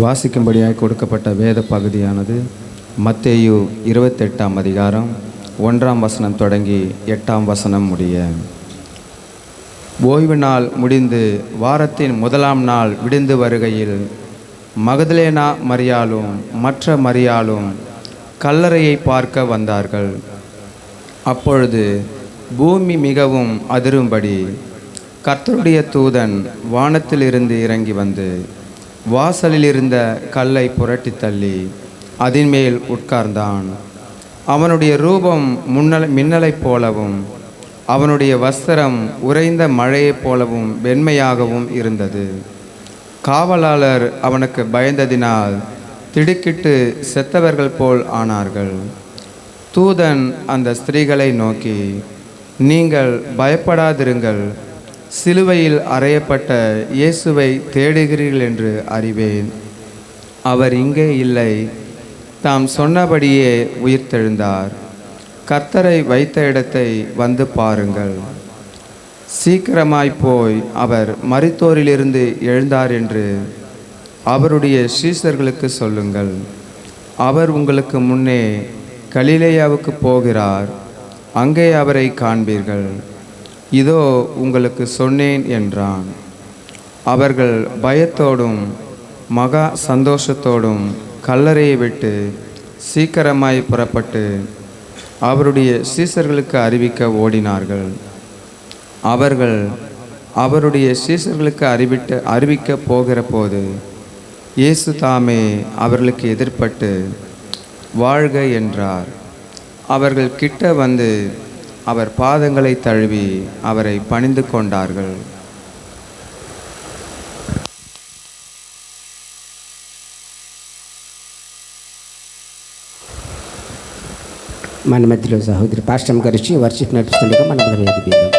வாசிக்கும்படியாய் கொடுக்கப்பட்ட வேத பகுதியானது மத்தேயு 28ஆம் அதிகாரம் 1ஆம் வசனம் தொடங்கி 8ஆம் வசனம் முடிய. ஓய்வு நாள் முடிந்து வாரத்தின் முதலாம் நாள் விடிந்து வருகையில் மகதலேனா மரியாளும் மற்ற மரியாளும் கல்லறையை பார்க்க வந்தார்கள். அப்பொழுது பூமி மிகவும் அதிரும்படி கர்த்தருடைய தூதன் வானத்திலிருந்து இறங்கி வந்து வாசலில் இருந்த கல்லை புரட்டி தள்ளி அதன் மேல் உட்கார்ந்தான். அவனுடைய ரூபம் மின்னலைப் போலவும் அவனுடைய வஸ்திரம் உறைந்த மழையைப் போலவும் வெண்மையாகவும் இருந்தது. காவலாளர் அவனுக்கு பயந்ததினால் திடுக்கிட்டு செத்தவர்கள் போல் ஆனார்கள். தூதன் அந்த ஸ்திரீகளை நோக்கி, நீங்கள் பயப்படாதிருங்கள், சிலுவையில் அறையப்பட்ட இயேசுவை தேடுகிறீர்கள் என்று அறிவேன். அவர் இங்கே இல்லை, தாம் சொன்னபடியே உயிர்த்தெழுந்தார். கர்த்தரை வைத்த இடத்தை வந்து பாருங்கள். சீக்கிரமாய் போய் அவர் மரித்தோரிலிருந்து எழுந்தார் என்று அவருடைய சீஷர்களுக்கு சொல்லுங்கள். அவர் உங்களுக்கு முன்னே கலிலேயாவுக்கு போகிறார், அங்கே அவரை காண்பீர்கள். இதோ உங்களுக்கு சொன்னேன் என்றான். அவர்கள் பயத்தோடும் மகா சந்தோஷத்தோடும் கல்லறையை விட்டு சீக்கிரமாய் புறப்பட்டு அவருடைய சீஷர்களுக்கு அறிவிக்க ஓடினார்கள். அவர்கள் அவருடைய சீஷர்களுக்கு அறிவிக்க போகிற போது இயேசு தாமே அவர்களுக்கு எதிர்பட்டு வாழ்க என்றார். அவர்கள் கிட்ட வந்து அவர் பாதங்களை தழுவி அவரை பணிந்து கொண்டார்கள். మన మధ్యలో సహోదరి పాస్టమ్ గారు వచ్చి వర్షిప్ నడుస్తుండగా మనం వేదిద్దాం.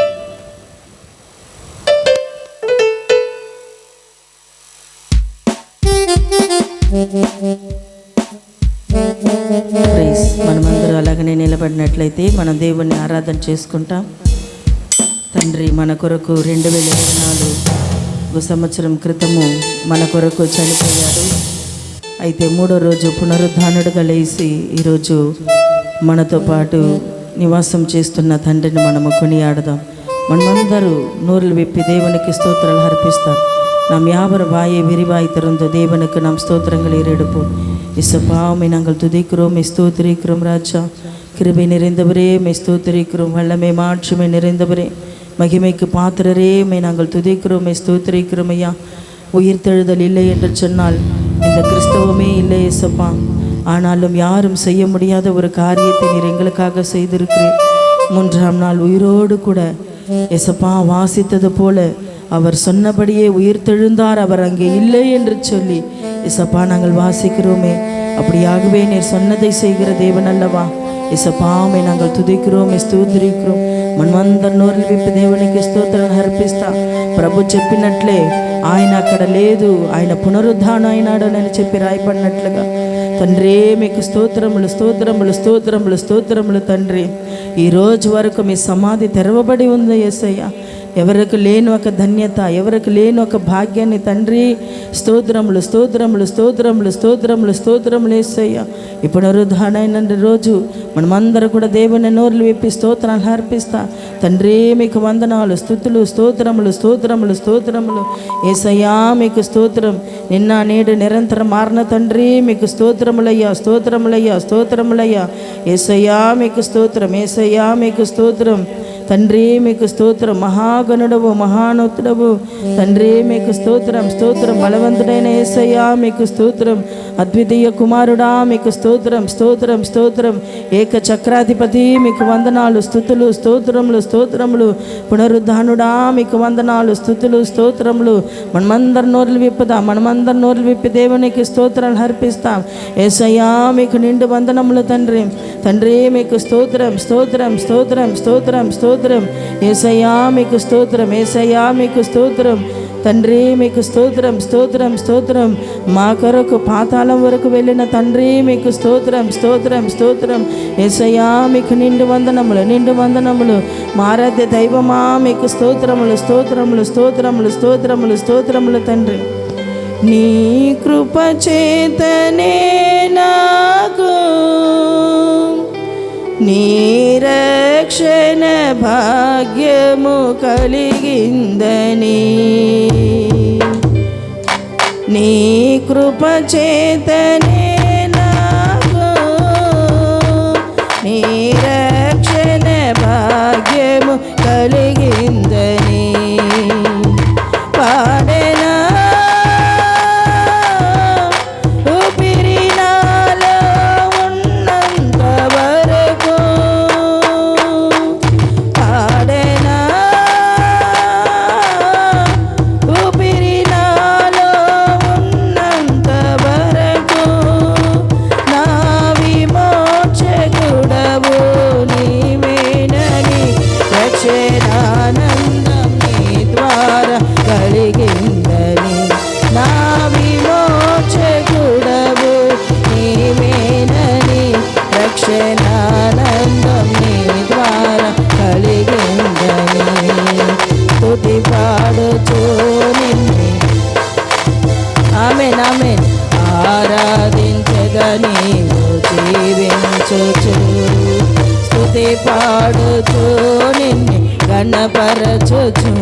మనమందరూ అలాగనే నిలబడినట్లయితే మనం దేవుణ్ణి ఆరాధన చేసుకుంటాం. తండ్రి మన కొరకు 2024 సంవత్సరం క్రితము మన కొరకు చనిపోయాడు. అయితే 3వ రోజు పునరుద్ధానుడుగా లేచి ఈరోజు మనతో పాటు నివాసం చేస్తున్న తండ్రిని మనము కొనియాడదాం. మనమందరూ நூறில் விப்பி தேவனுக்கு ஸ்தோத்திரங்கள் அர்ப்பிஸ்தார். நாம் யாவரும் வாயை விரிவாய் திறந்து தேவனுக்கு நாம் ஸ்தோத்திரங்களை ஏறெடுப்போம். இசப்பாவை நாங்கள் துதிக்கிறோம், ஸ்தோத்திரிக்கிறோம். ராஜா கிருபை நிறைந்தவரே மை ஸ்தோத்திரிக்கிறோம். வல்லமை மாட்சிமை நிறைந்தவரே, மகிமைக்கு பாத்திரரே மை நாங்கள் துதிக்கிறோம், மை ஸ்தோத்திரிக்கிறோம். ஐயா, உயிர்த்தெழுதல் இல்லை என்று சொன்னால் இந்த கிறிஸ்தவமே இல்லை இசப்பா. ஆனாலும் யாரும் செய்ய முடியாத ஒரு காரியத்தை நீர் எங்களுக்காக செய்திருக்கிறீர். 3ஆம் நாள் உயிரோடு கூட இசப்பா வாசித்தது போல அவர் சொன்னபடியே உயிர்த்தெழுந்தார், அவர் அங்கே இல்லை என்று சொல்லி இசப்பா நாங்கள் வாசிக்கிறோமே. அப்படியாகவே நீர் சொன்னதை செய்கிற தேவன் அல்லவா ఇసపామే నాங்கள் తుదిக்கிறோம், స్తుతిరిக்கிறோம். మనమందరం నోరులు విప్పి దేవునికి స్తోత్రాలు అర్పిస్తా. ప్రభు చెప్పినట్లే ఆయన అక్కడ లేదు, ఆయన పునరుద్ధానం అయినాడని చెప్పి రాయపడినట్లుగా తండ్రి మీకు స్తోత్రములు స్తోత్రములు స్తోత్రములు స్తోత్రములు తండ్రి. ఈరోజు వరకు మీ సమాధి తెరవబడి ఉంది యేసయ్య. ఎవరికి లేని ఒక ధన్యత, ఎవరికి లేని ఒక భాగ్యాన్ని తండ్రి స్తోత్రములు స్తోత్రములు స్తోత్రములు స్తోత్రములు స్తోత్రములు యేసయ్య. ఈ పునరుద్ధానమైన రోజు మనమందరం కూడా దేవుని నోరులు విప్పి స్తోత్రాలు అర్పిస్తా. తండ్రి మీకు వందనాలు, స్తుతులు, స్తోత్రములు స్తోత్రములు స్తోత్రములు యేసయ్యా. మీకు స్తోత్రం. నిన్న నేడు నిరంతరం మారిన తండ్రి మీకు స్తోత్రములయ్యా, స్తోత్రములయ్యా, స్తోత్రములయ్యా. యేసయ్యా మీకు స్తోత్రం, యేసయ్యా మీకు స్తోత్రం. తండ్రి మీకు స్తోత్రం. మహాగణుడవు, మహానోత్తుడవు తండ్రి మీకు స్తోత్రం స్తోత్రం. బలవంతుడైన యేసయ్యా మీకు స్తోత్రం. అద్వితీయ కుమారుడా మీకు స్తోత్రం స్తోత్రం స్తోత్రం. ఏక చక్రాధిపతి మీకు వందనాలు, స్తుతులు స్తోత్రములు స్తోత్రములు. పునరుద్ధానుడా మీకు వందనాలు, స్తుతులు స్తోత్రములు. మనమందరం నోరులు విప్పుదాం, మనమందరం నోరులు విప్పి దేవునికి స్తోత్రాలు అర్పిస్తాం. యేసయ్యా మీకు నిండు వందనములు తండ్రి. తండ్రి మీకు స్తోత్రం స్తోత్రం స్తోత్రం స్తోత్రం స్తోత్రం. యేసయ్యా మీకు స్తోత్రం, యేసయ్యా మీకు స్తోత్రం. తండ్రి మీకు స్తోత్రం స్తోత్రం స్తోత్రం. మా కొరకు పాతాళం వరకు వెళ్ళిన తండ్రి మీకు స్తోత్రం స్తోత్రం స్తోత్రం. యేసయ్యా మీకు నిండు వందనములు, నిండు వందనములు. మారాధ్య దైవమా మీకు స్తోత్రములు స్తోత్రములు స్తోత్రములు స్తోత్రములు స్తోత్రములు తండ్రి. నీ కృప చేతనే నాకు నీ రక్షణ భాగ్యము కలిగిందని, నీ కృప చేతనే నాకు నీ రక్షణ భాగ్యము కలిగిందని పాడెనా ఊపిరి నాలో ఉన్నంత వరకు, పాడెనా ఊపిరి నాలో ఉన్నంత వరకు, నా విమోచకుడవు నీవేనని రక్షణానందం నీ ద్వారా కలిగిందని, నా విమోచకుడవు నీవేనని రక్షణానందం నీ ద్వారా కలిగిందని, స్తుతి పాడుచు నిన్ను ఆమేన్ ఆమేన్ ఆరాధించదని జీవించుచు, స్తుతి పాడుచు నిన్ను గణపరచుచు,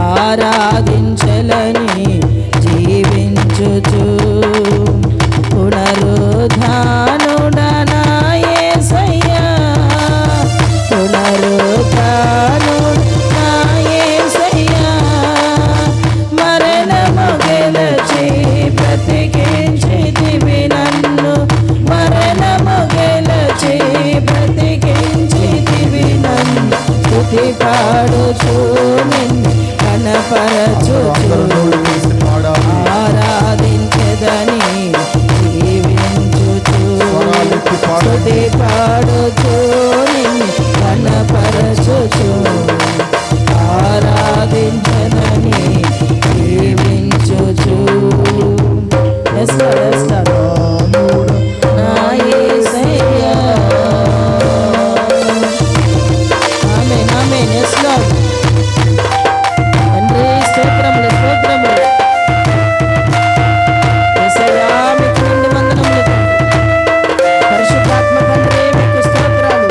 ఆరాధించలని జీవించుచు, పునరుద్ధానుడనా యేసయ్యా, పునరుద్ధానుడనా యేసయ్యా, మరణము గెలిచి బ్రతికించితివి నన్ను, మరణము గెలిచి బ్రతికించితివి నన్ను, స్తుతి పాడుచు నిన్ను కనపరచుచు, ఆరాధించదని జీవించుచు, స్తుతి పాడుచు నిన్ను కనపరచుచు, ఆరాధించదని జీవించుచు. Yes, Lord, yes, Lord. నా యేసయ్యా. ఆమేన్, ఆమేన్. Yes, Lord. తండ్రి స్తోత్రములు, స్తోత్రములు. యేసయ్యా, మీకు నిండు వందనములు తండ్రి. పరిశుద్ధాత్మ తండ్రి, మీకు స్తోత్రాలు.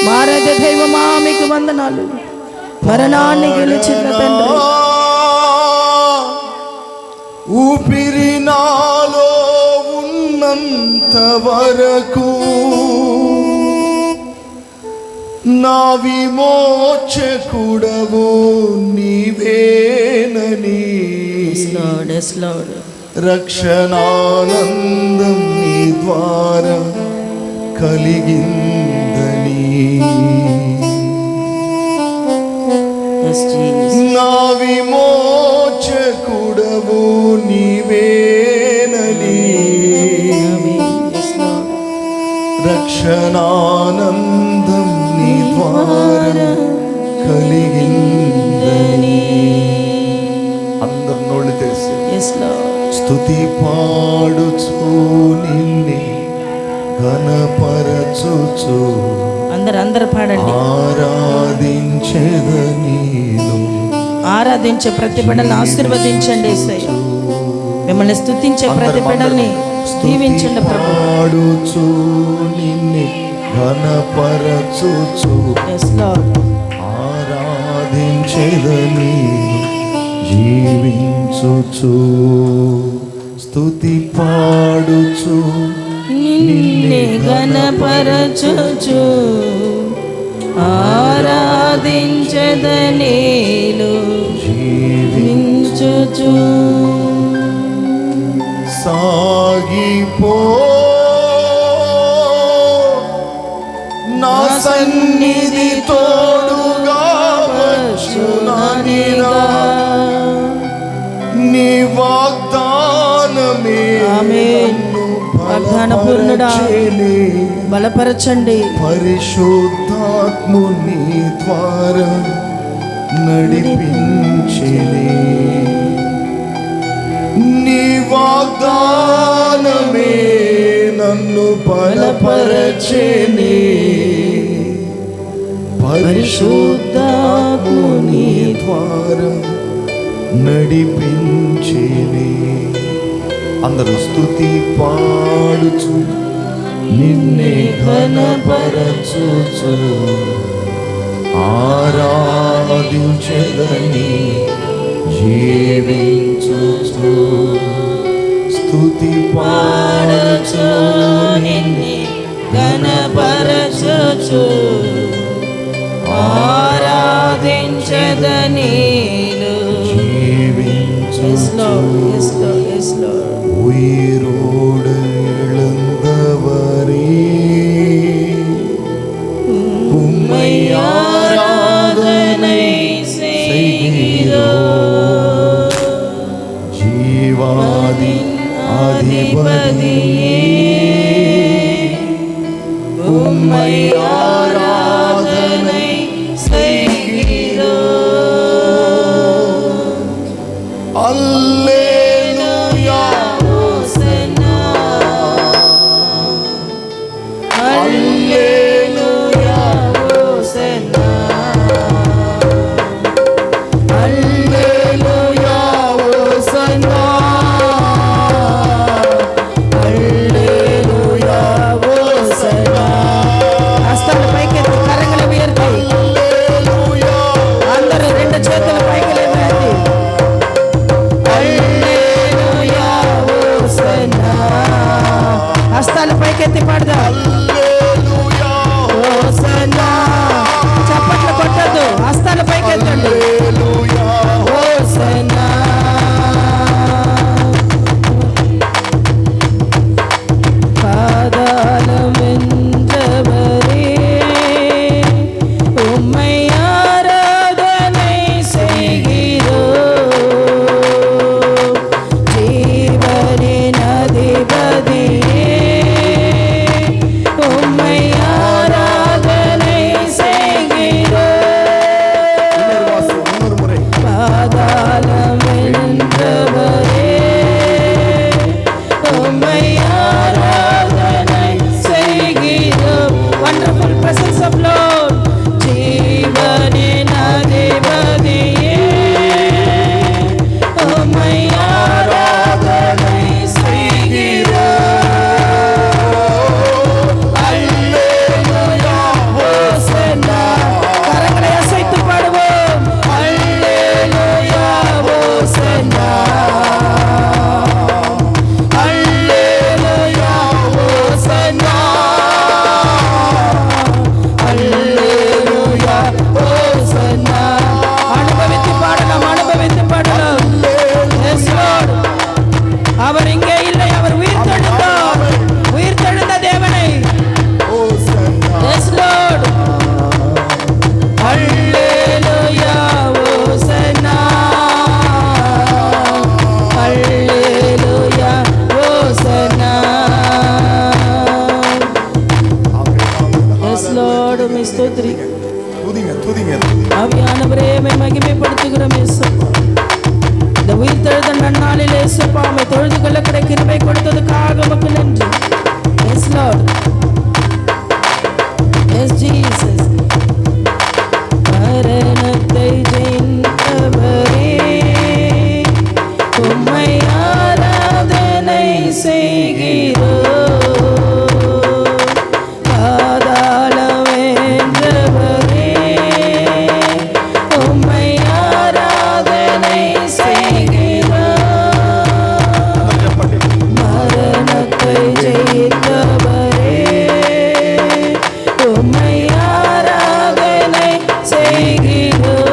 మారద దైవమా మీకు వందనాలు. మరణాన్ని గెలిచిన తండ్రి, ఊపిరి నాలో ఉన్నంత వరకు నా విమోచకుడవు నీవేనని, రక్షణానందం నీ ద్వారా కలిగిందని, నా విమోచకుడవు నీవేనని, రక్షణానందం నీ ద్వారా కలిగిందని. అందరు నోళ్ళు తెరిసి స్తుతి పాడుచు నిన్నే ఘనపరచుచు, అందరూ పాడండి. ఆరాధించే ప్రతి బిడ్డలను ఆశీర్వదించండి యేసయ్య. మిమ్మల్ని స్తుతించే ప్రతి బిడ్డల్ని దీవించండి ప్రభు. పాడుచు నిన్నే ఘనపరచుచు, ఆరాధించెదని జీవించుచు, స్తుతి పాడుచు నిన్నే ఘనపరచుచు, ఆరాధించెదనేలు జీవించుచు. సాగిపో నా సన్నిధి తోడుగా వచ్చుననిరా, నీ వాగ్దానమే వాగ్దాన పూర్ణుడా బలపరచండి. పరిశుద్ధాత్ముని ద్వారా నడిపించెని, నీ వాగ్దానమే నన్ను బలపరచెని, పరిశుద్ధాత్ముని ద్వారా నడిపించెని. అందరూ స్తుతి పాడుచు నిన్నే ఘనపరచుచు, ఆరాధించెదని జీవించుచు, స్తుతి పాడుచు నిన్నే ఘనపరచుచు, ఆరాధించెదనేలు జీవించుచు. உயிரோடு எழுந்தவரே உம்மை ஆராதனை செய்கிறோம், ஜீவாதின் அதிபதியே உம்மை ஆராதனை செய்கிறோம். அல்லேலூயா அல்லேலூயா ஹோசன்னா, அல்லேலூயா ஹோசன்னா, அல்லேలూయా హోసన్నా. హస్తాలు పైకెత్తి కరంగల ఉయర్తాయి. అందరూ రెండు చేతుల పైకి లేవండి. హల్లెలూయా హోసన్నా. హస్తాలు పైకెత్తి పాడదాం. హోసన్నా. చప్పట్లు కొట్టద్దు, హస్తాలు పైకెత్తండి. హోసన్నా. పాదాల వెంటవరే ఉమ్మై ఆరాధனை செய்கிறோம், ஜீவனின் அதிபதியே உம்மை ஆராதனை செய்கிறோம். பாதாளம் வென்றவரே உம்மை ஆராதனை செய்கிறோம். Wonderful presence of Lord. ஜீவனின் அதிபதியே உம்மை ஆராதனை செய்கிறோம். அல்லேலூயா ஹோசன்னா. ஸ்தோத்திரிக்கிறோம். துதிங்க துதிங்க ஆவியானவரே உம்மை மகிமைப்படுத்துகிறோம் இயேசுப்பா. இந்த உயிர்த்தெழுந்த நன்னாளிலே இயேசுப்பா உம்மை தொழுது கொள்ள கிருபை கொடுத்ததுக்காக உமக்கு நன்றி. Yes Lord. Yes Jesus. மரணத்தை ஜெயித்தவரே உம்மை ஆராதனை செய்கிறோம். பாதாளம் வென்றவரே உம்மை ஆராதனை செய்கிறோம். மரணத்தை ஜெயித்தவரே உம்மை ஆராதனை செய்கிறோம்.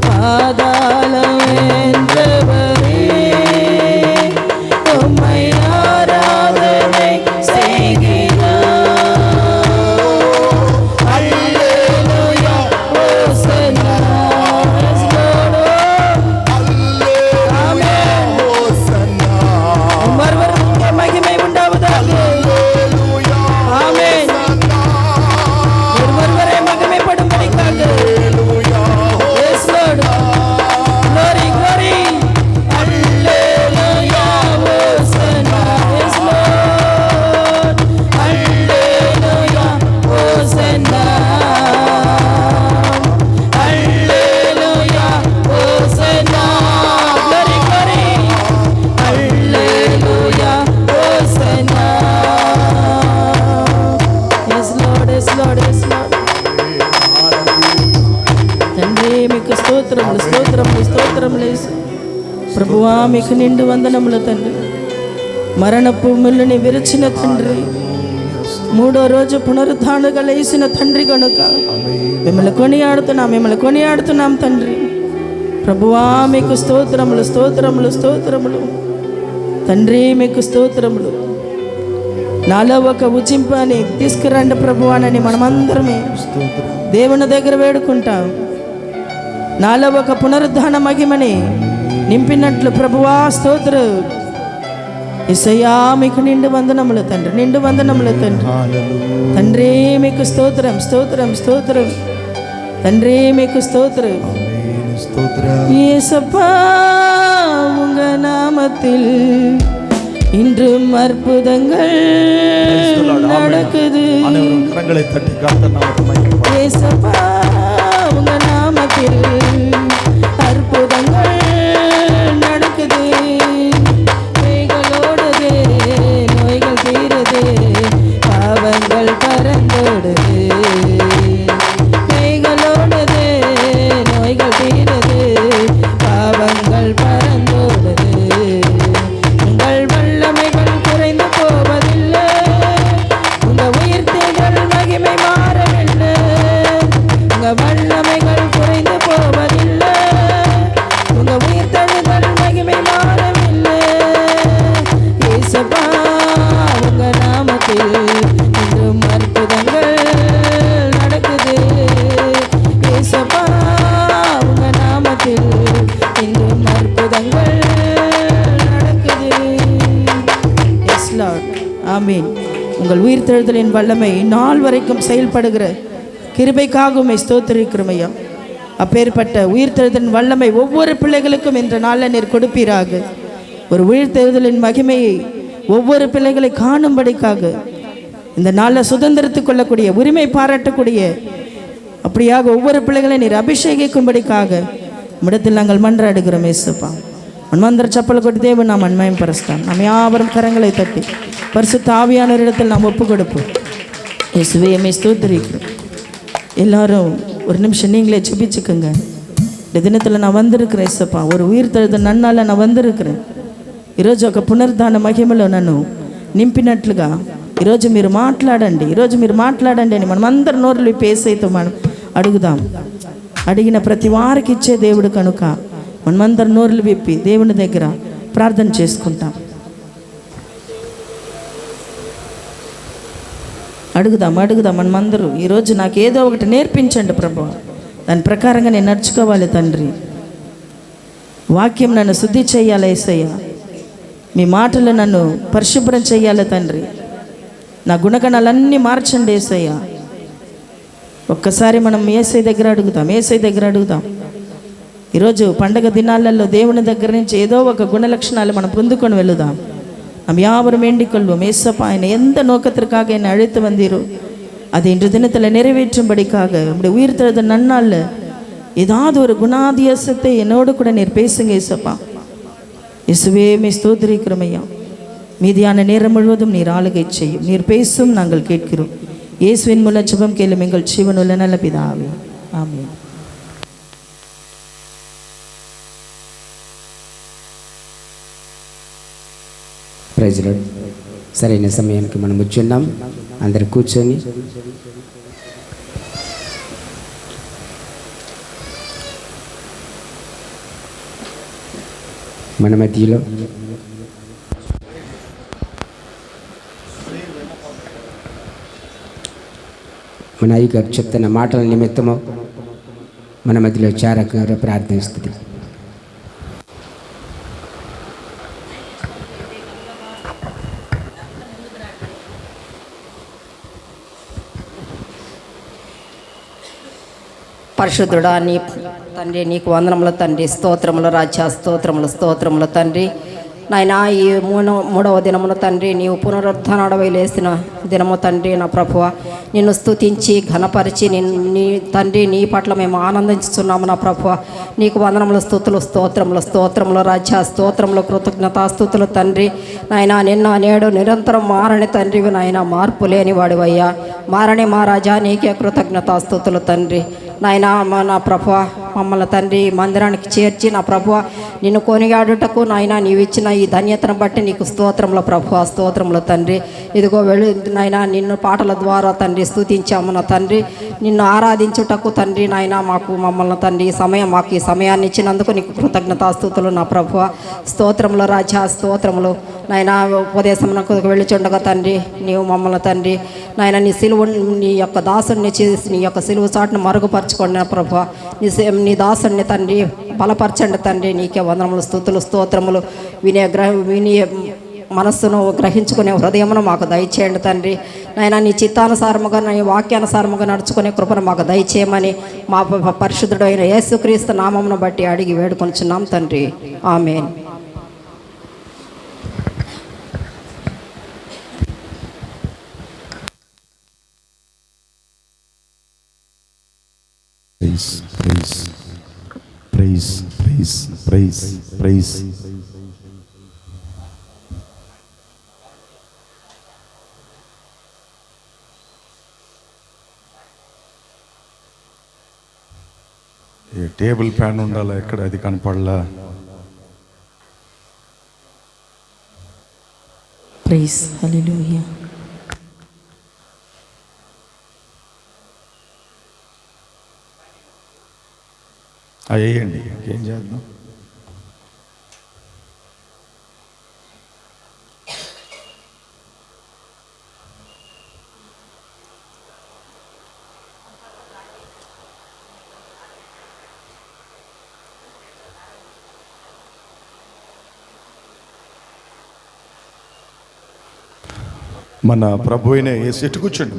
பாதாளம் வென்றவரே உம்மை ஆராதனை செய்கிறோம். அல்லேலூயா ஹோசன்னா. ஆமென். ஒருவருக்கே மகிமை உண்டாவதாக. ஆமென். ஒருவரே மகிமைப்படும்படிக்காக. Yes Lord. Glory, glory. Alleluia, Hosanna. Yes Lord. Alleluia, Hosanna. Alleluia, Hosanna. Glory, glory. Alleluia, Hosanna. Yes Lord, yes Lord, yes Lord. తండ్రి మీకు స్తోత్రములు స్తోత్రములు స్తోత్రములు యేసు. ప్రభువా మీకు నిండు వందనములు తండ్రి. మరణపు ముళ్ళని విరిచిన తండ్రి, మూడో రోజు పునరుద్ధానుగా లేచిన తండ్రి కనుక మిమ్మల్ని కొనియాడుతున్నాం తండ్రి. ప్రభువా మీకు స్తోత్రములు స్తోత్రములు స్తోత్రములు తండ్రి, మీకు స్తోత్రములు. నాలో ఒక ఉచింపని తీసుకురండి ప్రభువానని మనమందరమే దేవుని దగ్గర వేడుకుంటాం. నాలో ఒక పునరుద్ధాన మహిమని నింపినట్లు ప్రభువా స్తోత్రం. యేసయ్యా మీకు నిండు వందనములు తండ్రి, నిండు వందనములు తండ్రి. తండ్రి మీకు స్తోత్రం స్తోత్రం స్తోత్రం తండ్రి, మీకు స్తోత్రం. இயேசப்பா உங்க நாமத்தில் இன்றும் அற்புதங்கள் நடக்குது. கரங்களை தட்டி கர்த்தர் நாமத்தை மகிமைப்படுத்துங்கள். இயேசப்பா உங்க நாமத்தில் அற்புதங்கள் நடக்குது. கைகளோடுதே நோய்கள் தீருது, பாவங்கள் பறந்தோடுது. கைகளோடுதே நோய்கள் தீருது, பாவங்கள் பறந்தோடுது. உங்கள் வல்லமைகள் குறைந்து போவதில்லை, உங்க உயிர்த்தெழுதல் மகிமை மாறவில்லை. உங்க வல்லமைகள் குறைந்து போவதில்லை, உங்க உயிர்த்தெழுதல் மகிமை மாறவில்லை. இயேசுப்பா உங்க நாமத்தில் இன்றும் அற்புதங்கள் நடக்குது. இயேசுப்பா உங்க நாமத்தில் இன்றும் அற்புதங்கள் நடக்குது. Yes Lord. ஆமீன். உங்கள் உயிர்த்தெழுதலின் வல்லமை நாள் வரைக்கும் செயல்படுகிற கிருபைக்காக உம்மை ஸ்தோத்திரிக்கிறோம் ஐயா. அப்பேற்பட்ட உயிர்த்தெழுதலின் வல்லமை ஒவ்வொரு பிள்ளைகளுக்கும் என்ற நாளில் நீர் கொடுப்பீராக. ஒரு உயிர்த்தெழுதலின் மகிமையை ஒவ்வொரு பிள்ளைகளை காணும்படிக்காக இந்த நாளில் சுதந்திரத்துக் கொள்ளக்கூடிய உரிமை பாராட்டக்கூடிய அப்படியாக ஒவ்வொரு பிள்ளைகளை நீர் அபிஷேகிக்கும்படிக்காக இடத்தில் நாங்கள் மன்றாடுகிறோம் இயேசுப்பா. மன்வந்தர சப்பல் கொட்டி தேவன் நாம் அன்மயம் பரஸ்தான். நாம் யாவரும் கரங்களை தட்டி பரிசுத்த ஆவியானவரிடத்தில் நாம் ஒப்பு கொடுப்போம். இயேசுவே எம்மை ஸ்தோத்திரிக்கிறோம். எல்லாரும் ஒரு நிமிஷம் நீங்களே ஜெபிச்சுக்கோங்க. இந்த தினத்தில் நான் வந்திருக்கிறேன் இயேசுப்பா. ஒரு ఉయిర్తెழுద నన్నాల நான் వந்திருக்கிறேன். ఈరోజు ఒక పునరుద్ధాన మహిమలో నన్ను నింపినట్లుగా ఈరోజు మీరు మాట్లాడండి అని మనమందరి నోరులు విప్పేసైతే మనం అడుగుదాం. అడిగిన ప్రతి వారికి ఇచ్చే దేవుడు కనుక మనమందరి నోరులు విప్పి దేవుని దగ్గర ప్రార్థన చేసుకుంటాం. అడుగుదాం మనమందరూ. ఈరోజు నాకు ఏదో ఒకటి నేర్పించండి ప్రభు, దాని ప్రకారంగా నేను నడుచుకోవాలి తండ్రి. వాక్యం నన్ను శుద్ధి చేయాలి యేసయ్య. మీ మాటలు నన్ను పరిశుభ్రం చేయాలి తండ్రి. నా గుణగణాలన్నీ మార్చండి యేసయ్య. ఒక్కసారి మనం యేసయ్య దగ్గర అడుగుతాం. ఈరోజు పండగ దినాలలో దేవుని దగ్గర నుంచి ఏదో ఒక గుణ లక్షణాలు మనం పొందుకొని వెళుదాం. நம் யாவரும் வேண்டிக் கொள்வோம். ஏசப்பா, என்னை எந்த நோக்கத்திற்காக என்னை அழைத்து வந்தீரோ அதை இன்று தினத்தில் நிறைவேற்றும்படிக்காக நம்முடைய உயிர்த்தெழுத நன்னாளில் ஏதாவது ஒரு குணாதியாசத்தை என்னோடு கூட நீர் பேசுங்க ஏசப்பா. இயேசுவே மே ஸ்தோத்திரிக்கிறோம் ஐயா. மீதியான நேரம் முழுவதும் நீர் ஆளுகை செய்யும். நீர் பேசும், நாங்கள் கேட்கிறோம். இயேசுவின் மூலம் ஜெபம் கேளும் எங்கள் ஜீவனுள்ள நல்ல பிதாவே, ஆமென். Praise lord. సరైన సమయానికి మనం వచ్చున్నాం. అందరు కూర్చొని మన మధ్యలో మన అయ్య గారు చెప్తున్న మాటల నిమిత్తము మన మధ్యలో చారక ప్రార్థిస్తుంది. పరిశుద్ధుడా, నీ తండ్రి, నీకు వందనములు తండ్రి. స్తోత్రములు రాజా, స్తోత్రములు తండ్రి. నాయనా, ఈ మూడవ దినమున తండ్రి, నీవు పునరుత్థానడవై లేసిన దినము తండ్రి. నా ప్రభువ, నిన్ను స్తుతించి ఘనపరిచి నీ తండ్రి, నీ పట్ల మేము ఆనందించుతున్నాము. నా ప్రభువ, నీకు వందనములు, స్తోత్రములు రాజా, స్తోత్రములు, కృతజ్ఞతాస్తుతులు తండ్రి. నాయనా, నిన్న నేడు నిరంతరం మారని తండ్రివి నాయన, మార్పు లేని వాడివయ్యా. మారని మా రాజా, నీకే కృతజ్ఞతాస్తుతులు తండ్రి. నాయనా, నా ప్రభువ, మమ్మల్ని తండ్రి మందిరానికి చేర్చి నా ప్రభువ నిన్ను కొనియాడుటకు నాయన నీవు ఇచ్చిన ఈ ధన్యతను బట్టి నీకు స్తోత్రములు ప్రభువ, స్తోత్రములు తండ్రి. ఇదిగో నాయన నిన్ను పాటల ద్వారా తండ్రి స్తుతించాము నా తండ్రి. నిన్ను ఆరాధించుటకు తండ్రి నాయన మమ్మల్ని తండ్రి మాకు ఈ సమయాన్ని ఇచ్చినందుకు నీకు కృతజ్ఞతాస్తుతులు నా ప్రభువ. స్తోత్రములు రాజా, స్తోత్రములు నాయన. ఉపదేశమునకు వెళ్ళిచుండగా తండ్రి, నీవు మమ్మల్ని తండ్రి నాయన నీ సిలువు, నీ యొక్క దాసుని చేసి నీ యొక్క సిలువు చాటును మరుగుపరచుకోండి నా ప్రభువ. నీ దాసుని తండ్రి బలపరచండి తండ్రి. నీకే వందనములు, స్తుతులు, స్తోత్రములు. వినే మనస్సును గ్రహించుకునే హృదయమును మాకు దయచేయండి తండ్రి. నాయన నీ చిత్తానుసారముగా, నీ వాక్యానుసారముగా నడుచుకునే కృపను మాకు దయచేయమని మా పరిశుద్ధుడైన యేసుక్రీస్తు నామమును బట్టి అడిగి వేడుకొనుచున్నాం తండ్రి, ఆమేన్. Praise. ఈ టేబుల్ ఫ్యాన్ ఉండాలా, ఎక్కడ అది కనపడలా. ప్రైజ్, హల్లెలూయా. అయ్యండి, ఏం చేద్దాం. మన ప్రభు అయిన యేసు, ఇటు కూర్చోండి.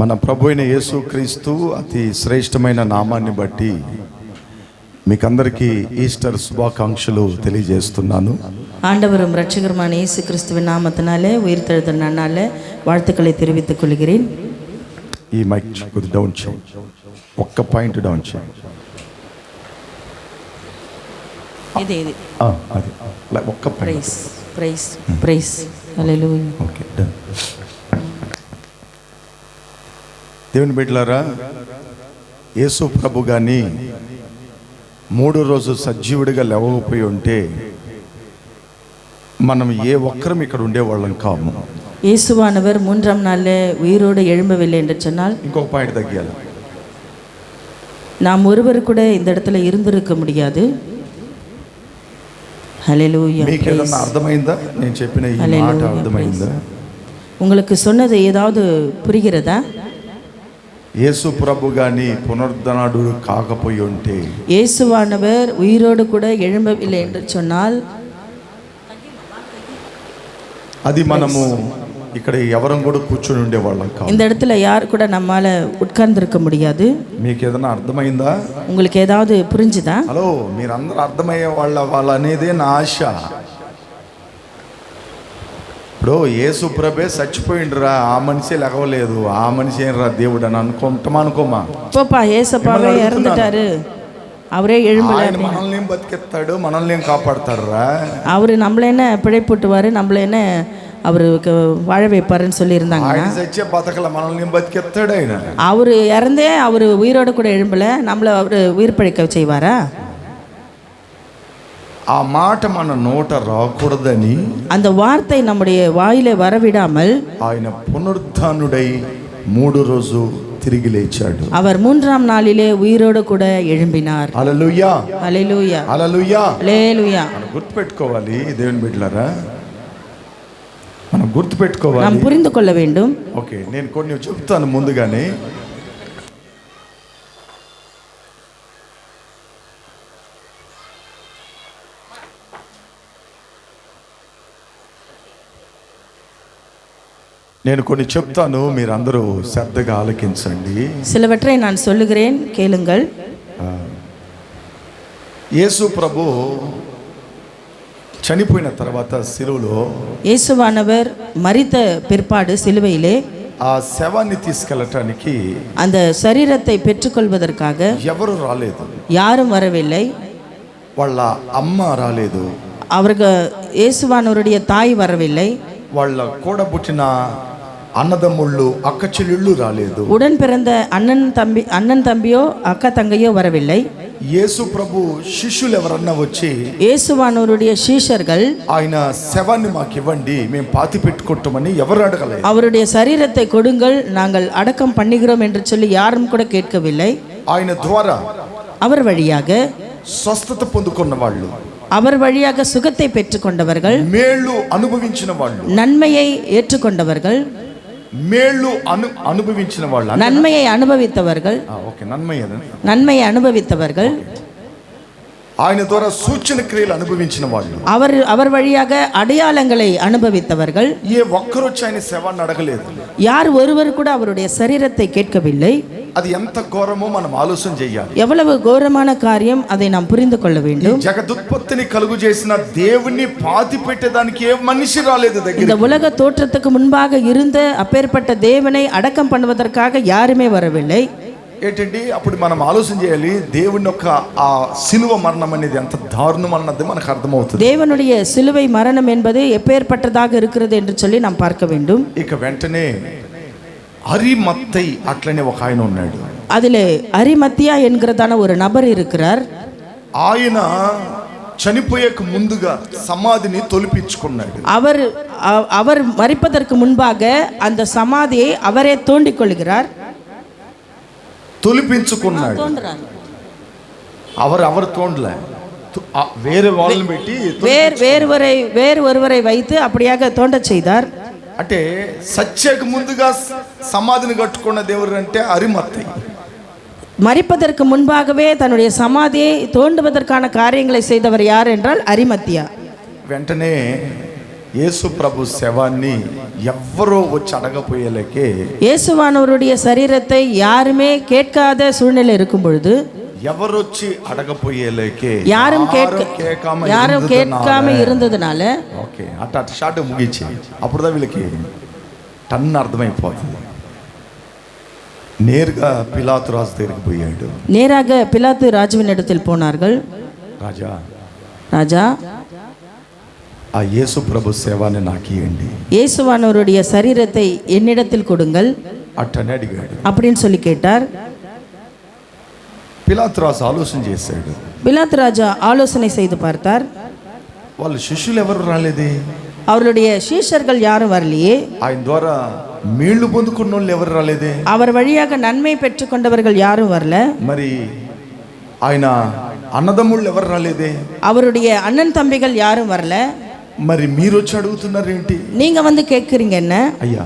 మన ప్రభు అయిన యేసు క్రీస్తు అతి శ్రేష్టమైన నామాన్ని బట్టి మీకందరికీ ఈస్టర్ శుభాకాంక్షలు తెలియజేస్తున్నాను. ஆண்டவரும் இரட்சகருமான இயேசு கிறிஸ்துவின் நாமத்தினாலே உயிர்த்தெழுந்த நன்னாலே வாழ்த்துக்களை தெரிவித்துக் கொள்கிறேன். ఈ మైక్ కొద్ది డౌన్ చేయండి, ఒక్క పాయింట్ డౌన్ చేయండి. ఇది అది ఒక్క పాయింట్. ప్రైజ్, హల్లెలూయా. Okay, done. దేవుని బిడ్డలారా, యేసు ప్రభు గాని 3 రోజులు సజీవుడిగా లేవకపోయి ఉంటే మనం ఏ ఒక్కరం ఇక్కడ ఉండేవాళ్ళం కాము. இயேசுவானவர் 3ஆம் நாளில் உயிரோடு எழும்பவில்லை என்று சொன்னால் ఇంకొక పాయింట్ తగ్గియాలి, நாம் ஒருவர் கூட இந்த இடத்துல இருந்திருக்க முடியாது. హల్లెలూయా. మీకు ఏదన్నా అర్థమైందా? నేను చెప్పిన ఈ మాట అర్థమైందా? உங்களுக்கு சொன்னது ஏதாவது புரிகிறதா? యేసు ప్రభు గాని పునరుద్ధరణుడు కాకపోయి ఉంటే, இயேசுவானவர் உயிரோடு கூட எழும்பவில்லை என்று சொன்னால் అది మనము ఇక్కడ ఎవరం కూడా కూర్చొని ఉండేవాళ్ళం కాదు. இந்த இடத்துல யார் கூட நம்மால உட்கார்ந்திருக்க முடியாது. మీకు ఏదైనా అర్థమైందా? உங்களுக்கு ஏதாவது புரிஞ்சுதா? హలో, మీరందరూ అర్థమయ్యే వాళ్ళ అనేదే నా ఆశ. ఇప్పుడు యేసు ప్రభే చచ్చిపోయిండ్రా, ఆ మనిషి లెగవలేదు, ఆ మనిషి ఏంరా దేవుడు అని అనుకోమా? போப்பா ஏசப்பாவே இறந்துட்டாரு, அவரே எழும்பல. ఆయన మనల్ని ఏం బతికెత్తాడు, మనల్ని ఏం కాపాడతారా? அவரு நம்மள என்ன பிழைப்புட்டுவாரு, நம்மள என்ன அவருக்கு வாழ வைப்பாருன்னு சொல்லியிருந்தாங்க. ఆయన చచ్చే బతకల, మనల్ని ఏం బతికెత్తాడు ఆయన? அவரு இறந்தே அவரு உயிரோடு கூட எழும்பல, நம்மள அவரு உயிர் பிழைக்க செய்வாரா? ఆ మాట మన నోట రాకూడదని, அந்த వార్த்தை நம்முடைய வாயிலே வரவிடாமல் ఆయన పునరుద్ధానుడై 3 రోజు తిరిగి లేచాడు. அவர் 3ஆம் நாளிலே உயிரோடு கூட எழும்பினார். హల్లెలూయా, హల్లెలూయా, హల్లెలూయా, హల్లెలూయా. మనం గుర్తుపెట్టుకోవాలి దేవుని బిడ్డలారా, మనం గుర్తుపెట్టుకోవాలి, நாம் புரிந்து கொள்ள வேண்டும். ఓకే, నేను కొన్ని చెప్తాను ముందుగానే. నేను కొన్ని చెప్తాను, మీరందరూ శ్రద్ధగా ఆలకించండి. சிலவற்றை நான் சொல்லுகிறேன், கேளுங்கள். యేసు ప్రభు చనిపోయిన తర్వాత సిలువలో, இயேசுவானவர் மரித்த பிற்பாடு சிலுவையிலே ఆ శవాన్ని తీసుకెళ్ళటానికి அந்த சரீரத்தை பெற்றுக்கொள்வதற்காக ఎవరు రాలేదు. யாரும் வரவில்லை. వాళ్ళ అమ్మ రాలేదు, அவர்கள் இயேசுவானவருடைய தாய் வரவில்லை. వాళ్ళ కూడా పుట్టిన అన్నదమ్ముళ్ళు అక్క చెల్లెళ్ళు రాలేదు. உடன் பிறந்த அண்ணன் தம்பியோ அக்கா தங்கையோ வரவில்லை. యేసు ప్రభు శిష్యులు ఎవరన్నా వచ్చి, இயேசுவானவருடைய சீஷர்கள் ఆయన శవాన్ని మాకు ఇవ్వండి, మేము పాతి పెట్టుకుంటామని ఎవరు అడగలేదు. அவருடைய சரீரத்தை கொடுங்கள், நாங்கள் அடக்கம் பண்ணுகிறோம் என்று சொல்லி யாரும் கூட கேட்கவில்லை. ఆయన ద్వారా அவர் வழியாக స్వస్థత పొందుకున్న వాళ్ళు, அவர் வழியாக சுகத்தை பெற்றுக்கொண்டவர்கள், మేళ్ళు అనుభవించిన వాళ్ళు, நன்மையை ஏற்றுக்கொண்டவர்கள், మేళ్ళు అనుభవించిన వాళ్ళు, நன்மையை அனுபவித்தவர்கள், ఓకే, నన్మయ్య, நன்மையை அனுபவித்தவர்கள், ఆయన ద్వారా సూచన క్రియలు అనుభవించిన వాళ్ళు, அவர் வழியாக அடையாளங்களை அனுபவித்தவர்கள். ఏ ఒక్కరు వచ్చి ఆయన శవాన్ని అడగలేదు. யார் ஒருவர் கூட அவருடைய சரீரத்தை கேட்கவில்லை. అది ఎంత ఘోరమో మనం ఆలోచన చేయాలి. எவ்வளவு கோரமான காரியம், அதை நாம் புரிந்து கொள்ள வேண்டும். జగదుత్పత్తిని కలుగు చేసిన దేవుణ్ణి పాతి పెట్టేదానికి ఏ మనిషి రాలేదు దగ్గర. இந்த உலக தோற்றத்துக்கு முன்பாக இருந்த அப்பேற்பட்ட தேவனை அடக்கம் பண்ணுவதற்காக யாருமே வரவில்லை. ఏంటండి, అప్పుడు మనం ఆలోచన చేయాలి, దేవుని యొక్క ఆ సిలువ మరణం అనేది ఎంత దారుణం అన్నది మనకు అర్థమవుతుంది. தேவனுடைய சிலுவை மரணம் என்பது எப்பேற்பட்டதாக இருக்கிறது என்று சொல்லி நாம் பார்க்க வேண்டும். ఇక వెంటనే అరిమత్తై అట్లనే ఒక ఆయన ఉన్నాడు. அதிலே அரிமத்தியா என்கிறதான ஒரு நபர் இருக்கிறார். ఆయన చనిపోయేక ముందుగా సమాధిని తొలిపించుకున్నాడు. அவர் மரிப்பதற்கு முன்பாக அந்த சமாதியை அவரே தோண்டிக் கொள்கிறார். తొలిపించుకున్నాడు. அவர் తోండలే, వేరే వాళ్ళని పెట్టి வேறு ஒருவரை வைத்து அப்படியாக தோண்ட செய்தார். అంటే సత్యక ముందుగా సమాధిని కట్టుకున్న దేవుడు అంటే అరిమత్తై. மரிப்பதற்கு முன்பாகவே தன்னுடைய சமாதியை தோண்டுவதற்கான காரியங்களை செய்தவர் யார் என்றால் அரிமத்தியா. వెంటనే యేసు ప్రభు శవాన్ని ఎవ్వరో వచ్చి అడగపోయేలకే, இயேசுவானவருடைய சரீரத்தை யாருமே கேட்காத சூழ்நிலை இருக்கும் பொழுது, ఎవరు వచ్చి అడగపోయేలకే, யாரும் கேட்காம இருந்ததுனால, ఓకే, అట్ట షార్ట్ ముగించి అప్పుడుదా వీళ్ళకి టన్ను అర్థమైపోతుంది. నేరుగా పిలాతు రాజు దగ్గరికి పోయాడు. நேராக பிலாத்து ராஜுவின் இடத்தில் போனார்கள். ராஜா, ఆ యేసు ప్రభు సేవాన్ని నాకు ఇవ్వండి, இயேசுவானவருடைய சரீரத்தை என்னிடத்தில் கொடுங்கள் అట్టనే అడిగాడు. அப்படின்னு சொல்லி கேட்டார். పిలాతు రాజు ఆలోచన చేశాడు. பிலாத்து ராஜா ஆலோசனை செய்து பார்த்தார். వాళ్ళ శిష్యులు ఎవరు రాలేదే, அவருடைய சீஷர்கள் யாரும் வரலையே. ఆయన ద్వారా మేళ్ళు పొందుకున్న వాళ్ళు ఎవరు రాలేదే, அவர் వழியாக నన్மை பெற்றுக்கொண்டவர்கள் யாரும் வரல. మరి ఆయన అన్నదమ్ముళ్ళు ఎవరు రాలేదే, அவருடைய அண்ணன் தம்பிகள் யாரும் வரல. మరి మీరు వచ్చి అడుగుతున్నారు ఏంటి? நீங்க வந்து கேட்குறீங்க என்ன? అయ్యా,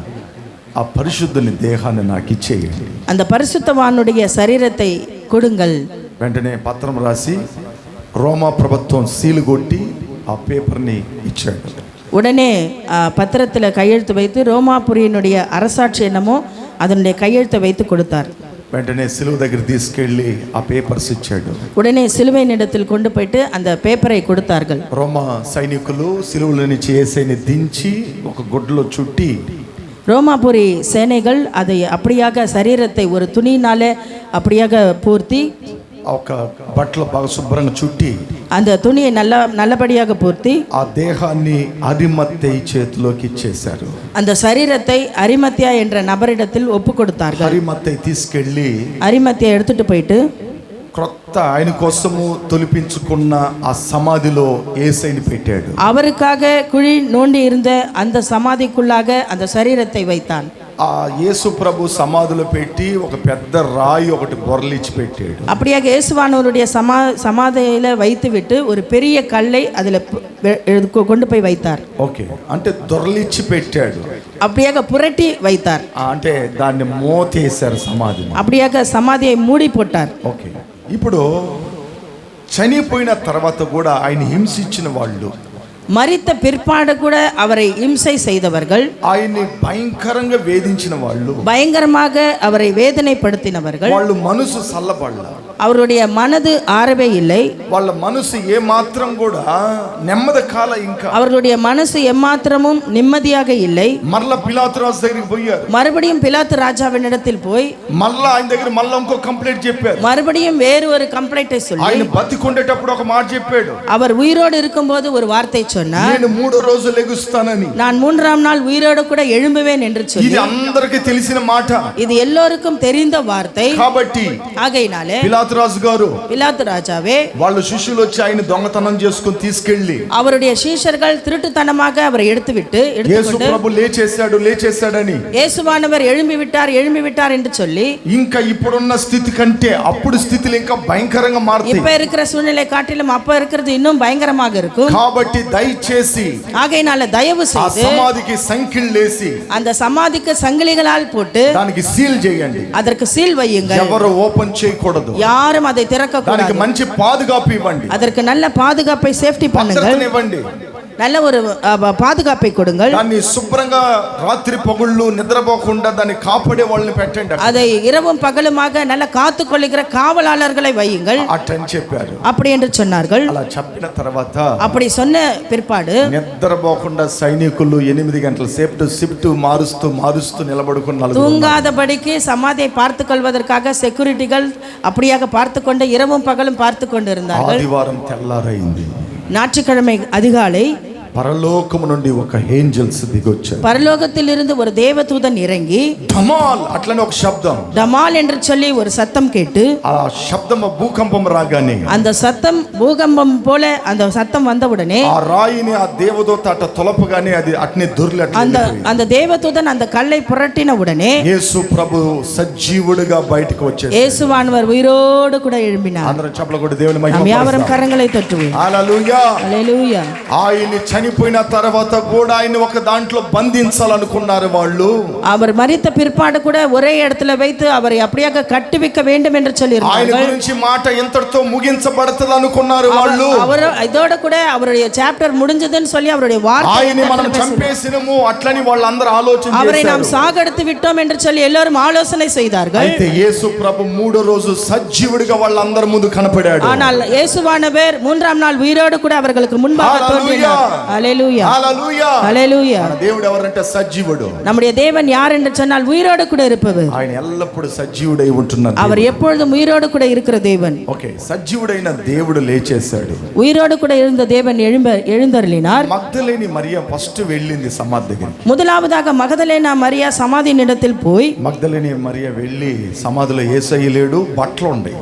ఆ పరిశుద్ధుని దేహాన్ని నాకు ఇచ్చేయండి, அந்த பரிசுத்தவானுடைய சரீரத்தை கொடுங்கள். వెంటనే పత్రం రాసి రోమా ప్రభుత్వం సీలు కొట్టి ఆ పేపర్ని ఇచ్చాడు. உடனே பத்திரத்தில் கையெழுத்து வைத்து ரோமாபுரியினுடைய அரசாட்சி என்னமோ அதனுடைய கையெழுத்தை வைத்து கொடுத்தார். వెంటనే సిలువ దగ్గర తీసుకెళ్ళి ఆ పేపర్స్ ఇచ్చాడు. உடனே சிலுவையின் இடத்தில் கொண்டு போயிட்டு அந்த பேப்பரை கொடுத்தார்கள். రోమా సైనికులు సిలువలో నుంచి యేసుని దించి ఒక గుడ్డలో చుట్టి, ரோமாபுரி சேனைகள் அதை அப்படியாக சரீரத்தை ஒரு துணியினாலே அப்படியாக பூர்த்தி, ఒక బట్టలు బాగా శుభ్రంగా చుట్టి, அந்த துணியை நல்லபடியாக பூர்த்தி ఆ దేహాన్ని అరిమత్తయి చేతిలోకి ఇచ్చేశారు. அந்த சரீரத்தை அரிமத்தியா என்ற நபரிடத்தில் ஒப்பு கொடுத்தார்கள். అరిమత్తయి తీసుకెళ్ళి அரிமத்தியா எடுத்துட்டு போயிட்டு క్రొత్త ఆయన కోసము తొలిపించుకున్న ఆ సమాధిలో యేసయ్యని పెట్టాడు. அவருக்காக குழி நோண்டி இருந்த அந்த சமாதிக்குள்ளாக அந்த சரீரத்தை வைத்தான். ఆ యేసు ప్రభు సమాధిలో పెట్టి ఒక పెద్ద రాయి ఒకటి బొర్లిచ్చి పెట్టాడు. அப்படியாக இயேசுவானவருடைய சமாதியில வைத்து விட்டு ஒரு பெரிய கல்லை அதில் கொண்டு போய் வைத்தார். ఓకే, అంటే దొర్లిచ్చి పెట్టాడు, அப்படியாக புரட்டி வைத்தார். అంటే దాన్ని మోతేశారు సమాధిని. அப்படியாக సమాధిயை మూడి போட்டார். ఓకే, ఇప్పుడు చనిపోయిన తర్వాత కూడా ఆయన హింసించిన వాళ్ళు, மரித்த பிற்பாடு கூட அவரை இம்சை செய்தவர்கள், ఆయన్ని భయంకరంగా వేధించిన వాళ్ళు, பயங்கரமாக அவரை வேதனைப்படுத்தினவர்கள், వాళ్ళు మనసు సల్లబడల, அவருடைய மனது ஆறவே இல்லை. వాళ్ళ మనసు ఏ మాత్రం కూడా నెమ్మది కాల. ఇంకా அவர்களுடைய மனசு எம்மாத்திரமும் நிம்மதியாக இல்லை. మరలా పిలాతు రాజు దగ్గరికి పోయారు. மறுபடியும் பிலாத்து ராஜாவினிடத்தில் போய் మళ్ళా ఆయన దగ్గర మళ్ళా ఇంకో కంప్లైంట్ చెప్పారు. மறுபடியும் வேறு ஒரு கம்ப்ளைண்டை சொல்லி, ఆయన బతికుండేటప్పుడు ఒక మాట చెప్పాడు. அவர் உயிரோடு இருக்கும்போது ஒரு வார்த்தை சொன்னார், నేను 3 రోజులు లెగుస్తానని. நான் 3ஆம் நாள் உயிரோடு கூட எழும்புவேன் என்று சொல்லி. ఇది అందరికీ తెలిసిన మాట. இது எல்லோருக்கும் தெரிந்த வார்த்தை. కాబట్టి ஆகையினாலே పిలాతు రాజు గారు, பிலாத்து ராஜாவே, వాళ్ళ శిష్యులు వచ్చి ఆయన దొంగతనం చేసుకొని తీసుకెళ్ళి, அவருடைய சீஷர்கள் திருட்டுத்தனமாக அவரை எடுத்துவிட்டு యేసు ప్రభు లేచేశాడని, இயேசுவானவர் எழும்பி விட்டார் என்று சொல்லி, ఇంకా ఇప్పుడున్న స్థితి కంటే అప్పుడు స్థితిలో ఇంకా భయంకరంగా మారుతాయి. இப்ப இருக்கிற சூழ்நிலை காட்டிலும் அப்ப இருக்கிறது இன்னும் பயங்கரமாக இருக்கும். కాబట్టి దయచేసి ஆகையினால தயவு ఆ செய்து సమాధికి సంఖ్యలేసి அந்த సమాధిக்கு சங்கிலிகளால் போட்டு దానికి సీల్ చేయండి. அதற்கு சீல் வையுங்கள். ఎవరు ఓపెన్ చేయకూడదు. யாரும் அதை திறக்க దానికి கூடாது. మంచి పాదుగాపు ఇవ్వండి. அதற்கு நல்ல பாதுகாப்பை சேஃப்டி பண்ணுங்கள். ఇవ్వండి. நல்ல ஒரு பாதுகாப்பை கொடுங்கள். దాన్ని శుభ్రంగా రాత్రి పగుళ్ళు నిద్రపోకుండా దాన్ని కాపాడే వాళ్ళని పెట్టండి. அதை இரவும் பகலுமாக நல்ல காத்து கொள்ளுகிற காவலாளர்களை வையுங்கள் అటని చెప్పారు. அப்படி என்று சொன்னார்கள். అలా చెప్పిన తర్వాత அப்படி சொன்ன பிற்பாடு నిద్రపోకుండా సైనికులు 8 గంటల సేపు షిఫ్ట్ మారుస్తూ నిలబడుకున్న தூங்காதபடிக்கு சமாதியை பார்த்து கொள்வதற்காக செக்யூரிட்டிகள் அப்படியாக பார்த்து கொண்டு இரவும் பகலும் பார்த்து கொண்டு இருந்தார்கள். ఆదివారం తెల్లారైంది. ஞாயிற்றுக்கிழமை அதிகாலை పరలోకము నుండి ఒక ఏంజెల్స్ దిగొచ్చారు. பரலோகத்தில் இருந்து ஒரு தேவதூதன் இறங்கி ధమాల్ అట్లనే ఒక శబ్దం, டமால் என்று சொல்லி ஒரு சத்தம் கேட்டு, ఆ శబ్దం భూకంపం రాగానే, அந்த சத்தம் பூகம்பம் போல அந்த சத்தம் வந்தவுடனே ఆ రాయిని ఆ దేవదూత అట తొలపగానే అది అట్నే దొర్లి அந்த தேவதூதன் அந்த கல்லை புரட்டின உடனே యేసు ప్రభు సజీవుడిగా బయటకు వచ్చేసాడు. இயேசுவானவர் உயிரோடு கூட எழும்பினார். అందరం చప్పట్లు కొట్టి దేవుని நாம் మహిమ யாவரும் పరుస్తాం. கரங்களை தட்டுவோம். హల్లెలూయా. ஹல்லேலூயா. ఆయన్ని చనిపోయిన తర్వాత కూడా ఆయన ఒక దాంట్లో బంధించాలనుకున్నారు వాళ్ళు. அவர் மரித்த பிற்பாடு கூட ஒரே இடத்துல வைத்து அவரை அப்படியாக கட்டி வைக்க வேண்டும் என்று ఆయన சொல்லியிருந்தார்கள். గురించి మాట ఇంతటితో ముగించబడతది అనుకున్నారు వాళ్ళు. அவர் இதோட கூட அவருடைய சாப்டர் முடிஞ்சதுன்னு சொல்லி அவருடைய ఆయన్ని మనం வார்த்தை చంపేసినము అట్లని వాళ్ళందరూ ఆలోచన அவரை நாம் చేశారు. சாகடித்து விட்டோம் என்று சொல்லி எல்லாரும் ஆலோசனை செய்தார்கள். అయితే యేసు ప్రభు 3వ రోజు సజీవుడిగా వాళ్ళందరి ముందు కనపడాడు. ஆனால் இயேசுவானவர் 3ஆம் நாள் உயிரோடு கூட அவர்களுக்கு முன்பாக தோன்றினார். ஹல்லேலூயா. హల్లెలూయా. ஹல்லேலూயா. మన దేవుడు ఎవరంటే సజీవుడు. நம்முடைய தேவன் யார் என்று சொன்னால் உயிரோடு கூட இருப்பவர். ఆయన ఎల్లప్పుడూ సజీవుడై ఉంటున్నారు. அவர் எப்பொழுதும் உயிரோடு கூட இருக்கிற தேவன். ఓకే, సజీవుడైన దేవుడు లేచేశాడు. உயிரோடு கூட இருந்த தேவன் எழுந்தருளினார். మగ్దలేని మరియ ఫస్ట్ వెళ్ళింది సమాధి దగ్గరికి. முதலாவதாக மகதலேனா மரியா சமாதியின் இடத்தில் போய், మగ్దలేని మరియ వెళ్ళి సమాధిలో యేసయ్య లేడు, బట్టలు ఉన్నాయి.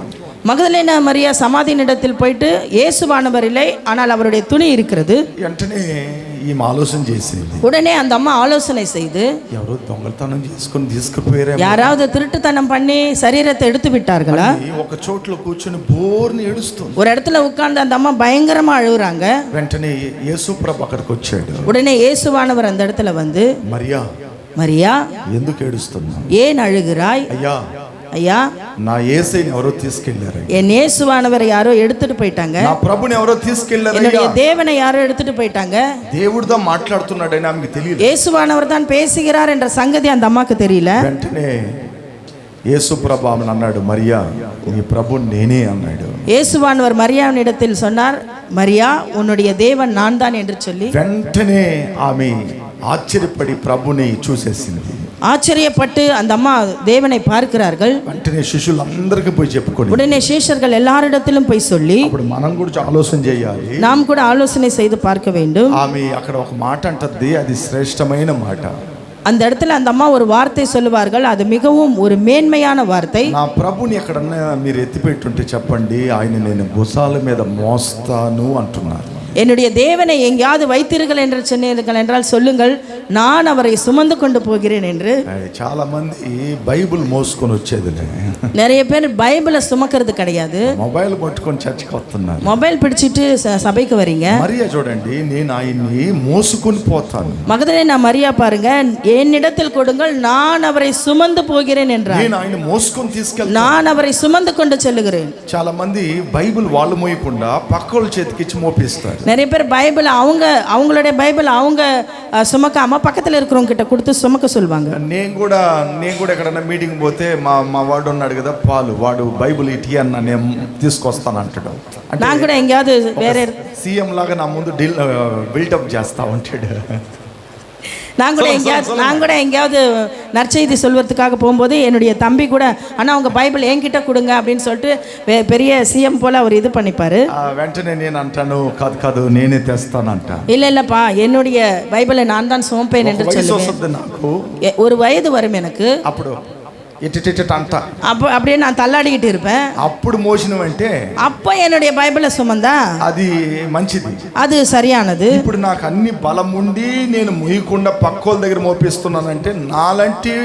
மகதலேனா மரியா சமாதியின் இடத்தில் போயிட்டு இயேசுவானவர் இல்லை, ஆனால் அவருடைய துணி இருக்கிறது. వెంటనే ఈమె ఆలోచన చేసింది, உடனே அந்த அம்மா ஆலோசனை செய்து, ఎవరో దొంగతనం చేసుకొని తీసుకుపోయారే, யாராவது திருட்டுத்தனம் பண்ணி சரீரத்தை எடுத்து விட்டார்களா? ఒక చోట్లో కూర్చొని బోర్ని ఏడుస్తుంది. ஒரு இடத்துல உட்கார்ந்து அந்த అమ్మ பயங்கரமா அழுகுறாங்க. వెంటనే యేసు ప్రభు అక్కడికి వచ్చాడు. உடனே இயேசுவானவர் அந்த இடத்துல வந்து, మరియా மரியா ఎందుకు ఏడుస్తున్నావు? ஏன் அழுகிறாய்? అయ్యా ஐயா నా యేసయ్యని ఎవరో తీసుకెళ్లారు, என் இயேசுவானவரை யாரோ எடுத்துட்டு போயிட்டாங்க, నా ప్రభుని ఎవరో తీసుకెళ్లారు, என்னுடைய தேவனை யாரோ எடுத்துட்டு போயிட்டாங்க. దేవుడితో మాట్లాడుతున్నాడని ఆమెకు తెలియదు. இயேசுவானவர் தான் பேசுகிறார் என்ற சங்கதி அந்த அம்மாக்கு தெரியல. వెంటనే యేసు ప్రభు ఆమెను అన్నాడు, మరియా నీ ప్రభు నేనే అన్నాడు. இயேசுவானவர் மரியாவினிடத்தில் சொன்னார், மரியா உன்னுடைய தேவன் நான் தான் என்று சொல்லி వెంటనే ఆమె ఆశ్చర్యపడి ప్రభుని చూసేసింది. ஆச்சரியப்பட்டு அந்த அம்மா தேவனை பார்க்கிறார்கள். వెంటనే శిష్యులందరికీ పోయి చెప్పుకొని உடனே சீஷர்கள் எல்லாரிடத்திலும் போய் சொல்லி అప్పుడు మనం కూడా ఆలోచన చేయాలి, நாம் கூட ஆலோசனை செய்து பார்க்க வேண்டும். ఆమె అక్కడ ఒక మాట అంటది, అది శ్రేష్టమైన మాట. அந்த இடத்துல அந்த அம்மா ஒரு வார்த்தை சொல்லுவார்கள், அது மிகவும் ஒரு மேன்மையான வார்த்தை. నా ప్రభుని ఎక్కడన్నా మీరు ఎత్తిపెట్టుంటే చెప్పండి, ఆయన నేను భుజాల మీద మోస్తాను అంటున్నారు. என்னுடைய தேவனை எங்கேயாவது வைத்தீர்கள் என்று சொன்னீர்கள் என்றால் சொல்லுங்கள், நான் அவரை சுமந்து கொண்டு போகிறேன் என்று. చాలా మంది బైబిల్ మోసుకొని వచ్చేదిలే, நிறைய பேர் பைபிளை சுமக்கிறது கிடையாது, మొబైల్ పట్టుకొని చర్చికి వస్తున్నారు. மொபைல் பிடிச்சிட்டு சபைக்கு வரீங்க. మరియా చూడండి, నేను ఆయన్ని మోసుకొని పోతాను. மகதலேனா மரியா பாருங்க, என்னிடத்தில் கொடுங்கள், நான் அவரை சுமந்து போகிறேன் என்றார். నేను ఆయన మోసుకొని తీసుకెళ్తాను, நான் அவரை சுமந்து கொண்டு செல்லுகிறேன். చాలా మంది బైబిల్ వాళ్ళు మోయకుండా పక్కోళ్ళ చేతికిచ్చి మోపిస్తారు. நிறைய பேர் பைபிள் அவங்களுடைய பைபிள் அவங்க சுமக்காம பக்கத்தில் இருக்கிறவங்க கிட்ட கொடுத்து சுமக்க சொல்லுவாங்க. నేను కూడా ఎక్కడన్నా మీటింగ్ పోతే మా వాడు ఉన్నాడు కదా పాలు, వాడు బైబిల్ ఇటీ అన్న నేను తీసుకొస్తాను అంటాడు. நான் கூட எங்கேயாவது வேற సీఎం లాగా నా ముందు బిల్డప్ చేస్తా ఉంటాడు. நான் கூட எங்கேயாவது நற்செய்தி சொல்வதற்காக போகும்போது என்னுடைய தம்பி கூட அண்ணா உங்க பைபிள் என்கிட்ட கொடுங்க அப்படின்னு சொல்லிட்டு பெரிய சிஎம் போல அவர் இது பண்ணிப்பாரு. వెంటనే నేను అంటాను, కాదు నేనే తెస్తానంట. இல்லப்பா என்னுடைய பைபிளை நான் தான் சுமப்பேன் என்று சொல்லுவேன். నాకు ஒரு வயது வரும் எனக்கு, అప్పుడు అంట அப்படியே நான் தள்ளாடிக்கிட்டு இருப்பேன். అప్పుడు మోసినవంటే அப்போ என்னுடைய பைபிளை சுமந்தா అది మంచిది, அது சரியானது. ఇప్పుడు నాకు అన్ని బలం ఉండి నేను ముయ్యకుండా పక్కోళ్ళ దగ్గర మోపిస్తున్నానంటే నాలంటి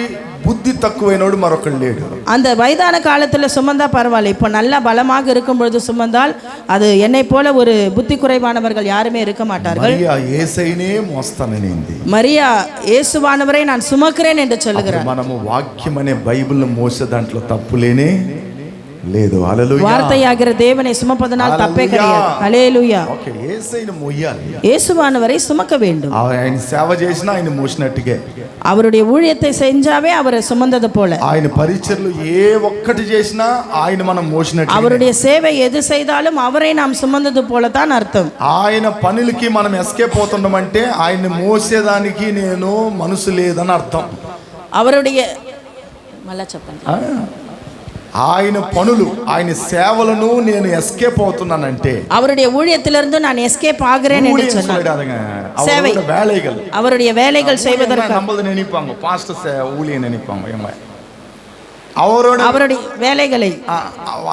புத்தி தக்குவைனோடு மறக்கல் లేడు. அந்த வயதான காலத்துல சுமந்தா பரவாயில்ல, இப்போ நல்ல பலமாக இருக்கும் பொழுது சுமந்தால் அது என்னை போல ஒரு புத்தி குறைவானவர்கள் யாருமே இருக்க மாட்டார்கள். మరియా యేసయ్యనే మోస్తాననింది. மரியா இயேசுவானவரை நான் சுமக்கிறேன் என்று சொல்லுகிறார். మనము వాక్యం అనే బైబిల్ మోసే దాంట్లో తప్పులేనే లేదు. హల్లెలూయా. வார்த்தையாகிற தேவனை சுமப்பதனால் தப்பே கிடையாது. ஹல்லேலூயா. ఓకే, యేసయ్యను మోయాలి, இயேசுவானவரை சுமக்க வேண்டும். ఆయన సేవ చేసినా ఆయన మోసినట్టుగే, அவருடைய ஊழியத்தை செஞ்சாவே அவரை சுமந்தது போல, ఆయన పరిచర్లు ఏ ఒక్కటి చేసినా ఆయన మనం మోసినట్టు, அவருடைய சேவை எது செய்தாலும் அவரை நாம் சுமந்தது போல தான் அர்த்தம். ఆయన పనులకి మనం ఎస్కేప్ అవుతుండమంటే ఆయన మోసేదానికి నేను మనసు లేదని అర్థం. அவருடைய మళ్ళా చెప్పండి, ఆయన పనులు ఆయన సేవలను నేను ఎస్కేప్ అవుతున్నానంటే, அவருடைய ஊழியத்திலிருந்து நான் எஸ்கேப் ஆகிறேன் என்று சொன்னார். சேவை, அவருடைய வேலைகள் செய்வதற்கு நம்மளது நினைப்பாங்க பாஸ்டர் ஊழியம் நினைப்பாங்க. அவருடைய வேலைகளை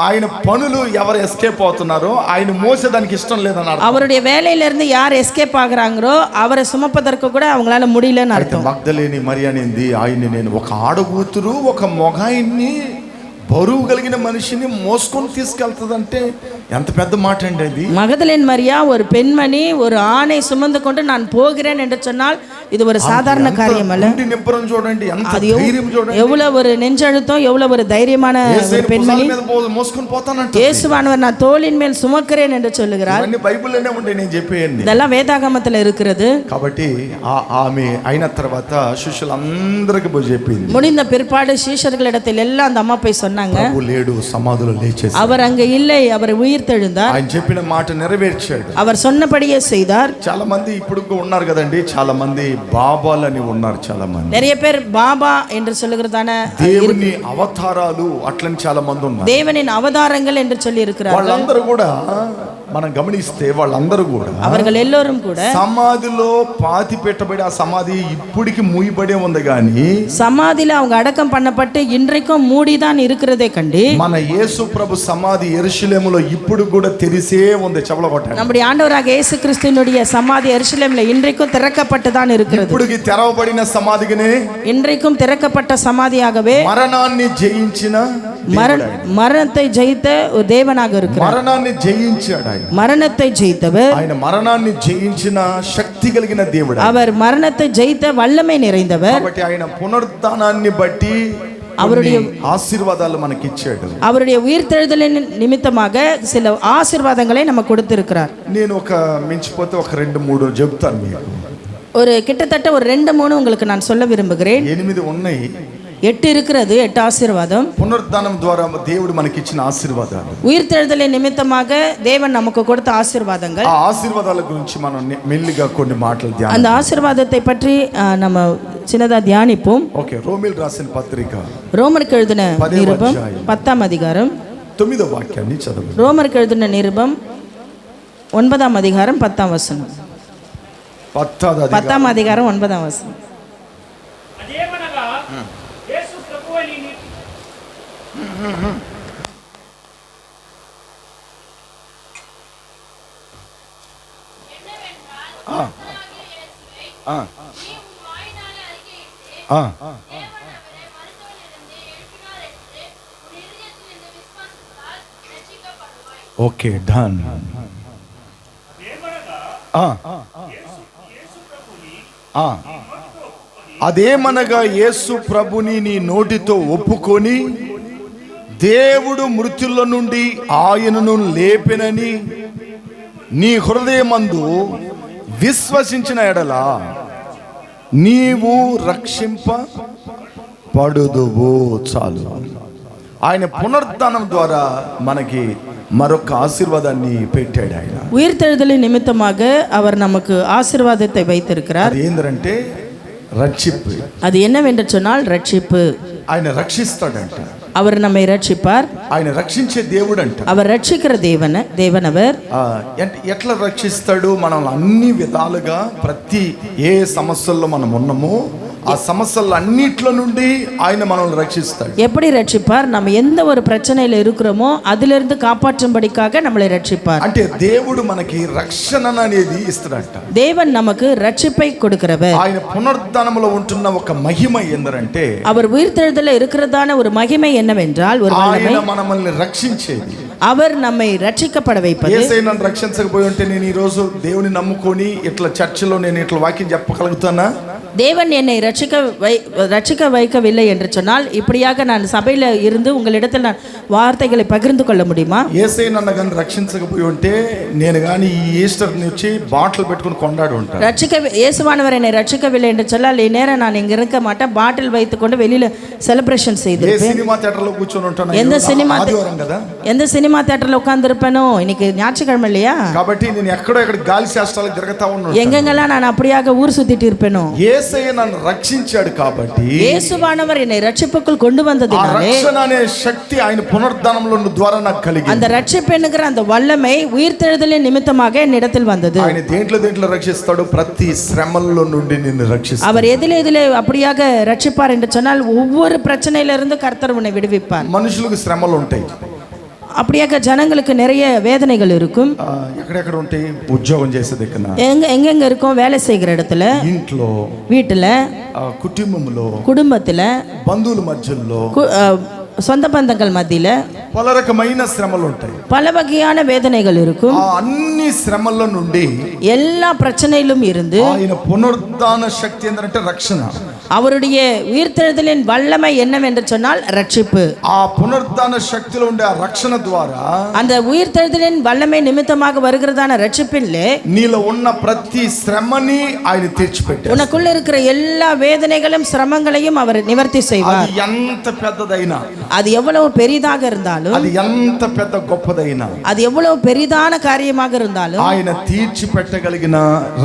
ఆయన పనులు ఎవరు ఎస్కేప్ అవుతున్నారో ఆయన మోసేదానికి ఇష్టం లేదన్నారు. அவருடைய வேலையிலிருந்து யார் எஸ்கேப் ஆகுறாங்களோ அவரை சுமப்பதற்கு கூட அவங்களால முடியலன்னு அர்த்தம். మగ్దలేని మరియా నింది ఆయన్ని నేను ఒక ఆడగూతురు ఒక మొగాయిని బరువు కలిగిన మనిషిని మోసుకొని తీసుకెళ్తుందంటే ఎంత పెద్ద మాట అండి అది. மகதலேன் மரியா ஒரு பெண்மணி ஒரு ஆணை சுமந்து கொண்டு நான் போகிறேன் என்று சொன்னால் இது ஒரு சாதாரண காரியம் அல்ல. నిబ్బరం చూడండి, ఎంత ధైర్యం చూడండి, எவ்வளவு ஒரு நெஞ்சழுத்தம், எவ்வளவு ஒரு தைரியமான ஒரு பெண்மணி. మోసుకొని పోతానంట. இயேசுவானவர் நான் தோளின் மேல் சுமக்கிறேன் என்று சொல்லுகிறார். అన్ని బైబిల్లోనే ఉండే నేను చెప్పేయండి, இதெல்லாம் வேதாகமத்தில் இருக்கிறது. కాబట్టి ఆమె అయిన తర్వాత శిష్యులందరికీ పోయి చెప్పింది. முடிந்த பிற்பாடு சீஷர்களிடத்தில் எல்லாம் அந்த அம்மா போய் சொன்னாங்க, ప్రభు లేడు, సమాధిలో లేచేసి அவர் அங்க இல்லை, அவர் உயிர்த்தெழுந்தார். ఆయన చెప్పిన మాట నెరవేర్చాడు, அவர் சொன்னபடியே செய்தார். చాలా మంది ఇప్పుడు ఉన్నారు కదండి, చాలా మంది బాబాలని ఉన్నారు, చాలా మంది நிறைய பேர் பாபா என்று சொல்லுகிறதான దేవుని అవతారాలు అట్లని చాలా మంది ఉన్నారు, தேவனின் அவதாரங்கள் என்று சொல்லி இருக்கிறார்கள். వాళ్ళందరూ కూడా మనం గమనిస్తే వాళ్ళందరూ కూడా அவர்கள் எல்லோரும் கூட సమాధిలో పాతి పెట్టబడి ఆ సమాధి ఇప్పటికి మూయబడే ఉంది, కానీ சமாதியில அவங்க அடக்கம் பண்ணப்பட்டு இன்றைக்கும் மூடிதான் இருக்கிறதே கண்டி మన యేసు ప్రభు సమాధి యెరూషలేములో ఇప్పుడు కూడా తెరిసే ఉంది. చెవలగొట్టాడు. நம்முடைய ஆண்டவராக இயேசு கிறிஸ்துவினுடைய சமாதி எருசலேமில் இன்றைக்கும் திறக்கப்பட்டு தான் இருக்கிறது. ఇప్పుడుకి తెరవబడిన సమాధిగానే இன்றைக்கும் திறக்கப்பட்ட சமாதியாகவே మరణాన్ని జయించిన மரணத்தை ஜெயித்த ஒரு தேவனாக இருக்கிறார். మరణాన్ని జయించాడు ఆయన. மரணத்தை ஜெயித்தவர், ఆయన మరణాన్ని జయించిన శక్తి కలిగిన దేవుడు, அவர் மரணத்தை ஜெயித்த வல்லமை நிறைந்தவர். కాబట్టి ఆయన పునరుద్ధానాన్ని బట్టి அவருடைய ఆశీర్వాదాలు మనకి ఇచ్చాడు. அவருடைய உயிர்த்தெழுதலின் நிமித்தமாக சில ஆசீர்வாதங்களை நமக்கு கொடுத்திருக்கிறார். నేను ఒక మించిపోతే ఒక 2-3 చెప్తాను మీకు. ஒரு கிட்டத்தட்ட ஒரு 2-3 உங்களுக்கு நான் சொல்ல விரும்புகிறேன். 8 ఉన్నాయి. 8 இருக்கிறது. 8 ஆசீர்வாதம். పునరుద్ధానం ద్వారా దేవుడు మనకి ఇచ్చిన ఆశీర్వాదాలు. உயிர்த்தெழுதலின் நிமித்தமாக தேவன் நமக்கு கொடுத்த ஆசீர்வாதங்கள். ఆ ఆశీర్వాదాల గురించి మనం మెల్లిగా కొన్ని మాటలు ధ్యానం. அந்த ஆசீர்வாதத்தை பற்றி நம்ம சின்னதா தியானிப்போம். ఓకే, రోమీయులకు రాసిన పత్రిక ரோமருக்கு எழுதின நிருபம் 10ஆம் அதிகாரம் 9వ వాక్యాన్ని చదవండి. ரோமருக்கு எழுதின நிருபம் 9ஆம் அதிகாரம் 10ஆம் வசனம். 10ஆம் அதிகாரம் 9ஆம் வசனம். Okay, done. అదేమనగా యేసు ప్రభుని నీ నోటితో ఒప్పుకొని దేవుడు మృతుల నుండి ఆయనను లేపెనని నీ హృదయమందు విశ్వసించిన ఎడల నీవు రక్షింపబడుదువు. చాలు. ఆయన పునరుద్ధానం ద్వారా మనకి మరొక ఆశీర్వాదాన్ని పెట్టాడు. ఆయన உயிர்த்தெழுதலின் நிமித்தமாக அவர் நமக்கு ஆசீர்வாதத்தை வைத்திருக்கிறார். అది ఏంటంటే రక్షింపు. அது என்னவென்று சொன்னால் ரட்சிப்பு. ఆయన రక్షిస్తాడంట. அவர் நம்மை ரட்சிப்பார். ఆయన రక్షించే దేవుడు అంట. அவர் రక్షిக்கிற தேவன் அவர். ఎట్లా రక్షిస్తాడు? మనం అన్ని విధాలుగా ప్రతి ఏ సమస్యల్లో మనం ఉన్నామో ఆ సమస్యల అన్నిట్లో నుండి ఆయన మనల్ని రక్షిస్తాడు. எப்படி ரட்சிப்பார்? நம்ம எந்த ஒரு பிரச்சனையில இருக்கிறோமோ அதிலிருந்து కాపాற்றும்படிக்காக நம்மளை ரட்சிப்பார். అంటే దేవుడు మనకి రక్షణ అనేది ఇస్తాడంట. தேவன் நமக்கு ரட்சிப்பை கொடுக்கிறவர். ఆయన పునరుద్ధానంలో ఉంటున్న ఒక మహిమ ఏందంటే, அவர் உயிர்த்தெழுதல இருக்கிறதான ஒரு மகிமை என்னவென்றால், ஒரு ఆయన మనల్ని రక్షించేది. அவர் நம்மை రక్షింపబడ வைப்பது. యేసయ్య నన్ను రక్షించకపోయి ఉంటే నేను ఈ రోజు దేవుని నమ్ముకొని ఇట్లా చర్చిలో నేను ఇట్లా వాక్యం చెప్పగలుగుతానా? தேவன் என்னை ரட்சிக்க வைக்கவில்லை என்று சொன்னால் இப்படியாக நான் சபையில் இருந்து உங்களிடத்தில் நான் வார்த்தைகளை பகிர்ந்து கொள்ள முடியுமா? యేసయ్య నన్ను కానీ రక్షించకపోయి ఉంటే నేను కానీ ఈ ఈస్టర్ని వచ్చి బాటిల్ పెట్టుకుని కొண்டாడు ఉంటాను. இயேசுவானவர் என்னை ரட்சிக்கவில்லை என்று சொன்னால் இந்நேரம் நான் இங்க இருக்க மாட்டேன். பாட்டில் வைத்துக்கொண்டு வெளியில செலிப்ரேஷன் செய்திருப்பேன். సినిమా థియేటర్లో కూర్చొని ఉంటాను. எந்த సినిమా థియేటర్లో உட்கார்ந்திருப்பேனோ? இன்னைக்கு ஞாயிற்றுக்கிழமை இல்லையா? కాబట్టి నేను ఎక్కడో ఎక్కడ గాలి శాస్త్రాలకు తిరుగుతా ఉన్నాను. எங்கெங்கெல்லாம் நான் அப்படியாக ஊர் சுத்திட்டு இருப்பேனோ. యేసయ్య నన్ను రక్షించాడు కాబట్టి, இயேசுவானவர் என்னை ரட்சிப்புக்குள் கொண்டு வந்ததினாலே, రక్షణ అనే శక్తి ఆయన పునరుద్ధానంలో ద్వారా నాకు కలిగింది. அந்த ரட்சிப்பு என்கிற அந்த வல்லமை உயிர்த்தெழுதலின் நிமித்தமாக என்னிடத்தில் வந்தது. ఆయన దేంట్లో రక్షిస్తాడు? ప్రతి శ్రమల్లో నుండి నిన్ను రక్షిస్తాడు. அவர் எதிலே அப்படியாக ரட்சிப்பார் என்று சொன்னால் ஒவ்வொரு பிரச்சனையிலிருந்து கர்த்தர் உன்னை விடுவிப்பார். మనుషులకు శ్రమలు ఉంటాయి. அப்படியாக ஜனங்களுக்கு நிறைய வேதனைகள் இருக்கும். ఎక్కడెక్కడ ఉంటాయి? ఉద్యోగం చేసే దగ్గర, எங்கெங்க இருக்கும்? வேலை செய்கிற இடத்துல, ఇంట్లో, வீட்டுல, కుటుంబంలో, குடும்பத்துல, బంధువుల మధ్యలో, சொந்த பந்தங்கள் மத்தியில పలు రకమైన శ్రమలు ఉంటాయి. பல வகையான வேதனைகள் இருக்கும். ఆ అన్ని శ్రమల నుండి, எல்லா பிரச்சனையிலும் இருந்து ఆయన పునరుద్ధాన శక్తి ఏంటంటే రక్షణ. அவருடைய உயிர்த்தெழுதலின் வல்லமை என்னவென்று சொன்னால் ரட்சிப்பு. ఆ పునరుద్ధాన శక్తిలో ఉండే ఆ రక్షణ ద్వారా, அந்த உயிர்த்தெழுதலின் வல்லமை நிமித்தமாக வருகிறதான ரட்சிப்பிலே నీలో ఉన్న ప్రతి శ్రమని ఆయన తెచ్చిపెట్టాడు. உனக்குள்ள இருக்கிற எல்லா வேதனைகளும் சிரமங்களையும் அவர் நிவர்த்தி செய்வார். అది ఎంత పెద్దదైనా, அது எவ்வளவு பெரிதாக இருந்தாலும், అది ఎంత పెద్ద గొప్పదైనా, அது எவ்வளவு பெரிதான காரியமாக இருந்தாலும் ఆయన తీర్చిపెట్టగలిగిన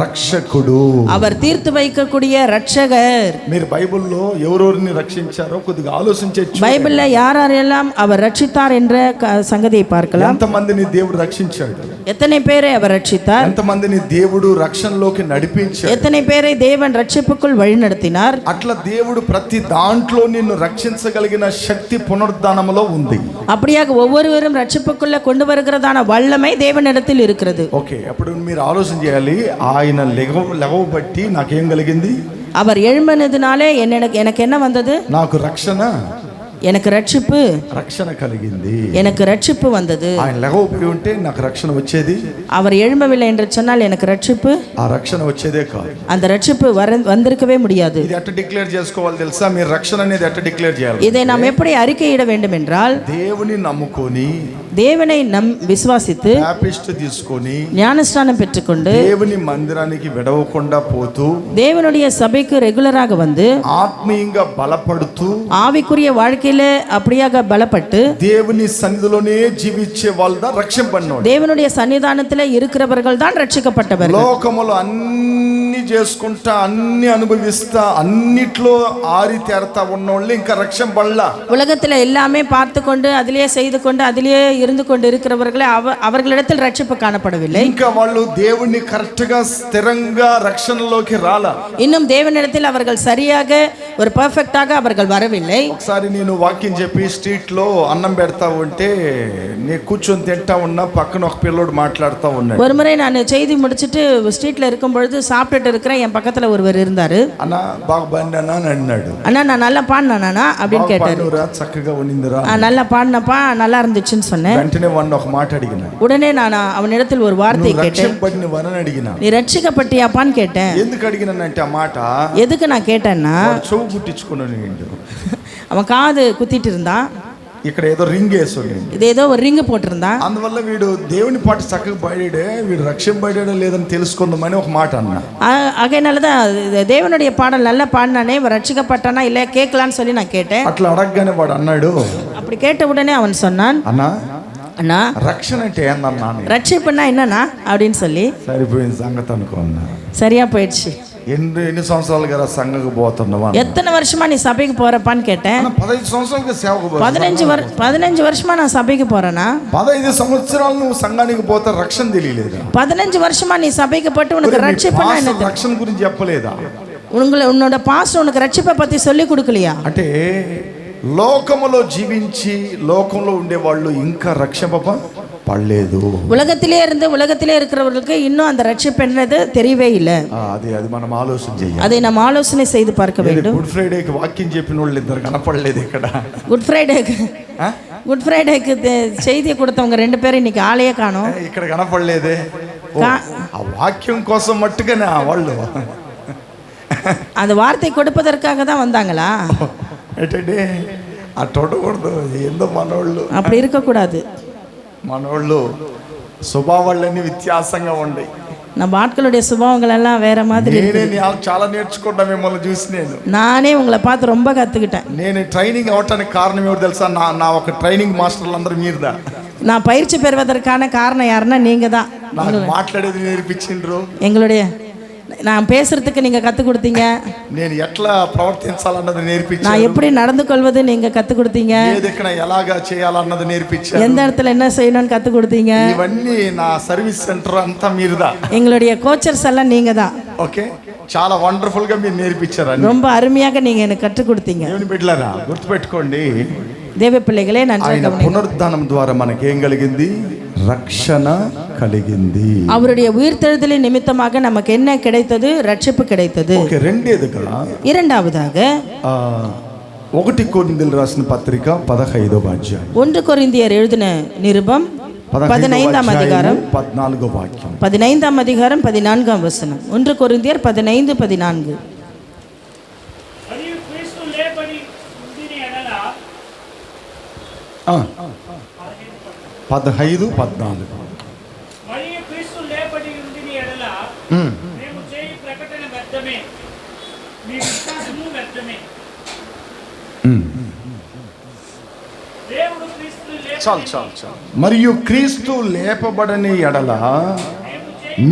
రక్షకుడు. அவர் தீர்த்து வைக்கக்கூடிய ரட்சகர். మీరు బైబిల్లో ఎవరెవరిని రక్షించారో కొద్దిగా ఆలోచించచ్చు. బైబిల్లో யாரெல்லாம் அவர் ரட்சித்தார் என்ற సంగతిயை பார்க்கலாம். ఎంతమందిని దేవుడు రక్షించాడు? எத்தனை பேரை அவர் ரட்சித்தார்? ఎంతమందిని దేవుడు రక్షణలోకి నడిపించాడు? எத்தனை பேரை தேவன் ரட்சிப்புக்குள் வழிநடத்தினார்? అట్లా దేవుడు ప్రతి దాంట్లో నిన్ను రక్షించగలిగిన శక్తి పునరుద్ధానములో ఉంది. அப்படியாக ஒவ்வொருவரும் ரட்சிப்புக்குள்ள கொண்டு வருகிறதான வல்லமை தேவனிடத்தில் இருக்கிறது. ఓకే, అప్పుడు మీరు ఆలోచన చేయాలి, ఆయన లెగవబట్టి నాకేం కలిగింది? அவர் எழும்பினதுனாலே எனக்கு என்ன வந்தது? నాకు రక్షణ எனக்கு ரட்சிப்பு రక్షణ కలిగింది. எனக்கு ரட்சிப்பு வந்தது. ఆయన లేకపోయి ఉంటే నాకు రక్షణ వచ్చేది. அவர் எழும்பவில்லை என்று சொன்னால் எனக்கு రட்சிப்பு, ఆ రక్షణ వచ్చేదే కాదు. அந்த ரட்சிப்பு வந்திருக்கவே முடியாது. ఇది ఎట్లా డిక్లేర్ చేసుకోవాలి తెలుసా? మీరు రక్షణ అనేది ఎట్లా డిక్లేర్ చేయాలి? இதை நாம் எப்படி அறிக்கையிட வேண்டும் என்றால், దేవుని నమ్ముకొని, தேவனை విశ్వాసిத்து, బాప్టిస్ట్ తీసుకొని, ஞானஸ்நானம் பெற்றுக்கொண்டு, దేవుని మందిరానికి విడవకుండా పోతూ, தேவனுடைய சபைக்கு ரெகுலராக வந்து, ఆత్మీయంగా బలపడుతూ, ஆவிக்குரிய வாழ்க்கையில அப்படியாக பலப்பட்டு, దేవుని సన్నిధిలోనే జీవించే వాళ్ళు தான் రక్షింపబడినోళ్ళు. தேவனுடைய சன்னிதானத்தில் இருக்கிறவர்கள் தான் ரட்சிக்கப்பட்டவர்கள். లోకములో అన్ని చేసుకుంటా, అన్ని అనుభవిస్తా, అన్నిట్లో ఆరి తేరతా ఉన్నోళ్ళు ఇంకా రక్షింపబడలా. உலகத்தில் எல்லாமே பார்த்து கொண்டு, அதிலேயே செய்து கொண்டு, அதிலேயே இருந்து கொண்டு இருக்கிறவர்களே அவர்களிடத்தில் ரட்சிப்பு காணப்படவில்லை. ఇంకా వాళ్ళు దేవుణ్ణి కరెక్ట్ గా స్థిరంగా రక్షణలోకి రాలా. இன்னும் தேவனிடத்தில் அவர்கள் சரியாக ஒரு பர்ஃபெக்ட்டாக அவர்கள் வரவில்லை. ఒకసారి నేను వాక్యం చెప్పి స్ట్రీట్ లో అన్నం పెడతా ఉంటే, నీ కూర్చొని తింటా ఉన్నా, పక్కన ఒక పిల్లోడు మాట్లాడుతూ ఉన్నాడు. ஒரு முறை நான் செய்தி முடிச்சுட்டு ஸ்ட்ரீட்ல இருக்கும் பொழுது சாப்பிட்டுட்டு இருக்கிறேன், என் பக்கத்துல ஒருவர் இருந்தாரு. అన్న బాగా బాడినా అని అన్నాడు. அண்ணா நான் நல்லா பாடினானா அப்படின்னு கேட்டாரு. చక్కగా ఉన్నిందిరా, நல்லா பாடினப்பா, நல்லா இருந்துச்சுன்னு சொன்னேன். వెంటనే వాడిని ఒక మాట అడిగిన. உடனே நான் அவனிடத்தில் ஒரு வார்த்தை கேட்டேன். రక్షింపబడినవని అడిగిన. நீ ரட்சிக்கப்பட்டியாப்பான்னு கேட்டேன். ఎందుకు అడిగినానంటే ఆ మాట எதுக்கு நான் கேட்டேன்னா, చెవు గుట్టించుకున్నాను. அவன் காது குத்திட்டு இருந்தான். ఇక్కడ ఏదో రింగ్ వేసుండి, இது ஏதோ ஒரு ரிங்கு போட்டிருந்தான். అందువల్ల వీడు దేవుని పాట చక్కగా పాడాడే, వీడు రక్షింపబడాడో లేదని తెలుసుకుందామని ఒక మాట అన్నా. ஆகையினாலதான் தேவனுடைய பாடல் நல்லா பாடினானே, இவன் ரட்சிக்கப்பட்டானா இல்ல கேட்கலான்னு சொல்லி நான் கேட்டேன். అట్లా అడగగానే వాడు అన్నాడు, அப்படி கேட்ட உடனே அவன் சொன்னான், అన్నా அண்ணா రక్షణ అంటే ఏందన్నా? ரட்சிப்புன்னா என்னன்னா அப்படின்னு சொல்லி. సరిపోయిన సంగతి అనుకున్నా. சரியா போயிடுச்சு. ఎన్ని సంవత్సరాలు కదా సంఘకు పోతున్నావా? எத்தனை வருஷமா நீ சபைக்கு போறப்பான்னு கேட்டேன். 15 సంవత్సరాలుగా సేవకు 15 வருஷமா நான் சபைக்கு போறேன்னா? 15 సంవత్సరాలు నువ్వు సంఘానికి పోతే రక్షణ తెలియలేదా? 15 வருஷமா நீ சபைக்கு போட்டு உனக்கு ரட்சிப்புன்னா என்ன? రక్షణ గురించి చెప్పలేదా? உன்னோட பாஸ்டர் உனக்கு ரட்சிப்பை பத்தி சொல்லி கொடுக்கலையா? అంటే లోకములో జీవించి లోకంలో ఉండేవాళ్ళు ఇంకా రక్షింపబడలేదు. உலகத்திலே இருந்து உலகத்திலே இருக்கிறவர்களுக்கு இன்னும் அந்த ரட்சிப்பு என்னது தெரியவே இல்லை. అది మనం ఆలోచన చేయాలి. அதை நாம் ఆలోచனை செய்து பார்க்க வேண்டும். గుడ్ ఫ్రైడేకి వాక్యం చెప్పిన వాళ్ళు ఇద్దరు కనపడలేదు ఇక్కడ. குட் ஃப்ரைடேக்கு செய்தியை கொடுத்தவங்க 2 பேரும் இன்னைக்கு ஆளையே காணோம். ఇక్కడ కనపడలేదే. ఆ వాక్యం కోసం మట్టుగానే వాళ్ళు அந்த వార్த்தை கொடுப்பதற்காக தான் வந்தாங்களா? ఏంటంటే అట్ట ఉండకూడదు. ఏందో మనోళ్ళు அப்படி இருக்கக்கூடாது. మనోళ్ళు స్వభావాలన్నీ వ్యత్యాసంగా ఉండే. நம்ம ஆட்களுடைய சுபாவங்கள் எல்லாம் வேற மாதிரி. చాలా నేర్చుకుంటా మిమ్మల్ని చూసి. நானே உங்களை பார்த்து ரொம்ப கத்துக்கிட்டேன். నేను ట్రైనింగ్ అవటానికి కారణం ఎవరు తెలుసా? నా ఒక ట్రైనింగ్ మాస్టర్లు అందరూ మీరుదా. நான் பயிற்சி பெறுவதற்கான காரணம் யாருன்னா நீங்க தான். నాకు మాట్లాడేది నేర్పించిండ్రు. எங்களுடைய நான் பேசுறதுக்கு நீங்க கத்து கொடுத்தீங்க. నేను ఎట్లా ప్రవర్తించాలన్నది నేర్పించాను. நான் எப்படி நடந்து கொள்வது நீங்க கத்து கொடுத்தீங்க. ఏదెక్కడ ఎలాగా చేయాలన్నది నేర్పించాను. எந்த இடத்துல என்ன செய்யணும்னு கத்து கொடுத்தீங்க. ఇవన్నీ నా సర్వీస్ సెంటర్ అంతా మీరుదా. எங்களுடைய கோச்சர்ஸ் எல்லாம் நீங்க தான். ఓకే, చాలా వండర్ఫుల్ గా మీరు నేర్పించారు. ரொம்ப அருமையாக நீங்க எனக்கு கற்றுக் கொடுத்தீங்க. దేవుని బిడ్డలారా గుర్తుపెట్టుకోండి, தேவ பிள்ளைகளே ఆయన పునరుద్ధానం ద్వారా మనకి ఏం కలిగింది? రక్షణ కలిగింది. அவருடைய உயிர்த்தெழுதலின் நிமித்தமாக நமக்கு என்ன கிடைத்தது? ரட்சிப்பு கிடைத்தது. ఓకే, రెండేదిగా இரண்டாவதாக 1 కొరింథీయులకు రాసిన పత్రిక 15వ అధ్యాయం. 1 கொரிந்தியர் எழுதின நிருபம் 15ஆம் அதிகாரம் 14వ వాక్యం. 15ஆம் அதிகாரம் 14ஆம் வசனம். 1 கொரிந்தியர் 15:14. ఆ 15, 14. మరియు క్రీస్తు లేపడి ఉండిని ఎడల మేము చేయి ప్రకటన వ్యర్థమే, మీ విశ్వాసము వ్యర్థమే. దేవుడు క్రీస్తు మరియు క్రీస్తు లేపబడని ఎడల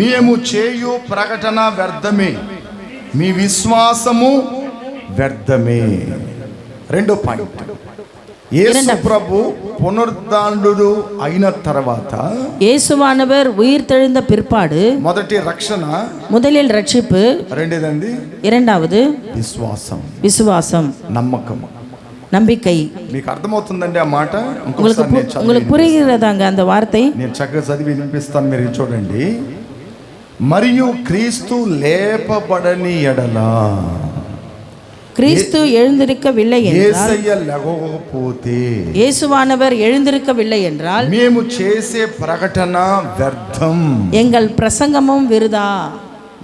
మేము చేయు ప్రకటన వ్యర్థమే, మీ విశ్వాసము వ్యర్థమే. రెండో పాయింట్, యేసు ప్రభు పునరుద్ధానుడు అయిన తర్వాత, இயேசுவானவர் உயிர் தெழுந்த பிற்பாடு, మొదటి రక్షణ, முதலில் ரட்சிப்பு, రెండేదండి இரண்டாவது విశ్వాసం, விசுவாசம், నమ్మకం, நம்பிக்கை. మీకు అర్థమవుతుందండి ఆ మాట? உங்களுக்கு புரிகிறதாங்க அந்த வார்த்தை? నేను చక్కగా చదివి వినిపిస్తాను, మీరు చూడండి. మరియు క్రీస్తు లేపబడని ఎడల, கிறிஸ்து எழுந்திருக்கவில்லை என்றால், యేసయ్య లెగవకపోతే இயேசுவானவர் எழுந்திருக்கவில்லை என்றால் మేము చేసే ప్రకటన వ్యర్థం, எங்கள் பிரசங்கமும் விருதா,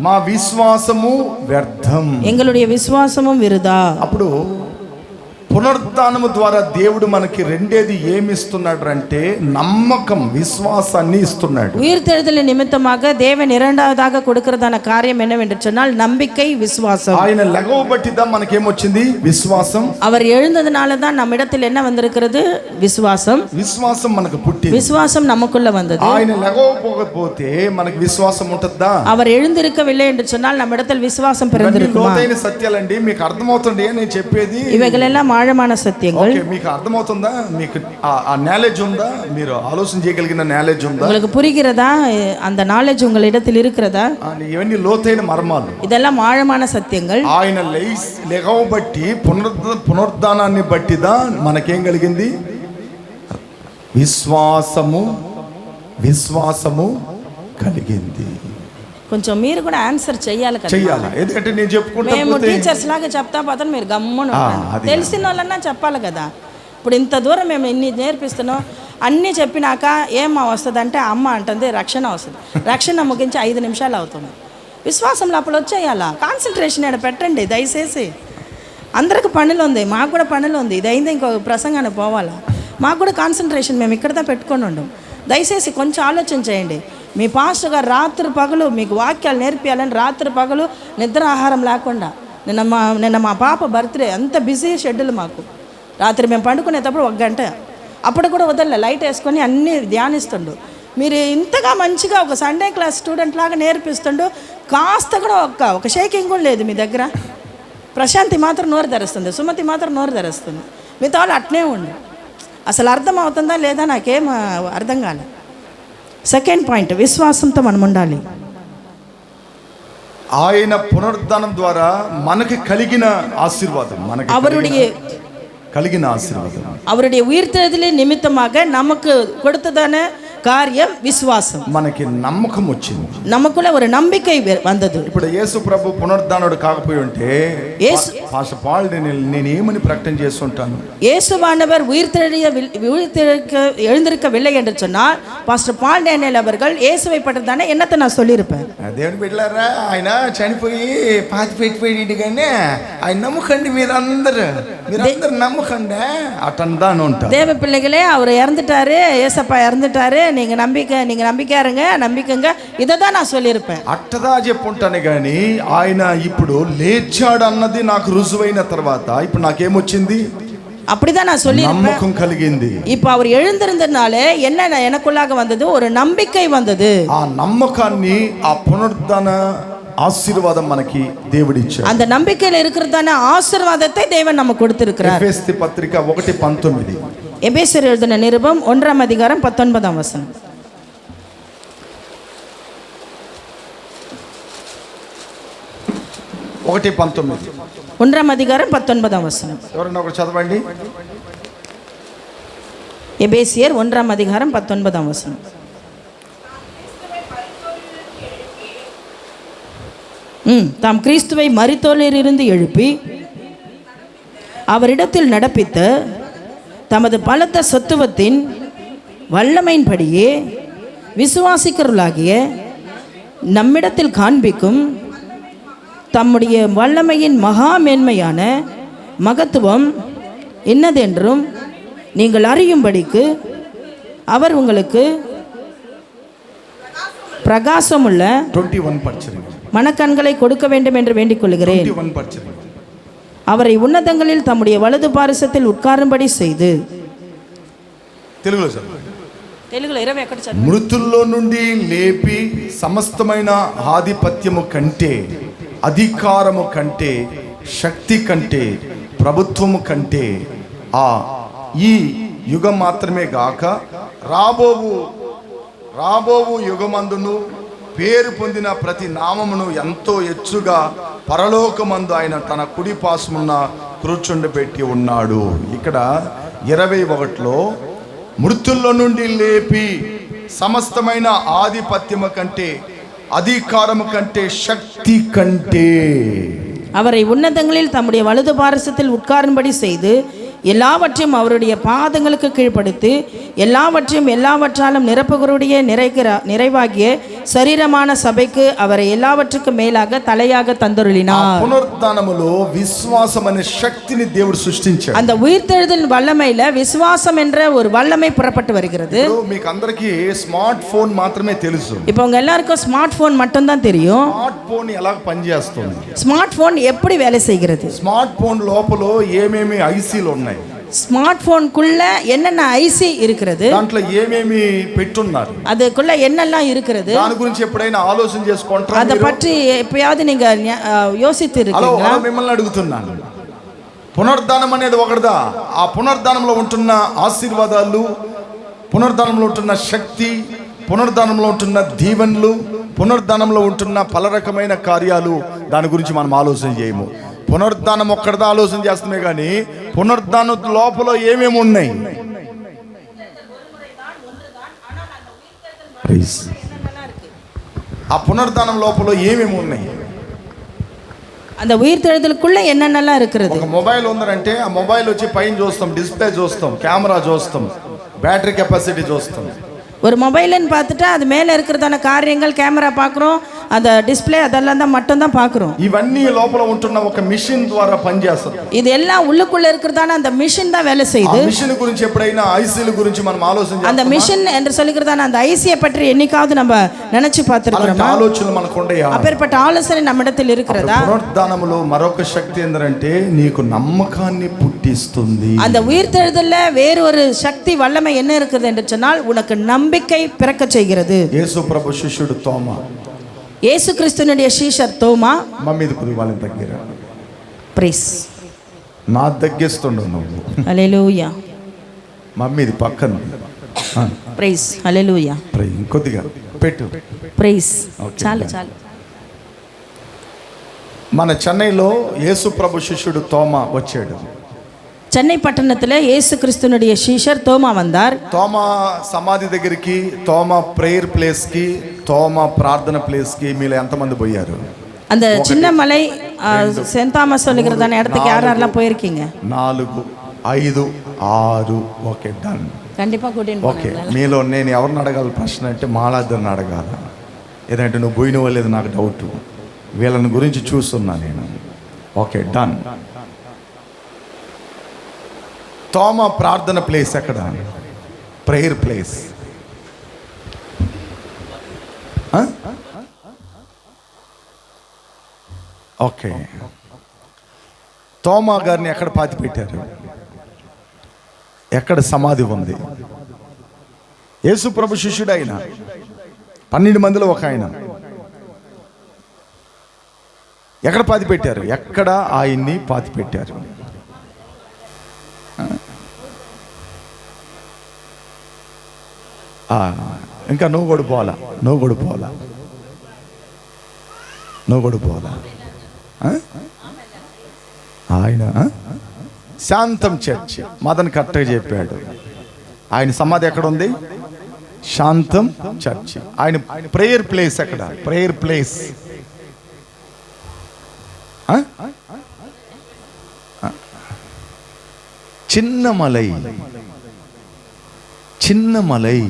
మా విశ్వాసము వ్యర్థం. எங்களுடைய விசுவாசமும் விருதா. అప్పుడు పునరుద్ధానము ద్వారా దేవుడు మనకి రెండేది ఏమి ఇస్తున్నాడు అంటే నమ్మకం, విశ్వాసాన్ని ఇస్తున్నాడు. உயிர்த்தெழுதல் நிமித்தமாக தேவன் இரண்டாவதாக கொடுக்கிறதான காரியம் என்னவென்று சொன்னால் நம்பிக்கை, விசுவாசம். ఆయన లెగవబట్టిదా మనకేమొచ్చింది? విశ్వాసం. அவர் எழுந்ததுனால தான் நம்மிடத்தில் என்ன வந்திருக்கிறது? விசுவாசம். విశ్వాసం మనకు పుట్టింది. விசுவாசம் நமக்குள்ள வந்தது. ఆయన లెగవకపోతే మనకి విశ్వాసం ఉంటుందా? அவர் எழுந்திருக்கவில்லை என்று சொன்னால் நம்மிடத்தில் விசுவாసం பிறந்திருக்குமா? లోతైన సత్యాలండి, మీకు అర్థమవుతుంది నేను చెప్పేది. இவைகளெல்லாம் ஆழமான சத்தியங்கள். ఓకే, మీకు అర్థమవుతుందా? మీకు ఆ నాలెడ్జ్ ఉందా? మీరు ఆలోచన చేయగలిగిన నాలెడ్జ్ ఉందా? உங்களுக்கு புரிகிறதா? அந்த நாலேஜ் உங்களிடத்தில் இருக்கிறதா? ఇవన్నీ లోతైన మర్మాలు, இதெல்லாம் ఆழமான సత్యங்கள். ఆయన లెగవబట్టి పునరుద్ధానాన్ని బట్టిదా మనకేం కలిగింది? విశ్వాసము కలిగింది. కొంచెం మీరు కూడా ఆన్సర్ చెయ్యాలి కదా. చెయ్యాలి, ఎందుకంటే నేను చెప్పుకుంటా మేము పోతే టీచర్స్ లాగా చెప్తా పోతే మీరు గమ్మున అది తెలిసిన వాళ్ళన్నా చెప్పాలి కదా. ఇప్పుడు ఇంత దూరం మేము ఇన్ని నేర్పిస్తున్నాం, అన్నీ చెప్పినాక ఏమా వస్తుంది అంటే అమ్మ అంటుంది రక్షణ వస్తుంది. రక్షణ ముగించి 5 నిమిషాలు అవుతుంది. విశ్వాసంలో అప్పుడు వచ్చేయాలా? కాన్సన్ట్రేషన్ ఇక్కడ పెట్టండి దయచేసి. అందరికి పనులు ఉంది, మాకు కూడా పనులు ఉంది. ఇది అయింది ఇంకో ప్రసంగాన్ని పోవాలా, మాకు కూడా కాన్సన్ట్రేషన్ మేము ఇక్కడతో పెట్టుకొని ఉండం. దయచేసి కొంచెం ఆలోచన చేయండి. మీ పాస్టర్ గారు రాత్రి పగలు మీకు వాక్యాలు నేర్పియాలని రాత్రి పగలు నిద్ర ఆహారం లేకుండా, నిన్న మా పాప బర్త్డే, అంత బిజీ షెడ్యూల్ మాకు. రాత్రి మేము పండుకునేటప్పుడు 1 గంట, అప్పుడు కూడా వదలలే, లైట్ వేసుకొని అన్నీ ధ్యానిస్తుండు. మీరు ఇంతగా మంచిగా ఒక సండే క్లాస్ స్టూడెంట్ లాగా నేర్పిస్తుండు, కాస్త కూడా ఒక షేకింగ్ కూడా లేదు మీ దగ్గర. ప్రశాంతి మాత్రం నోరు తెరుస్తుంది, సుమతి మాత్రం నోరు తెరుస్తుంది, మీతో వాళ్ళు అట్నే ఉండు. అసలు అర్థం అవుతుందా లేదా నాకేం అర్థం కాలే. సెకండ్ పాయింట్, విశ్వాసంతో మనం ఉండాలి. ఆయన పునరుద్ధానం ద్వారా మనకి కలిగిన ఆశీర్వాదం, మనకి కలిగిన ఆశీర్వాదం, அவருடைய உயிர்த்தெழுதலின் நிமித்தமாக நமக்கு கொடுத்ததான காரியம் விசுவாசம். మనకి నమ్మకం వచ్చింది, நமக்குள்ள ஒரு நம்பிக்கை வந்தது. ఇప్పుడు యేసు ప్రభు పునరుద్ధానుడు కాకపోయి ఉంటే పాస్టర్ పాల్ నేను ఏమని ప్రకటన చేస్తుంటాను? இயேசுவானவர் எழுந்திருக்கவில்லை என்று சொன்னால் பாஸ்டர் பால் டேனியல் அவர்கள் இயேசுவை பற்றிதானே என்னத்தை நான் சொல்லியிருப்பேன். దేవుని బిడ్డలారా, ఆయన చనిపోయి పాతి పెట్టిపోయాడు, కానీ ఆయన నమ్మకండి, మీరందరూ నమ్మకండి అటందా అని ఉంటారు. தேவ பிள்ளைகளே, அவர் ఇறந்துட்டாரு, ஏசப்பா ఇறந்துட்டாரு, நீங்க நம்பிக்கையா இருங்க, நம்பிக்கைங்க, இதை தான் நான் சொல்லியிருப்பேன். అట్టదా చెప్పుంటాను, కానీ ఆయన ఇప్పుడు లేచాడు అన్నది నాకు రుజువైన తర్వాత ఇప్పుడు నాకేమొచ్చింది? அப்படிதான் நான் சொல்லியிருப்பேன், నమ్మకం కలిగింది. இப்போ அவர் எழுந்திருந்தனாலே என்ன எனக்குள்ளாக வந்தது? ஒரு நம்பிக்கை வந்தது. ఆ నమ్మకాన్ని, ఆ పునరుద్ధాన ఆశీర్వాదం మనకి దేవుడిచ్చాడు. அந்த நம்பிக்கையில இருக்கிறதான ஆசீர்வாதத்தை தேவன் நமக்கு கொடுத்திருக்கிறார். ఎఫెసీ పత్రిక 1:19. எபேசியர் எழுதின நிருபம் 1ஆம் அதிகாரம் 19ஆம் வசனம். 1:19. 1ஆம் அதிகாரம் 19ஆம் வசனம். ఎవరైనా ఒకరు చదవండి. எபேசியர் 1ஆம் அதிகாரம் 19ஆம் வசனம். தாம் கிறிஸ்துவை மரித்தோரிலிருந்து எழுப்பி அவரிடத்தில் நடப்பித்த தமது பலத்த சத்துவத்தின் வல்லமையின்படியே விசுவாசிக்கிறவர்களாகிய நம்மிடத்தில் காண்பிக்கும் தம்முடைய வல்லமையின் மகா மேன்மையான மகத்துவம் என்னதென்றும் நீங்கள் அறியும்படிக்கு அவர் உங்களுக்கு பிரகாசமுள்ள 21 படிச்சிருங்க. மனக்கண்களை கொடுக்க வேண்டும் என்று வேண்டிக் கொள்கிறேன். 21 படிச்சிருங்க. அவரை உன்னதங்களில் தம்முடைய வலது பாரிசத்தில் உட்காரும்படி செய்து. తెలుగులో చదవండి. తెలుగులో 20 ఎక్కడ చదువు? మృతుల్లో నుండి లేపి సమస్తమైన ఆధిపత్యము కంటే, అధికారము కంటే, శక్తి కంటే, ప్రభుత్వము కంటే ఈ యుగం మాత్రమే గాక రాబోవు యుగమందును పేరు పొందిన ప్రతి నామమును ఎంతో ఎచ్చుగా పరలోకమందు ఆయన తన కుడి పాశమున కూర్చుండబెట్టి ఉన్నాడు. ఇక్కడ 21లో మృతుల్లో నుండి లేపి సమస్తమైన ఆధిపత్యము కంటే, అధికారము కంటే, శక్తి కంటే. அவரை உன்னதங்களில் தம்முடைய வலது பாரசத்தில் உட்காரும்படி செய்து எல்லாவற்றையும் அவருடைய பாதங்களுக்கு கீழ்ப்படுத்தி எல்லாவற்றாலும் நிரப்புகிறவருடைய நிறைவாகிய சரீரமான சபைக்கு அவரை எல்லாவற்றுக்கும் மேலாக தலையாக தந்தருளினார். పునరుద్ధానములో విశ్వాసం అనే శక్తిని దేవుడు సృష్టించాడు. அந்த ఉయిర్తెழுதல் వల్లమైల విశ్వాసం என்ற ஒரு வல்லமை புறப்பட்டு வருகிறது. మీకు అందరికీ స్మార్ట్ ఫోన్ మాత్రమే తెలుసు. இப்போ உங்க எல்லாருக்கும் ஸ்மார்ட் போன் மட்டும் தான் தெரியும். స్మార్ట్ ఫోన్ ఎలా పనిచేస్తుంది? ஸ்மார்ட் போன் எப்படி வேலை செய்கிறது? స్మార్ట్ ఫోన్ లోపల ఏమేమి ఐసీలు ఉన్నాయి? ஸ்மார்ட் போனுக்குள்ள என்னென்ன ஐசி இருக்கிறது? దాంట్లో ఏమేమి పెట్టున్నారు? அதுக்குள்ள என்னெல்லாம் இருக்கிறது? దాని గురించి ఎప్పుడైనా ఆలోచన చేసుకుంటారా? అద పట్టి எப்பயாவது நீங்க யோசித்து இருக்கீங்களா? అలా మిమ్మల్ని అడుగుతున్నాను. పునరుద్ధానం అనేది ఒకటిదా? ఆ పునరుద్ధానంలో ఉంటున్న ఆశీర్వాదాలు, పునరుద్ధానంలో ఉంటున్న శక్తి, పునరుద్ధానంలో ఉంటున్న దీవెనలు, పునరుద్ధానంలో ఉంటున్న పల రకమైన కార్యాలు, దాని గురించి మనం ఆలోచన చేయము. పునరుద్ధానం ఒక్కడిదా ఆలోచన చేస్తున్నాయి, కానీ పునరుద్ధానం లోపల ఏమేమి ఉన్నాయి? ఆ పునరుద్ధానం లోపల ఏమేమి ఉన్నాయి? அந்த உயிர்த்தெழுதலுக்குள்ள என்னென்னலாம் இருக்கிறது? ఒక మొబైల్ ఉందంటే ఆ మొబైల్ వచ్చి పైన చూస్తాం, డిస్ప్లే చూస్తాం, కెమెరా చూస్తాం, బ్యాటరీ కెపాసిటీ చూస్తాం. ஒரு மொபைல்னு பார்த்துட்டா அது மேலே இருக்கிறதான காரியங்கள் கேமரா பார்க்குறோம், அந்த டிஸ்பிளே அதெல்லாம் தான் மட்டும் தான் பார்க்குறோம். ఇవన్నీ లోపల ఉంటున్న ఒక మిషన్ ద్వారా పనిచేస్తుంది. இது எல்லாம் உள்ளுக்குள்ள இருக்கிறதான அந்த மிஷின் தான் வேலை செய்யுது. ఆ మిషన్ గురించి ఎప్పుడైనా ఐసీల గురించి మనం ఆలోచన చేస్తామా? அந்த மிஷின் என்று சொல்லுகிறதான அந்த ஐசியை பற்றி என்னைக்காவது நம்ம நினைச்சு பார்த்திருக்கிறோமா? ఆలోచనలు మనకు ఉండయా? அப்பேற்பட்ட ఆలోచన நம்மிடத்தில் இருக்கிறதா? పునరుద్ధానములో మరొక శక్తి ఏంటంటే నీకు నమ్మకాన్ని పుట్టిస్తుంది. அந்த உயிர்த்தெழுதல்ல வேறு ஒரு சக்தி வல்லமை என்ன இருக்குது என்று சொன்னால் உனக்கு நம்பிக்கை பிறக்க செய்கிறது. యేసు ప్రభు శిష్యుడు తోమా, యేసు క్రీస్తునుடைய శిష్యర్ తోమా మమ్మీది కుదివాలని దగ్గర ప్రైస్ నా దగ్గిస్తుండు నువ్వు. హల్లెలూయా. మమ్మీది పక్కన ప్రైస్. హల్లెలూయా. కొద్దిగా పెట్టు. ప్రైస్. చాలు చాలు. మన చెన్నైలో యేసు ప్రభు శిష్యుడు తోమా వచ్చాడు. చెన్నై పట్టణத்தில் యేసు క్రీస్తునుடைய శిష్యర్ తోమా வந்தார். తోమా సమాధి దగ్గరికి, తోమా ప్రేయర్ ప్లేస్ కి, తోమా ప్రార్థన ప్లేస్ కి మీలో ఎంతమంది పోయారు? அந்த சின்ன మలై సెయింట్ థామస్ சொல்லுகிறதான இடத்துக்கு யாரெல்லாம் போயிருக்கீங்க? 4, 5, 6. Okay, done. கண்டிப்பா கூட்டிட்டு ఓకే, మీలో నేను ఎవరిని అడగాలి ప్రశ్న అంటే మాలాద్దరిని అడగాల. ఏదంటే నువ్వు పోయినవో లేదు నాకు డౌట్. వీళ్ళని గురించి చూస్తున్నా నేను. Okay, done. తోమా ప్రార్థన ప్లేస్ ఎక్కడ? Prayer place. ఓకే, తోమా గారిని ఎక్కడ పాతి పెట్టారు? ఎక్కడ సమాధి ఉంది? యేసు ప్రభు శిష్యుడు ఆయన, 12 మందిలో ఒక ఆయన. ఎక్కడ పాతి పెట్టారు? ఎక్కడ ఆయన్ని పాతి పెట్టారు? ఇంకా నువ్వు కూడా పోలా, నువ్వు కూడా పోలా, నువ్వు కూడా పోలా. ఆయన శాంతం చర్చ్, మదన్ కరెక్ట్గా చెప్పాడు. ఆయన సమాధి ఎక్కడ ఉంది? శాంతం చర్చ్. ఆయన ప్రేయర్ ప్లేస్ ఎక్కడ? Prayer place Chinnamalai. చిన్నమలై,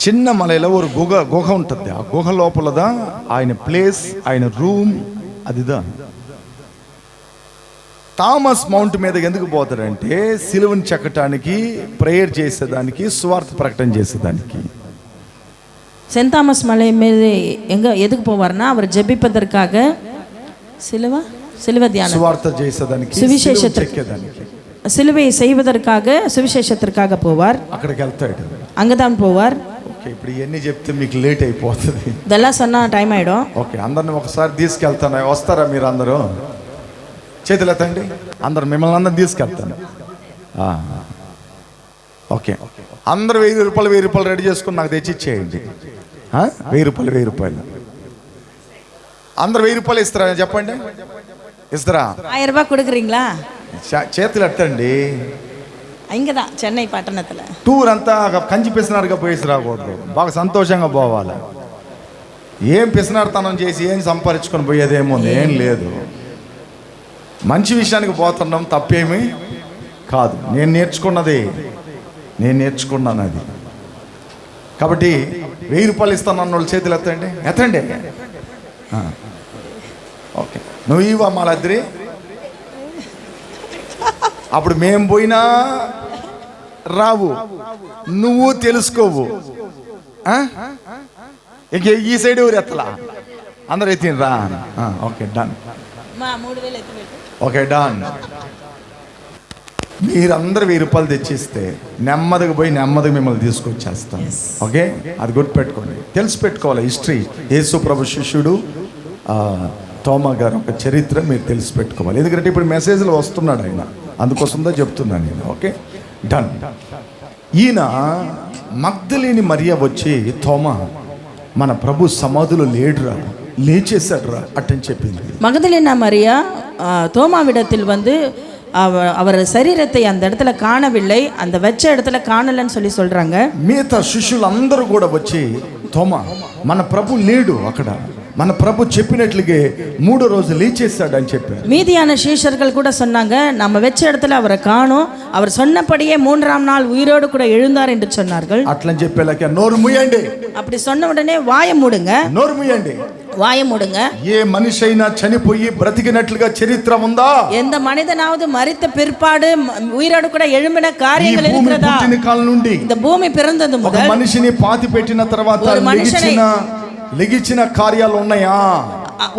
చిన్నమలైలో ఒక గుహ ఉంటుంది. ఆ గుహ లోపలదా ఆయన ప్లేస్, ఆయన రూమ్ అదిదా. థామస్ మౌంట్ మీద ఎందుకు పోతాడంటే సిలువను చెక్కటానికి, ప్రేయర్ చేసేదానికి, సువార్త ప్రకటన చేసేదానికి. செயின்ட் தாமஸ் மலை மீது எதுக்கு போவார்னா அவர் ஜெபிப்பதற்காக, சிலுவை தியானம், సువార్త చేసేదానికి, சுவிசேஷத்திற்கு, சிலுவை செய்வதற்காக, சுவிசேஷத்திற்காக போவார். అక్కడికి వెళ్తాడు, அங்கதான் போவார். ఓకే, ఇప్పుడు ఇవన్నీ చెప్తే మీకు లేట్ అయిపోతుంది. இதெல்லாம் சொன்னா டைம் ஆயிடும். ఓకే, అందరిని ఒకసారి తీసుకెళ్తాను. వస్తారా మీరు అందరూ? చేతులు ఎత్తండి. అందరు మిమ్మల్ని అందరిని తీసుకెళ్తాను. ఓకే, అందరు 1000 రూపాయలు రెడీ చేసుకుని నాకు తెచ్చి ఇచ్చేయండి. 1000 రూపాయలు. అందరు 1000 రూపాయలు ఇస్తారా? చెప్పండి, ఇస్తారా? 1000 ரூபாய் கொடுக்குறீங்களா? చేతులు ఎత్తండి. ఇంకదా చెన్నై పట్టణத்தில் టూర్ అంతా కంచి పిసినారుగా పోయేసి రాకూడదు, బాగా సంతోషంగా పోవాలి. ఏం పిసినార్తనం చేసి ఏం సంపాదించుకొని పోయేదేమో ఏం లేదు. మంచి విషయానికి పోతున్నాం, తప్పేమీ కాదు. నేను నేర్చుకున్నాను అది. కాబట్టి 1000 రూపాయలు ఇస్తానన్న వాళ్ళు చేతులు ఎత్తండి. ఓకే, నువ్వు ఇవ్వ మాలద్రి. అప్పుడు మేము పోయినా రావు, నువ్వు తెలుసుకోవు. ఇక ఈ సైడ్ ఎవరు ఎత్తలా, అందరు ఎత్తిన రా. Okay done. Okay done. మీరందరూ 1000 రూపాయలు తెచ్చిస్తే నెమ్మదిగా పోయి నెమ్మదిగా మిమ్మల్ని తీసుకొచ్చేస్తాం. ఓకే, అది గుర్తుపెట్టుకోండి, తెలిసి పెట్టుకోవాలి. హిస్టరీ, యేసు ప్రభు శిష్యుడు తోమా గారు ఒక చరిత్ర మీరు తెలిసి పెట్టుకోవాలి. ఎందుకంటే ఇప్పుడు మెసేజ్లు వస్తున్నాడు ఆయన, అందుకోసందా చెప్తున్నాను నేను. Okay done. ఈయన మగ్దలేని మరియ వచ్చి, తోమా మన ప్రభు సమాధిలో లేడురా, లేచేశాడురా అట్టని చెప్పింది. மகதலேனா மரியா தோமாவிடத்தில் வந்து அவர் சரீரத்தை அந்த இடத்துல காணவில்லை, அந்த வச்ச இடத்துல காணலன்னு சொல்றாங்க. మిగతా శిష్యులందరూ కూడా వచ్చి, తోమా మన ప్రభు లేడు అక్కడ, మన ప్రభు చెప్పినట్లుగే 3వ రోజు లేచేశాడు అని చెప్పారు. மீதியான சீஷர்கள் கூட சொன்னாங்க, நம்ம வெச்ச இடத்துல அவரை காணோம், அவர் சொன்னபடியே 3ஆம் நாள் உயிரோடு கூட எழுந்தார் என்று சொன்னார்கள். అట్లని చెప్పేలాక నోరు మూయండి. அப்படி சொன்ன உடனே வாயை மூடுங்க, నోరు మూయండి. வாயை மூடுங்க. ఏ మనిషి అయినా చనిపోయి బ్రతికినట్లుగా చరిత్ర ఉందా? எந்த மனிதனாவது மரித்த பிற்பாடு உயிரோடு கூட எழும்பின காரியங்கள் இருக்கிறதா? పుట్టిన కాలం నుండి, இந்த பூமி பிறந்தது ఒక முதல் మనిషిని పాతి పెట్టిన తర్వాత లెగిచిన కార్యాలు ఉన్నాయా?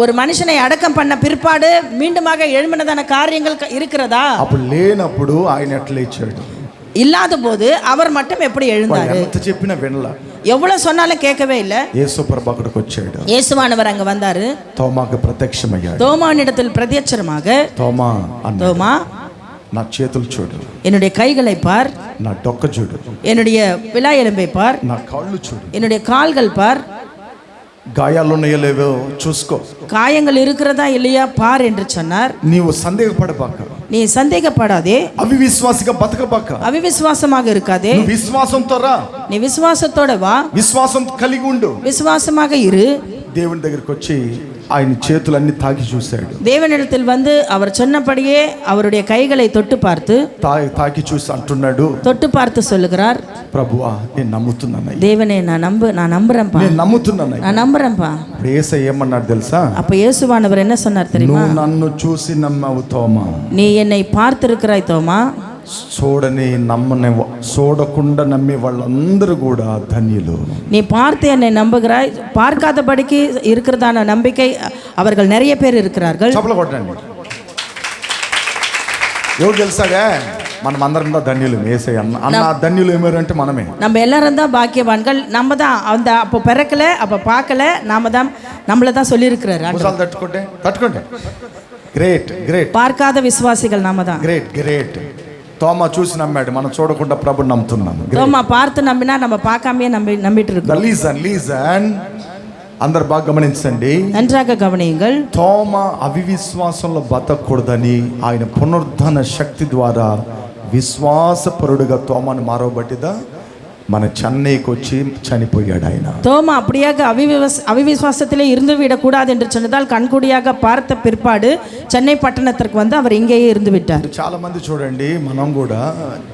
ஒரு மனுஷனை அடக்கம் பண்ண பிற்பாடு மீண்டுமாக எழும்பினதான காரியங்கள் இருக்கிறதா? అప్పుడు లేనప్పుడు ఆయన ఎట్లా ఇచ్చాడు? இல்லாத போது அவர் மட்டும் எப்படி எழுந்தாரு? ఎంత చెప్పినా వినలా, எவ்வளவு சொன்னாலும் கேட்கவே இல்லை. యేసు ప్రభు అక్కడికి వచ్చాడు. இயேசுவானவர் அங்க வந்தாரு, తోమాకు ప్రత్యక్షమయ్యాడు. தோமானிடத்தில் பிரத்யட்சமாக, తోమా అన్నాడు, தோமா నా చేతులు చూడు, என்னுடைய கைகளை பார், నా డొక్క చూడు, என்னுடைய விலா எலும்பை பார், నా కాళ్ళు చూడు, என்னுடைய கால்கள் பார், గాయాలు ఉన్నాయో లేవో చూసుకో, காயங்கள் இருக்கிறதா இல்லையா பார் என்று சொன்னார். నీవు సందేహపడబాక, நீ சந்தேகப்படாதே, అవిశ్వాసిగా బతకబాక, అవిశ్వాసமாக இருக்காதே, నువ్వు విశ్వాసంతో రా, நீ విశ్వాసத்தோட వా, విశ్వాసం కలిగి ఉండు. విశ్వాసமாக இரு. దేవుని దగ్గరికి వచ్చి ఆయన చేతులన్నీ తాకి చూశాడు. தேவனிடத்தில் வந்து அவர் சொன்னபடியே அவருடைய கைகளை தொட்டு பார்த்து, తాకి చూసి అంటున్నాడు, தொட்டு பார்த்து சொல்லுகிறார், ప్రభువా నేను నమ్ముతున్నాను, தேவனே நான் நம்புறேன்ப்பா, నేను నమ్ముతున్నాను. நான் நம்புறேன்ப்பா. ఇప్పుడు యేసయ్య ఏమన్నాడు తెలుసా? அப்ப இயேசுவானவர் என்ன சொன்னார் தெரியுமா? నువ్వు నన్ను చూసి నమ్మావు తోమా, நீ என்னை பார்த்திருக்கிறாய் தோமா, చూడని నమ్మని చూడకుండా నమ్మే వాళ్ళందరూ కూడా ధన్యులు. நீ பார்த்து என்னை நம்புகிறாய், பார்க்காதபடிக்கு இருக்கிறதான நம்பிக்கை அவர்கள் நிறைய பேர் இருக்கிறார்கள். చప్పలు కొట్టండి. ఎవరు తెలుసాగా? మనం అందరం కూడా ధన్యులు. యేసయ్య అన్న ధన్యులు ఏమారు అంటే మనమే. நம்ம எல்லாரும் தான் பாக்கியவான்கள். நம்ம தான் அந்த அப்போ பிறக்கல, அப்போ பார்க்கல, நாம தான் நம்மள தான் சொல்லியிருக்கிறாரு. తట్టుకోండి. Great great. பார்க்காத விசுவாசிகள் நாம தான். Great great. తోమా చూసి నమ్మాడు, మనం చూడకుండా ప్రభుని నమ్ముతున్నాం. தோமா பார்த்து நம்பினா நம்ம பார்க்காமயே நம்பிட்டு இருக்கோம். లీజన్ అందరు బాగా గమనించండి, நன்றாக கவனியுங்கள். తోమా అవిశ్వాసంలో బతకూడదని ఆయన పునరుద్ధరణ శక్తి ద్వారా విశ్వాసపరుడుగా తోమాను మారబట్టిదా మన చెన్నైకి వచ్చి చనిపోయాడు ఆయన. தோமா அப்படியாக அவிவிசுவாசத்திலே இருந்து விடக்கூடாது என்று சொன்னதால் கண்கூடியாக பார்த்த பிற்பாடு சென்னை பட்டணத்திற்கு வந்து அவர் இங்கேயே இருந்து விட்டார். చాలా మంది చూడండి, మనం కూడా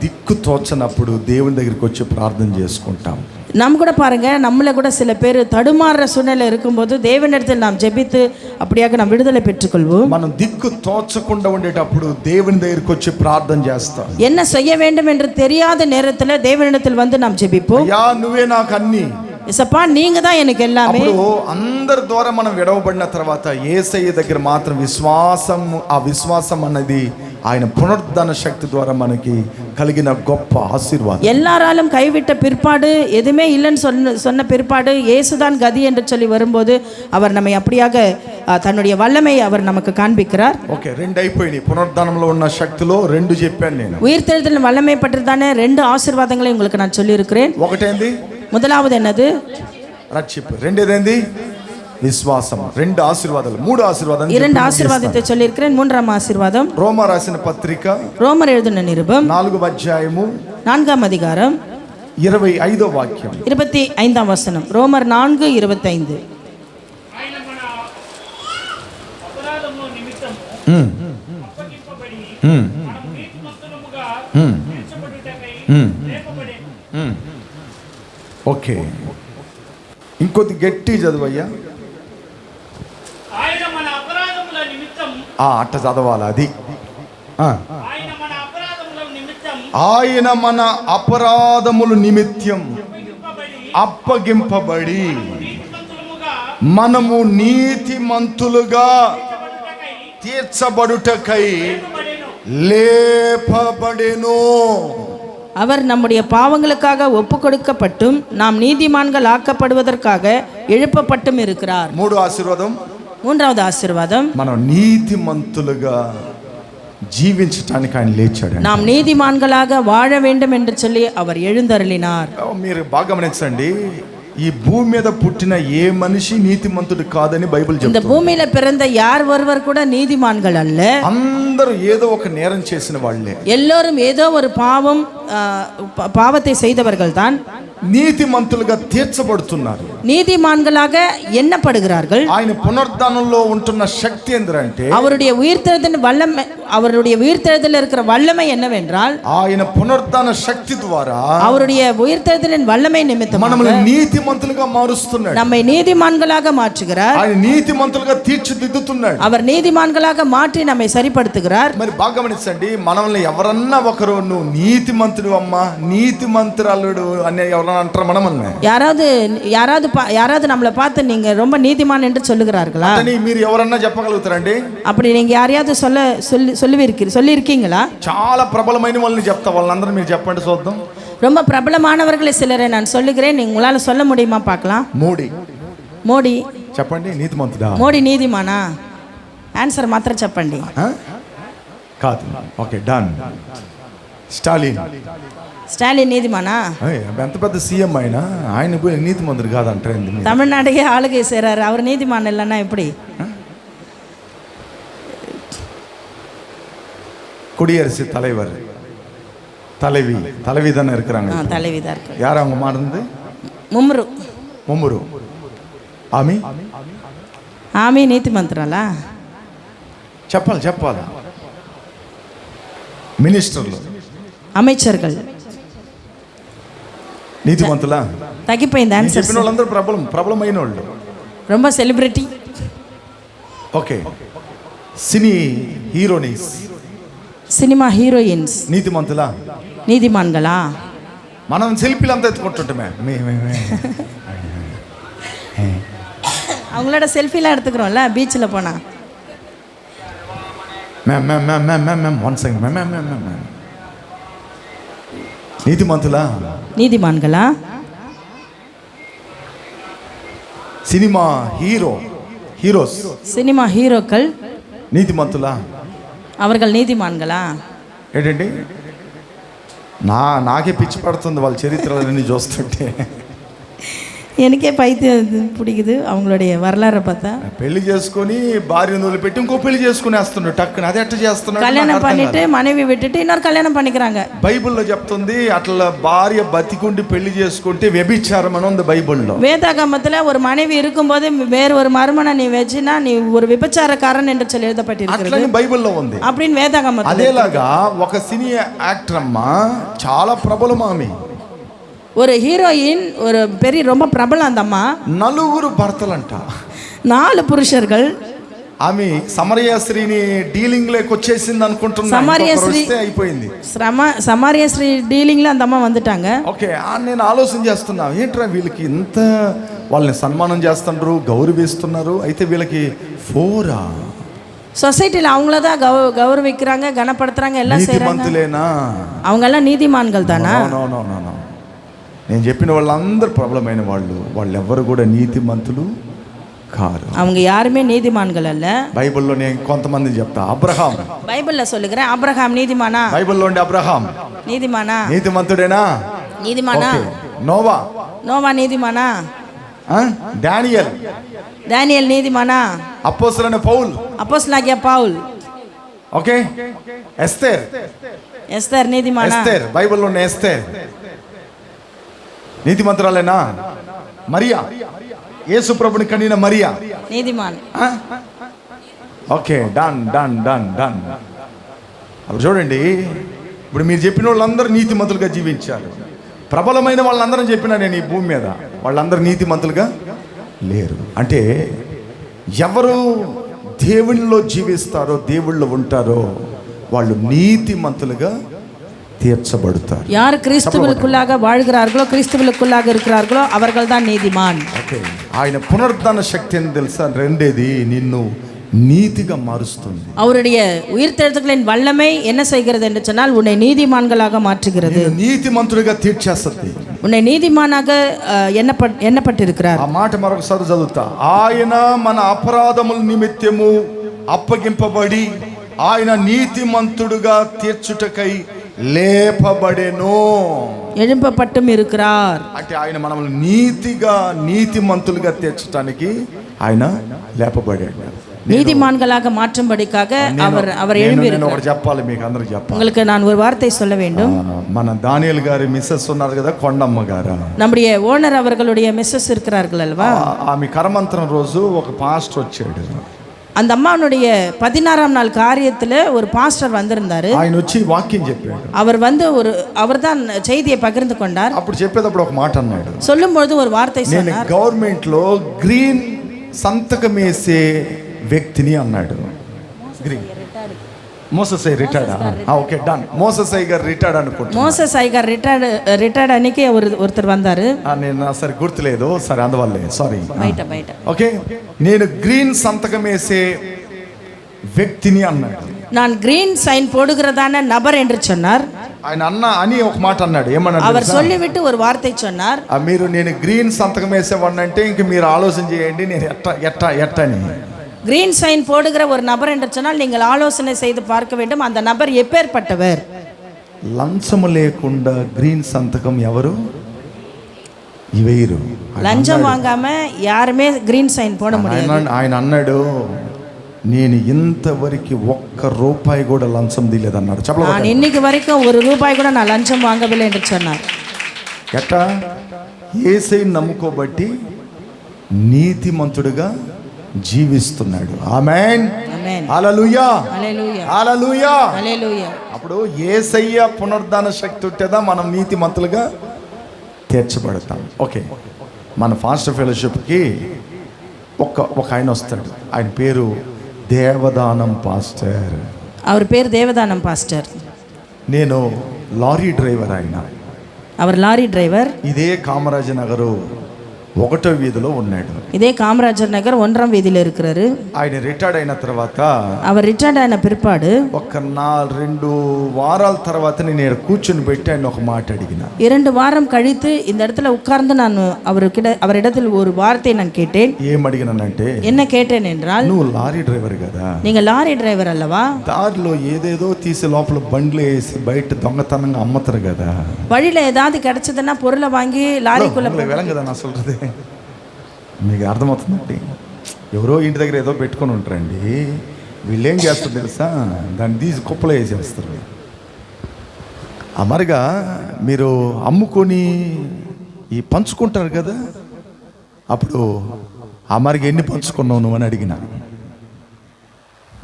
దిక్కు తోచనప్పుడు దేవుని దగ్గరికి వచ్చి ప్రార్థన చేసుకుంటాం. நம்ம கூட பாருங்க, நம்மள கூட சில பேர் தடுமாறுற சூழ்நிலை இருக்கும்போது தேவனிடத்தில் நாம் ஜெபித்து அப்படியாக நாம் விடுதலை பெற்றுக்கொள்வோம். మనం దిక్కు తోచకుండా ఉండేటప్పుడు దేవుని దగ్గరికి వచ్చి ప్రార్థన చేస్తాం. என்ன செய்ய வேண்டும் என்று தெரியாத நேரத்தில் தேவனிடத்தில் வந்து நாம் ஜெபிப்போம். అయ్యా నువ్వే నాకు అన్ని, இசப்பா நீங்க தான் எனக்கு எல்லாமே. అప్పుడు అందరి ద్వారా మనం విడవబడిన తర్వాత యేసయ్య దగ్గర మాత్రం విశ్వాసం, ఆ విశ్వాసం అన్నది ఆయన పునరుద్ధరణ శక్తి ద్వారా మనకి కలిగిన గొప్ప ఆశీర్వాదం. எல்லாராலும் கைவிட்ட பிற்பாடு எதுவுமே இல்லைன்னு சொன்ன பிற்பாடு இயேசுதான் கதி என்று சொல்லி வரும்போது அவர் நம்மை அப்படியாக தன்னுடைய வல்லமை அவர் நமக்கு காண்பிக்கிறார். ఓకే, 2 అయిపోయినాయి. పునరుద్ధరణంలో ఉన్న శక్తిలో 2 చెప్పాను నేను. உயிர்த்தெழுதல் வல்லமை பற்றி தானே 2 ஆசீர்வாதங்களை உங்களுக்கு நான் சொல்லியிருக்கிறேன். ఒకటేంది? முதலாவது என்னது? రక్షింపు. రెండేదేంది? విశ్వాసం. 2 ఆశీర్వాదాలు. 3 ఆశీర్వాదాలు. 2 ఆశీర్వాదத்தை சொல்லியிருக்கிறேன். 3ஆம் ఆశీర్వాదం రోమా రాసిన పత్రిక ரோமர் எழுதின நிருபம் 4వ అధ్యాయము 4ஆம் அதிகாரம் 25వ వాక్యం 25ஆம் வசனம். ரோமர் 4:25. అప్పగింపబడి ఉమ్, మనము నీతిమంతులముగా ఉమ్, తీర్చబడుటకై ఉమ్. లేపబడెను. ఓకే, ఇంకొద్ది గట్టి చదువయ్యా. ఆయన మన అపరాధముల నిమిత్తం అట్ట చదవాలి అది. ఆయన మన అపరాధముల నిమిత్తం ఆయన మన అపరాధములు నిమిత్తం అప్పగింపబడి అప్పగింపబడి నీతిమంతులముగా మనము నీతిమంతులుగా తీర్చబడుటకై లేపబడెను. அவர் நம்முடைய பாவங்களுக்காக ஒப்பு கொடுக்கப்பட்டும் நாம் நீதிமான்கள் ஆக்கப்படுவதற்காக எழுப்பப்பட்டும் இருக்கிறார். మూడో ఆశీర్వాదం, மூன்றாவது ஆசீர்வாதம், మనం నీతిమంతులుగా జీవించటానికి ఆయన లేచాడు. நாம் நீதிமான்களாக வாழ வேண்டும் என்று சொல்லி அவர் எழுந்தருளினார். మీరు బాగా గమనించండి, ఈ భూమి మీద పుట్టిన ఏ మనిషి నీతిమంతుడు కాదని బైబిల్ இந்த చెప్తుంది. பூமியில பிறந்த யார் ஒருவர் கூட நீதிமான்கள் அல்ல. అందరూ ఏదో ఒక నేరం చేసిన వాళ్ళే. எல்லோரும் ஏதோ ஒரு பாவத்தை செய்தவர்கள் தான் నీతిమంతులుగా తీర్చబడుతున్నారు. நீதிமான்களாக எண்ணப்படுகிறார்கள். ఆయన పునరుద్ధానంలో ఉంటున్న శక్తి ఏంటంటే, அவருடைய உயிர்த்தெழுதலின் வல்லமை, அவருடைய உயிர்த்தெழுதலில் இருக்கிற வல்லமை என்னவென்றால், ఆయన పునరుద్ధాన శక్తి ద్వారా அவருடைய உயிர்த்தெழுதலின் வல்லமை நிமித்தமாக మనల్ని నీతిమంతులుగా మారుస్తున్నాడు. நம்மை நீதிமான்களாக மாற்றுகிறார். ఆయన నీతిమంతులుగా తీర్చిదిద్దుతున్నాడు. அவர் நீதிமான்களாக மாற்றி நம்மை சரிப்படுத்துகிறார். మరి బాగా గమనించండి, మనల్ని ఎవరన్నా ఒకరు నువ్వు నీతిమంతుడు అమ్మా, నీతిమంతురాలుడు అని ఎవరన్నా అంటారు మనల్ని? யாராவது நம்மளை பார்த்து நீங்க ரொம்ப நீதிமான் என்று சொல்லுகிறார்களா? అని మీరు ఎవరన్నా చెప్పగలుగుతారండి? அப்படி நீங்க யாரையாவது சொல்லியிருக்கீங்களா? చాలా ప్రబలమైన వాళ్ళని చెప్తా, వాళ్ళందరూ మీరు చెప్పండి చూద్దాం. ரொம்ப பிரபலமானவர்களை சிலரை நான் சொல்லுகிறேன், உங்களால சொல்ல முடியுமா பார்க்கலாம்? మోడీ చెప్పండి, నీతిమంతుడా? మోడీ నీతిమానా? ఆన్సర్ మాత్రం చెప్పండి. కాదు. Okay, done. స్టాలిన్ నీతిమానా? ఎంత పెద్ద సీఎం అయినా ఆయన నీతిమంతుడు కాదంటారు. தமிழ்நாடையே ஆளுகை செய்றாரு, அவர் நீதிமான் இல்லைன்னா எப்படி? குடியரசு தலைவர், தலைவி தானே இருக்கிறாங்க. தலைவி தான் இருக்கு. யார் அவங்க மாறுந்து? ముమ్మురు ఆమె నీతిమంతురాలా? చెప్పాలి. మినిస్టర్లు, அமைச்சர்கள் నీతిమంతులా? తగ్గిపోయింది ఆన్సర్. చెప్పిన వాళ్ళందరూ ప్రబలమైన వాళ్ళు, ரொம்ப సెలబ్రిటీ. ఓకే. సినీ హీరోయిన్స్, సినిమా హీరోయిన్స్ నీతిమంతులా? నీతిమాన్களா? మనం సెల్ఫీలు అంతా ఎత్తుకుంటుంటామే, அவங்களோட செல்ஃபிலாம் எடுத்துக்கிறோம்ல பீச்சில் போனா. నీతిమంతులా? நீதிமான்களா? సినిమా హీరోస్, சினிமா ஹீரோக்கள் నీతిమంతులా? அவர்கள் நீதிமான்களா? ఏంటండి, నాకే పిచ్చి పడుతుంది వాళ్ళ చరిత్రలన్నీ చూస్తుంటే. எனக்கே பைத்தியம் பிடிக்குது அவங்களுடைய வரலாறை பார்த்தா. పెళ్లి చేసుకొని భార్యను వదిలిపెట్టి ఇంకో పెళ్లి చేసుకుని వేస్తున్నాడు టక్కున. అది ఎట్ట చేస్తున్నాడు? கல்யாணம் பண்ணிட்டு மனைவி விட்டுட்டு இன்னொரு கல்யாணம் பண்ணிக்கிறாங்க. బైబిల్లో చెప్తుంది అట్లా భార్య బతికుండి పెళ్లి చేసుకుంటే వ్యభిచారం అని ఉంది బైబిల్లో. வேதாகமத்துல ஒரு மனைவி இருக்கும்போது வேற ஒரு மருமனை நீ வச்சினா நீ ஒரு விபச்சாரக்காரன் என்று சொல்லி எழுதப்பட்டிருக்கிறது. అట్లని బైబిల్లో ఉంది. அப்படின்னு வேதாகமத்துல. అదేలాగా ఒక సినీ యాక్టర్ అమ్మ చాలా ప్రబలం ఆమె. ஒரு ஹீரோயின், ஒரு பெரிய ரொம்ப பிரபலம் அந்த அம்மா. 4 భర్తలంట, 4 పురుషர்கள். ఆమె సమరయ స్త్రీని డీలింగ్ లేక వచ్చేసింది అనుకుంటున్నా. అయిపోయింది సమార్య స్త్రీ డీలింగ్ లో அந்த అమ్మ வந்துட்டாங்க. ఓకే, నేను ఆలోచన చేస్తున్నా, ఏంట్రా వీళ్ళకి ఇంత వాళ్ళని సన్మానం చేస్తున్నారు, గౌరవిస్తున్నారు, అయితే వీళ్ళకి ఫోరా சொசைட்டில அவங்கள தான் கௌரவிக்கிறாங்க, கனப்படுத்துறாங்க, எல்லாம் செய்றாங்க. నీతిమంతులేనా? அவங்க ఎல்லாம் నీతిమాన్கள் தானா? నో. నేను చెప్పిన వాళ్ళందరూ ప్రబలమైన వాళ్ళు ఎవరు కూడా నీతిమంతులు కారు. அவங்க யாருமே நீதிமான்கள் அல்ல. బైబిల్లో నేను కొంతమంది చెప్తా. అబ్రహాం, బైబిల్లో சொல்லுகிறேன், అబ్రహాం నీతిమానా? బైబిల్లో ఉండే అబ్రహాం నీతిమానా? నీతిమంతుడేనా? నీతిమానా? నోవా నీతిమానా? డానియల్ నీతిమానా? అపోస్తలుడైన పౌల్, అపోస్తలుడైన పౌల్. ఓకే. ఎస్తేర్ నీతిమానా? బైబిల్లో ఉన్న ఎస్తేర్ నీతిమంతురాలేనా? మరియా, యేసు ప్రభుని కనిన మరియా నీతిమాన్. Okay, done done done done. అప్పుడు చూడండి, ఇప్పుడు మీరు చెప్పిన వాళ్ళందరూ నీతిమంతులుగా జీవించారు. ప్రబలమైన వాళ్ళందరూ చెప్పినా నేను ఈ భూమి మీద వాళ్ళందరూ నీతిమంతులుగా లేరు. అంటే ఎవరు దేవుళ్ళలో జీవిస్తారో, దేవుళ్ళు ఉంటారో వాళ్ళు నీతిమంతులుగా తీర్చబడతారు. யார் கிறிஸ்துவுக்குள்ளாக வாழ்கிறார்களோ, கிறிஸ்துவுக்குள்ளாக இருக்கிறார்களோ அவர்கள் தான் நீதிமான். ఓకే, ఆయన పునరుద్ధాన శక్తి అని తెలుసా? రెండేది, నిన్ను నీతిగా మారుస్తుంది. அவருடைய உயிர்த்தெழுதலின் வல்லமை என்ன செய்கிறது என்று சொன்னால் உன்னை நீதிமான்களாக மாற்றுகிறது. నీతిమంతుడిగా తీర్చేస్తుంది. உன்னை நீதிமானாக எண்ணப்பட்டிருக்கிறார். ఆ మాట మరొకసారి చదువుతా. ఆయన మన అపరాధముల నిమిత్తము అప్పగింపబడి ఆయన నీతిమంతుడుగా తీర్చుటకై లేపబడెను. எழுப்பப்பட்டும் இருக்கிறார். అంటే ఆయన మనల్ని నీతిమంతులుగా తీర్చడానికి ఆయన లేపబడాడు. நீதிமான்களாக மாற்றும்படிக்காக அவர் எழும்பியிருக்கிறார். ఒకటి చెప్పాలి మీకు అందరికి చెప్పాలి. உங்களுக்கு நான் ஒரு வார்த்தை சொல்ல வேண்டும். మన దానియేల్ గారి మిస్సెస్ ఉన్నారు కదా, కొండమ్మ గారు, நம்முடைய ఓనర్ அவர்களுடைய மிஸ்ஸஸ் இருக்கிறார்கள் అల్వా. ఆమె కరమంత్రం రోజు ఒక పాస్టర్ వచ్చాడు. அந்த அம்மாவுடைய 16ஆம் நாள் காரியத்துல ஒரு பாஸ்டர் வந்திருந்தாரு. ఆయన వచ్చి వాక్యం చెప్పాడు. அவர் தான் செய்தியை பகிர்ந்து கொண்டார். అప్పుడు చెప్పేటప్పుడు ఒక మాట అన్నాడు. சொல்லும்போது ஒரு వార్த்தை నేను சொன்னார். గవర్నమెంట్ లో గ్రీన్ సంతకం వేసే వ్యక్తిని అన్నాడు. Green Moses retired. Okay, done. Moses గారు రిటైర్డ్ అనుకుంటా. మోసెస్ గారు రిటైర్డ్ అనికి ఒருத்தர் வந்தாரு. నేను సరే గుర్తులేదు, సరే అందువల్లే సారీ. బయట ఓకే, నేను గ్రీన్ సంతకం వేసే వ్యక్తిని అన్నాడు. நான் గ్రీన్ సైన్ போடுகிறதான நபர் என்று சொன்னார். ఆయన అన్న అని ఒక మాట అన్నాడు. ఏమన్నాడు? அவர் சொல்லிவிட்டு ஒரு வார்த்தை சொன்னார். మీరు నేను గ్రీన్ సంతకం వేసేవాడిని అంటే ఇంక మీరు ఆలోచన చేయండి నేను ఎట్టని. గ్రీన్ సైన్ போடுகிற ஒரு நபர் என்று சொன்னால் நீங்கள் ஆலோசனை செய்து பார்க்க வேண்டும் அந்த நபர் எப்பேற்பட்டவர். లంచం లేకుండా గ్రీన్ సంతకం ఎవరు ఇవేరు? లంచం వాంగామ యారుమే గ్రీన్ సైన్ పోட முடியாது. ఆయన అన్నాడు, నేను ఇంతవరకు ఒక్క రూపాయి కూడా లంచం తీయలేదన్నాడు. நான் இன்னைக்கு வரைக்கும் ஒரு ரூபாய் கூட நான் லஞ்சம் வாங்கவில்லை என்று சொன்னார். ఎట్టా? యేసయ్యను నమ్ముకోబట్టి నీతిమంతుడిగా జీవిస్తున్నాడు. ఆమేన్, హల్లెలూయా, హల్లెలూయా, హల్లెలూయా. అప్పుడు యేసయ్య పునరుద్ధాన శక్తి ఉంటేదా మనం నీతిమంతులుగా తీర్చబడతాం. ఓకే, మన ఫాస్ట్ ఫెలోషిప్కి ఒక ఆయన వస్తాడు. ఆయన పేరు దేవదానం పాస్టర్. அவர் பேர் தேவதானம் பாஸ்டர். నేను లారీ డ్రైవర్. அவர் லாரி டிரைவர். ఇదే కామరాజ నగరు 1వ వీధిలో ఉన్నాడు. இதே காமராஜர் நகர் 1ஆம் வீதியில இருக்கிறாரு. ఆయన రిటైర్డ్ అయిన తర్వాత, அவர் రిటైర్డ్ అయిన పిర్పాడు ఒక 2 వారాల తర్వాత నేను కూర్చొని పెట్టి ఆయన ఒక మాట అడిగిన. 2 வாரம் கழித்து இந்த இடத்துல உட்கார்ந்து நான் அவரிடத்தில் ஒரு வார்த்தை நான் கேட்டேன். ఏం అడిగినానంటే, என்ன கேட்டேன் என்றால், నువ్వు లారీ డ్రైవర్ కదా, நீங்க லாரி டிரைவர் அல்லவா, దారిలో ఏదేదో తీసి లోపల బండ్లు వేసి బయట దొంగతనంగా అమ్ముతారు కదా, வழியில ஏதாவது கிடைச்சதுன்னா பொருளை வாங்கி லாரிக்குள்ள విలంగదా నా சொல்றது మీకు అర్థమవుతుందండి. ఎవరో ఇంటి దగ్గర ఏదో పెట్టుకొని ఉంటారండి, వీళ్ళు ఏం చేస్తారు తెలుసా, దాన్ని తీసి కుప్పలో వేసేస్తారు. అమరుగా మీరు అమ్ముకొని ఈ పంచుకుంటారు కదా, అప్పుడు అమరుగా ఎన్ని పంచుకున్నావు నువ్వు అని అడిగిన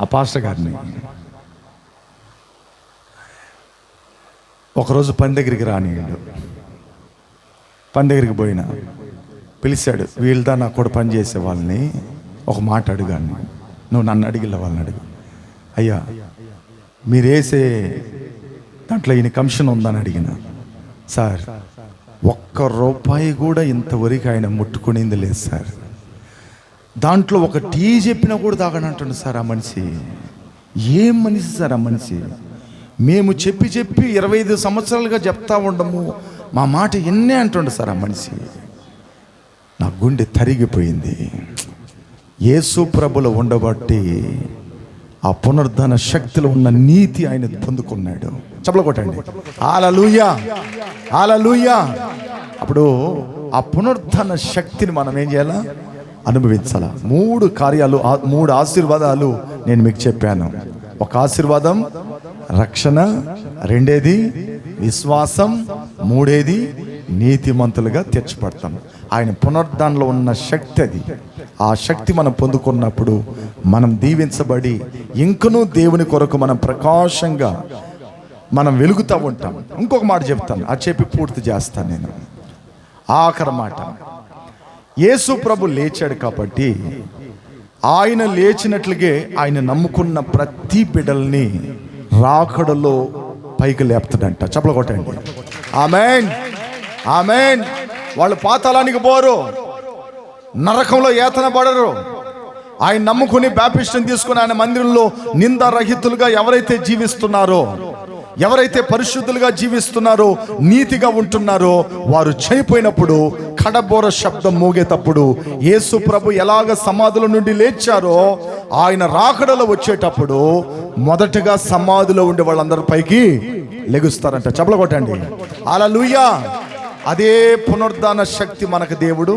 ఆ పాస్టర్ గారిని. ఒకరోజు పని దగ్గరికి రానియాడు. పని దగ్గరికి పోయినా పిలిచాడు. వీళ్ళదా నాకు కూడా పని చేసే వాళ్ళని ఒక మాట అడిగాను. నువ్వు నన్ను అడిగిన వాళ్ళని అడుగు. అయ్యా మీరు వేసే దాంట్లో ఈయన కమిషన్ ఉందని అడిగిన. సార్ 1 రూపాయి కూడా ఇంతవరకు ఆయన ముట్టుకునేది లేదు సార్. దాంట్లో ఒక టీ చెప్పినా కూడా తాగనంటుండు సార్ ఆ మనిషి. ఏం మనిషి సార్ ఆ మనిషి? మేము చెప్పి 25 సంవత్సరాలుగా చెప్తా ఉండము, మా మాట ఎన్నే అంటుండు సార్ ఆ మనిషి. నా గుండె తరిగిపోయింది. యేసు ప్రభులో ఉండబట్టి ఆ పునరుద్ధాన శక్తిలో ఉన్న నీతి ఆయన పొందుకున్నాడు. చప్పలు కొట్టండి, హల్లెలూయా, హల్లెలూయా. అప్పుడు ఆ పునరుద్ధాన శక్తిని మనం ఏం చేయాలా? అనుభవించాలా. 3 కార్యాలు, 3 ఆశీర్వాదాలు నేను మీకు చెప్పాను. ఒక ఆశీర్వాదం రక్షణ, 2ది విశ్వాసం, 3ది నీతిమంతులుగా తీర్చబడతాం. ఆయన పునరుద్ధానంలో ఉన్న శక్తి అది. ఆ శక్తి మనం పొందుకున్నప్పుడు మనం దీవించబడి ఇంకనూ దేవుని కొరకు మనం ప్రకాశంగా మనం వెలుగుతూ ఉంటాం. ఇంకొక మాట చెప్తాను, అది చెప్పి పూర్తి చేస్తాను. నేను ఆఖరి మాట, యేసు ప్రభు లేచాడు కాబట్టి ఆయన లేచినట్లుగే ఆయన నమ్ముకున్న ప్రతి బిడ్డల్ని రాకడలో పైకి లేపుతాడంట. చప్పలు కొట్టండి. ఆమేన్, ఆమేన్. వాళ్ళు పాతాళానికి పోరు, నరకంలో యాతన పడరు. ఆయన నమ్ముకుని బాప్టిస్టుని తీసుకుని ఆయన మందిరంలో నిందారహితులుగా ఎవరైతే జీవిస్తున్నారో, ఎవరైతే పరిశుద్ధులుగా జీవిస్తున్నారో, నీతిగా ఉంటున్నారో, వారు చనిపోయినప్పుడు కడబోర శబ్దం మోగేటప్పుడు యేసు ప్రభు ఎలాగ సమాధుల నుండి లేచారో ఆయన రాకడలో వచ్చేటప్పుడు మొదటగా సమాధిలో ఉండే వాళ్ళందరి పైకి లెగుస్తారంట. చప్పలు కొట్టండి. హల్లెలూయా. అదే పునరుద్ధాన శక్తి మనకు దేవుడు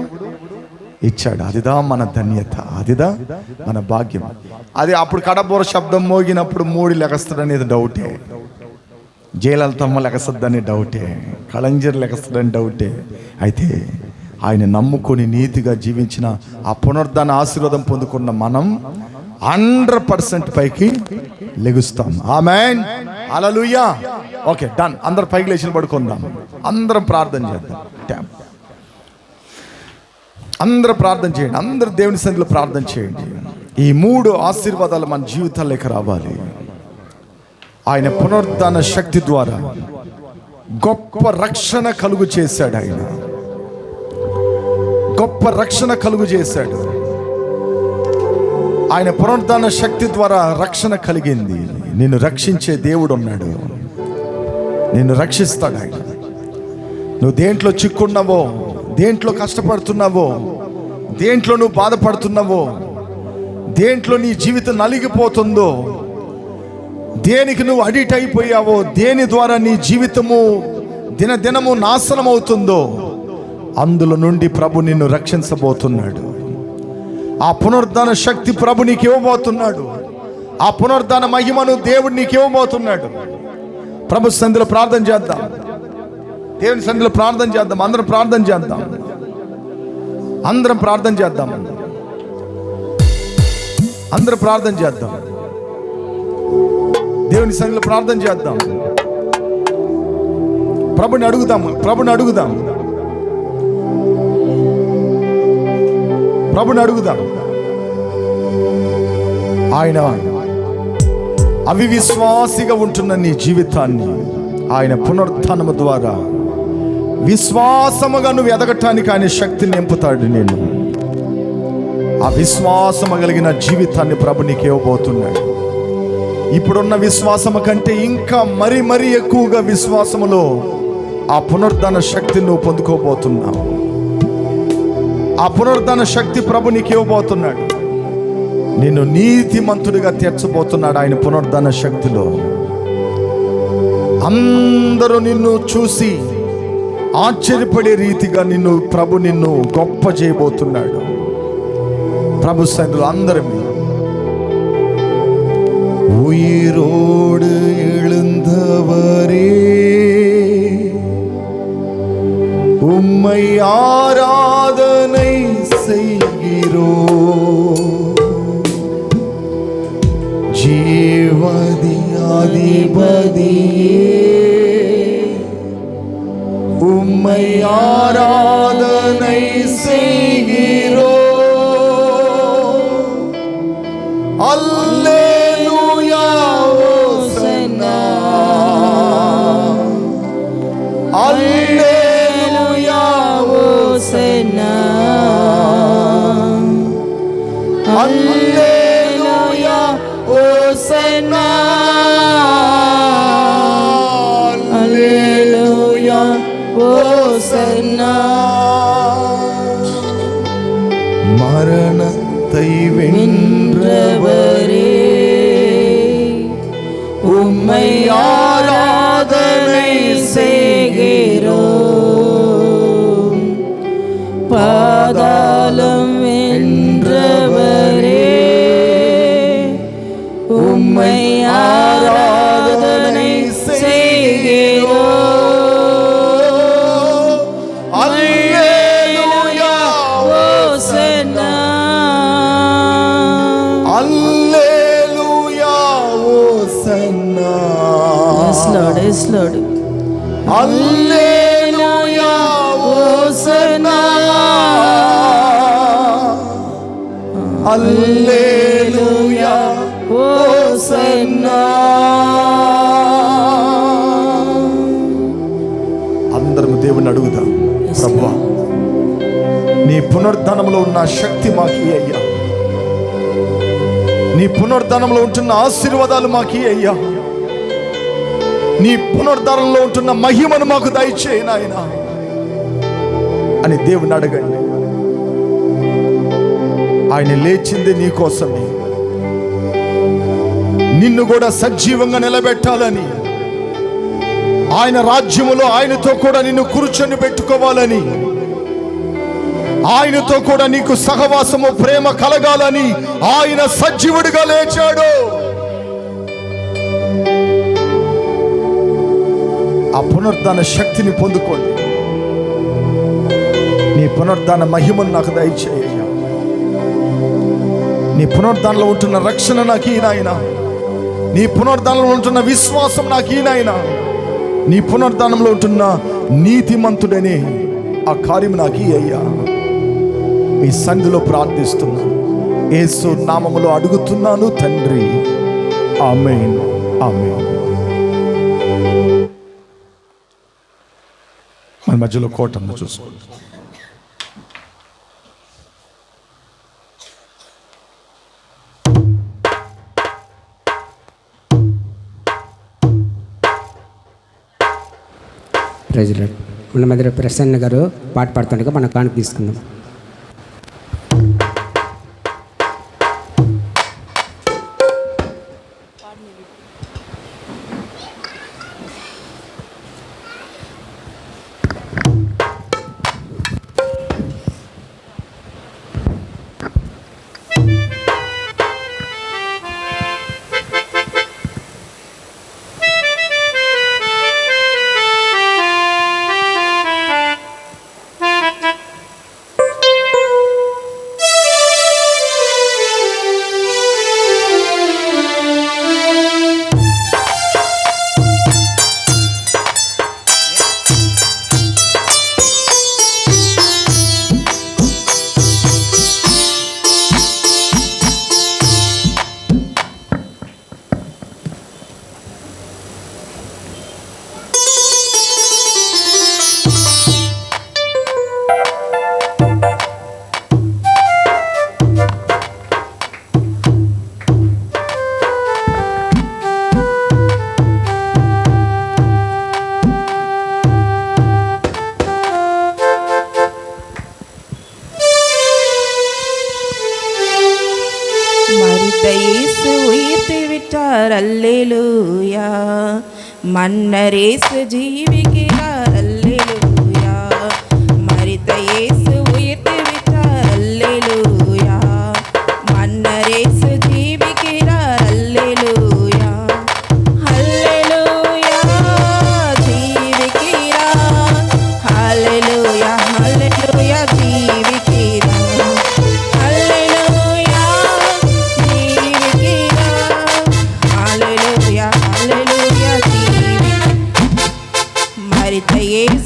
ఇచ్చాడు. అదిదా మన ధన్యత, అదిదా మన భాగ్యం. అది అప్పుడు కడబోర శబ్దం మోగినప్పుడు మూడి లెగస్తాడనేది డౌటే, జయలలితమ్మ లెగసద్దని డౌటే, కళంజర్ లెగసద్దని డౌటే. అయితే ఆయన నమ్ముకొని నీతిగా జీవించిన ఆ పునరుద్ధాన ఆశీర్వాదం పొందుకున్న మనం 100% పైకి లెగుస్తాం. ఆమేన్, హల్లెలూయా. Okay, done. అందరు పైకి లేచి పడుకుందాం. అందరం ప్రార్థన చేద్దాం. అందరూ ప్రార్థన చేయండి. అందరూ దేవుని సన్నిధిలో ప్రార్థన చేయండి. ఈ 3 ఆశీర్వాదాలు మన జీవితాల్లోకి రావాలి. ఆయన పునరుద్ధాన శక్తి ద్వారా గొప్ప రక్షణ కలుగు చేశాడు. ఆయన గొప్ప రక్షణ కలుగు చేశాడు. ఆయన పునరుద్ధాన శక్తి ద్వారా రక్షణ కలిగింది. నిన్ను రక్షించే దేవుడు ఉన్నాడు, నిన్ను రక్షిస్తాడు ఆయన. నువ్వు దేంట్లో చిక్కున్నావో, దేంట్లో కష్టపడుతున్నావో, దేంట్లో నువ్వు బాధపడుతున్నావో, దేంట్లో నీ జీవితం నలిగిపోతుందో, దేనికి నువ్వు అడిక్ట్ అయిపోయావో, దేని ద్వారా నీ జీవితము దినదినము నాశనం అవుతుందో, అందులో నుండి ప్రభు నిన్ను రక్షించబోతున్నాడు. ఆ పునరుద్ధాన శక్తి ప్రభు నీకు ఇవ్వబోతున్నాడు. ఆ పునరుద్ధాన మహిమను దేవుడు నీకు ఇవ్వబోతున్నాడు. ప్రభు సన్నిధిలో ప్రార్థన చేద్దాం. దేవుని సన్నిధిలో ప్రార్థన చేద్దాం. అందరం ప్రార్థన చేద్దాం. అందరం ప్రార్థన చేద్దాం. అందరం ప్రార్థన చేద్దాం. దేవుని సన్నిధిలో ప్రార్థన చేద్దాం. ప్రభుని అడుగుదాం. ప్రభుని అడుగుదాం. ప్రభుని అడుగుదాం. ఆయన అవిశ్వాసిగా ఉంటున్న నీ జీవితాన్ని ఆయన పునరుత్థానము ద్వారా విశ్వాసముగా నువ్వు ఎదగటానికి ఆయన శక్తిని నింపుతాడు. నేను ఆ విశ్వాసము కలిగిన జీవితాన్ని ప్రభు నీకు ఇవ్వబోతున్నాడు. ఇప్పుడున్న విశ్వాసము కంటే ఇంకా మరీ మరీ ఎక్కువగా విశ్వాసములో ఆ పునరుద్ధాన శక్తిని నువ్వు పొందుకోబోతున్నావు. ఆ పునరుద్ధాన శక్తి ప్రభు నీకు ఇవ్వబోతున్నాడు. నిన్ను నీతిమంతుడిగా తీర్చబోతున్నాడు. ఆయన పునరుద్ధాన శక్తిలో అందరూ నిన్ను చూసి ఆశ్చర్యపడే రీతిగా నిన్ను గొప్ప చేయబోతున్నాడు. ప్రభు సన్నిధిలో అందరం உயிரோடு எழுந்தவரே உம்மை ஆராதனை செய்கிறோம். ஜீவதி அதிபதியே உம்மை ஆராதனை செய்கிறோம். அல்லேலூயா ஓசன்னா, அல்லேலூயா ஓசன்னா, அல்லேலூயா ஓசன்னா, அல்லேலூயா ஓசன்னா. மரணத்தை வென்றவரே உம்மை ஆராதனை செய்கிறோம். பாதாளம் வென்றவரே உம்மை ஆராதனை செய்கிறோம். హల్లెలూయా hosanna. Yes Lord, yes Lord. హల్లెలూయా హోసన్నా. హల్లెలూయా హోసన్నా. అందరం దేవుని అడుగుదాం, ప్రభువా నీ పునరుద్ధానంలో ఉన్న శక్తి మాకి అయ్యా, నీ పునరుద్ధానంలో ఉంటున్న ఆశీర్వాదాలు మాకి అయ్యా, నీ పునరుద్ధానంలో ఉంటున్న మహిమను మాకు దయచేయి నాయనా అని దేవుని అడగండి. ఆయన లేచింది నీ కోసమే, నిన్ను కూడా సజీవంగా నిలబెట్టాలని, ఆయన రాజ్యములో ఆయనతో కూడా నిన్ను కూర్చొని పెట్టుకోవాలని, ఆయనతో కూడా నీకు సహవాసము ప్రేమ కలగాలని ఆయన సజీవుడిగా లేచాడు. ఆ పునరుద్ధాన శక్తిని పొందుకోండి. నీ పునరుద్ధాన మహిమను నాకు దయచేయ్యా. నీ పునరుద్ధానంలో ఉంటున్న రక్షణ నాకు ఈయన, నీ పునరుద్ధానంలో ఉంటున్న విశ్వాసం నాకు ఈయన, నీ పునరుద్ధానంలో ఉంటున్న నీతిమంతుడనే ఆ కార్యం నాకు అయ్యా. మీ సన్నిధిలో ప్రార్థిస్తున్నాను, యేసు నామములో అడుగుతున్నాను తండ్రి, ఆమేన్, ఆమేన్. మన మధ్యలో కోటను చూసుకోండి. ప్రజలు మన మధ్య ప్రసన్న గారు పాట పాడుతుండగా మనం కానుక తీసుకుందాం. இயேசு உயிர்த்து விட்டார் அல்லேலூயா, மன்னர் இயேசு ஜீவிக்கிறார் அல்லேலூயா, மரித்த இயேசு உயிர்த்து விட்டார் அல்லேலூயா, மன்னர் இயேசு ஜீவிக்கிறார் அல்லேலூயா, அல்லேலூயா ஜீவிக்கிறார், அல்லேலூயா அல்லேலூயா ஜீவிக்கிறார், மரித்த இயேசு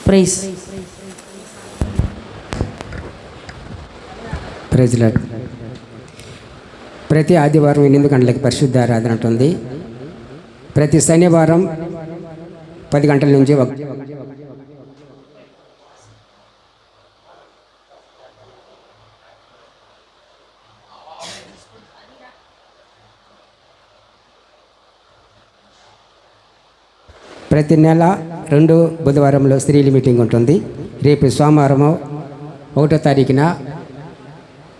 ప్రైజ్ ప్రజల ప్రతి ఆదివారం 8 గంటలకి పరిశుద్ధ ఆరాధన ఉంటుంది. ప్రతి శనివారం 10 గంటల నుంచి ప్రతి నెల 2 బుధవారంలో స్త్రీల మీటింగ్ ఉంటుంది. రేపు సోమవారం 1వ తారీఖున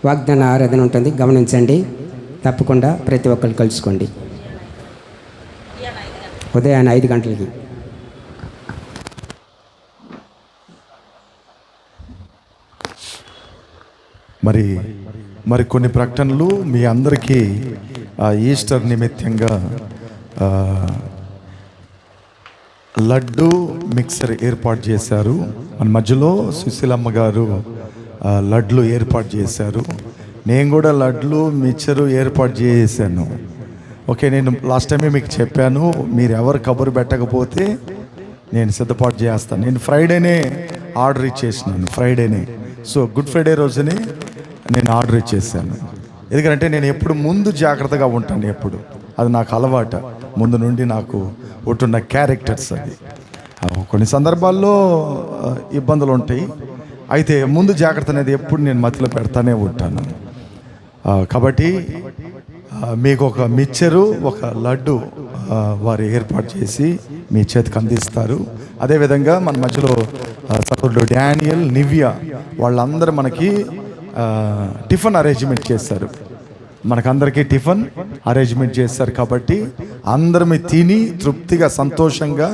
వాగ్దాన ఆరాధన ఉంటుంది. గమనించండి, తప్పకుండా ప్రతి ఒక్కరు కలుసుకోండి. ఉదయాన్నే 5 గంటలకి. మరి కొన్ని ప్రకటనలు మీ అందరికీ ఈస్టర్ నిమిత్తంగా లడ్డు మిక్సర్ ఏర్పాటు చేశారు. మన మధ్యలో సుశీలమ్మ గారు లడ్లు ఏర్పాటు చేశారు. నేను కూడా లడ్లు మిక్చరు ఏర్పాటు చేశాను. ఓకే, నేను లాస్ట్ టైమే మీకు చెప్పాను, మీరు ఎవరు కబురు పెట్టకపోతే నేను సిద్ధపాటు చేస్తాను. నేను ఫ్రైడేనే ఆర్డర్ ఇచ్చేసినాను, ఫ్రైడేనే. సో గుడ్ ఫ్రైడే రోజునే నేను ఆర్డర్ ఇచ్చేసాను. ఎందుకంటే నేను ఎప్పుడు ముందు జాగ్రత్తగా ఉంటాను, ఎప్పుడు అది నాకు అలవాటు, ముందు నుండి నాకు ఉంటున్న క్యారెక్టర్స్. అది కొన్ని సందర్భాల్లో ఇబ్బందులు ఉంటాయి, అయితే ముందు జాగ్రత్త అనేది ఎప్పుడు నేను మధ్యలో పెడతానే ఉంటాను. కాబట్టి మీకు ఒక మిక్చరు, ఒక లడ్డు వారు ఏర్పాటు చేసి మీ చేతికి అందిస్తారు. అదేవిధంగా మన మధ్యలో సహోదరుడు డానియల్, నివ్య వాళ్ళందరూ మనకి టిఫిన్ అరేంజ్మెంట్ చేస్తారు. మనకందరికీ టిఫిన్ అరేంజ్మెంట్ చేస్తారు. కాబట్టి అందరం తిని తృప్తిగా సంతోషంగా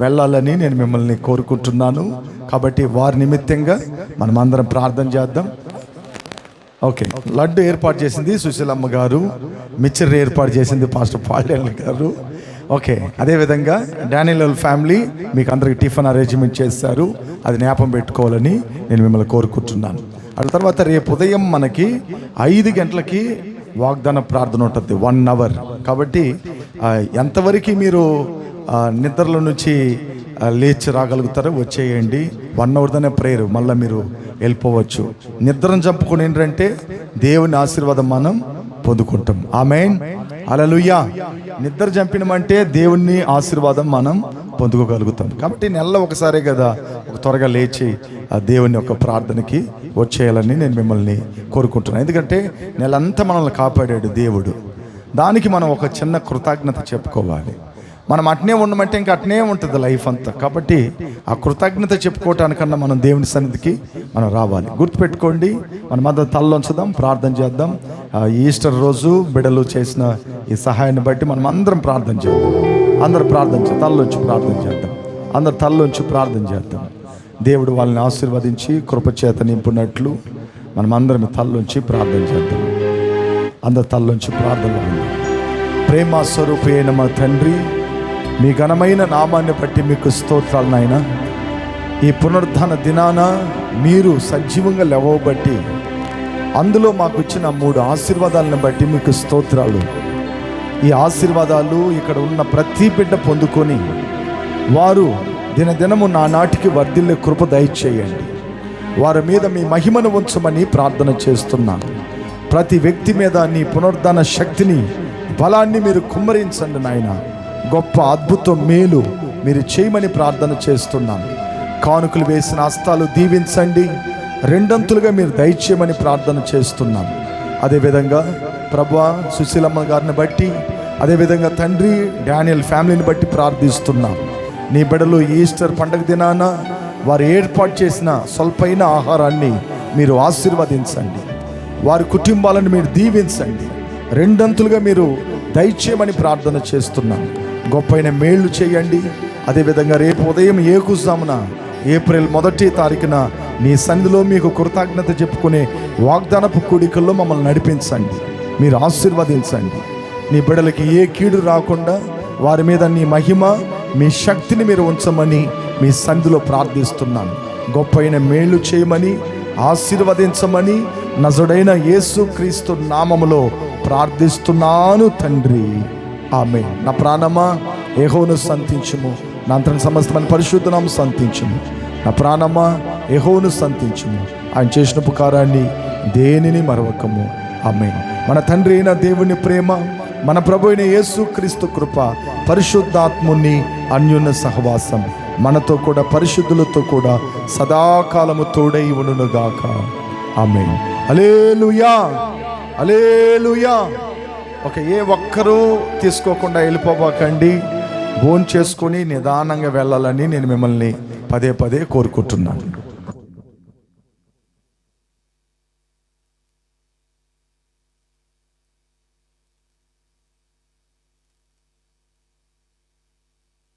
వెళ్ళాలని నేను మిమ్మల్ని కోరుకుంటున్నాను. కాబట్టి వారి నిమిత్తంగా మనం అందరం ప్రార్థన చేద్దాం. ఓకే, లడ్డు ఏర్పాటు చేసింది సుశీలమ్మ గారు, మిక్చర్ ఏర్పాటు చేసింది పాస్టర్ పాల్డేల్ గారు. ఓకే, అదేవిధంగా డానియల్ ఫ్యామిలీ మీకు అందరికి టిఫిన్ అరేంజ్మెంట్ చేస్తారు. అది జ్ఞాపకం పెట్టుకోవాలని నేను మిమ్మల్ని కోరుకుంటున్నాను. ఆ తర్వాత రేపు ఉదయం మనకి 5 గంటలకి వాగ్దాన ప్రార్థన ఉంటుంది, 1 అవర్. కాబట్టి ఎంతవరకు మీరు నిద్రలో నుంచి లేచి రాగలుగుతారో వచ్చేయండి. 1 అవర్తోనే ప్రేయర్, మళ్ళీ మీరు వెళ్ళిపోవచ్చు. నిద్రను చంపుకుని ఏంటంటే దేవుని ఆశీర్వాదం మనం పొందుకుంటాం. ఆమేన్, హల్లెలూయా. నిద్ర చంపినమంటే దేవుని ఆశీర్వాదం మనం పొందుకోగలుగుతాం. కాబట్టి నెలలో ఒకసారే కదా ఒక త్వరగా లేచి ఆ దేవుని యొక్క ప్రార్థనకి వచ్చేయాలని నేను మిమ్మల్ని కోరుకుంటున్నాను. ఎందుకంటే నెలంతా మనల్ని కాపాడాడు దేవుడు. దానికి మనం ఒక చిన్న కృతజ్ఞత చెప్పుకోవాలి. మనం అట్నే ఉండమంటే ఇంకా అట్నే ఉంటుంది లైఫ్ అంతా. కాబట్టి ఆ కృతజ్ఞత చెప్పుకోవటానికన్నా మనం దేవుని సన్నిధికి మనం రావాలి. గుర్తుపెట్టుకోండి, మనం అందరం తలలోంచుదాం, ప్రార్థన చేద్దాం. ఈస్టర్ రోజు బిడ్డలు చేసిన ఈ సహాయాన్ని బట్టి మనం అందరం ప్రార్థన చేద్దాం. అందరూ ప్రార్థన చేద్దాం, తలలోంచి ప్రార్థన చేద్దాం. అందరు తలలోంచి ప్రార్థన చేద్దాం. దేవుడు వాళ్ళని ఆశీర్వదించి కృపచేత నింపునట్లు మనం అందరం తలలోంచి ప్రార్థన చేద్దాం. అందరు తలలోంచి ప్రార్థన. ప్రేమ స్వరూపైన మా తండ్రి, మీ ఘనమైన నామాన్ని బట్టి మీకు స్తోత్రాలు నాయన. ఈ పునరుద్ధాన దినాన మీరు సజీవంగా లేవబట్టి అందులో మాకు ఇచ్చిన 3 ఆశీర్వాదాలను బట్టి మీకు స్తోత్రాలు. ఈ ఆశీర్వాదాలు ఇక్కడ ఉన్న ప్రతి బిడ్డ పొందుకొని వారు దినదినము నానాటికి వర్ధిల్లే కృప దయచేయండి. వారి మీద మీ మహిమను ఉంచమని ప్రార్థన చేస్తున్నాను. ప్రతి వ్యక్తి మీద నీ పునరుద్ధాన శక్తిని, బలాన్ని మీరు కుమ్మరించండి నాయన. గొప్ప అద్భుతం మేలు మీరు చేయమని ప్రార్థన చేస్తున్నాను. కానుకలు వేసిన హస్తాలు దీవించండి, 2 అంతులుగా మీరు దయచేయమని ప్రార్థన చేస్తున్నాను. అదేవిధంగా ప్రభువా సుశీలమ్మ గారిని బట్టి, అదేవిధంగా తండ్రి డానియల్ ఫ్యామిలీని బట్టి ప్రార్థిస్తున్నాం. నీ బిడ్డలు ఈస్టర్ పండుగ దినాన వారు ఏర్పాటు చేసిన స్వల్పైన ఆహారాన్ని మీరు ఆశీర్వదించండి. వారి కుటుంబాలను మీరు దీవించండి, 2 అంతులుగా మీరు దయచేయమని ప్రార్థన చేస్తున్నాం. గొప్పైన మేళ్లు చేయండి. అదేవిధంగా రేపు ఉదయం ఏకుజామున ఏప్రిల్ 1వ తారీఖున నీ సన్నిధిలో మీకు కృతజ్ఞత చెప్పుకునే వాగ్దానపు కూడికల్లో మమ్మల్ని నడిపించండి, మీరు ఆశీర్వదించండి. నీ బిడ్డలకి ఏ కీడు రాకుండా వారి మీద నీ మహిమ, మీ శక్తిని మీరు ఉంచమని మీ సన్నిధిలో ప్రార్థిస్తున్నాను. గొప్పైన మేళ్లు చేయమని, ఆశీర్వదించమని నజరుడైన యేసుక్రీస్తు నామములో ప్రార్థిస్తున్నాను తండ్రి, ఆమేన్. నా ప్రాణమా యెహోవాను స్తుతించుము, నా అంతరం సమస్తమైన పరిశుద్ధనామం సంతించుము. నా ప్రాణమా యెహోవాను సంతించుము. ఆయన చేసిన ఉపకారాన్ని దేనిని మరవకము. ఆమేన్. మన తండ్రి అయిన దేవుని ప్రేమ, మన ప్రభు అయిన యేసు క్రీస్తు కృప, పరిశుద్ధాత్ముని అన్యోన్య సహవాసం మనతో కూడా పరిశుద్ధులతో కూడా సదాకాలము తోడై ఉండునుగాక. ఆమేన్. హల్లెలూయా, హల్లెలూయా. ఏ ఒక్కరూ తీసుకోకుండా వెళ్ళిపోబాకండి. భోంచేసుకొని నిదానంగా వెళ్ళాలని నేను మిమ్మల్ని పదే పదే కోరుకుంటున్నాను.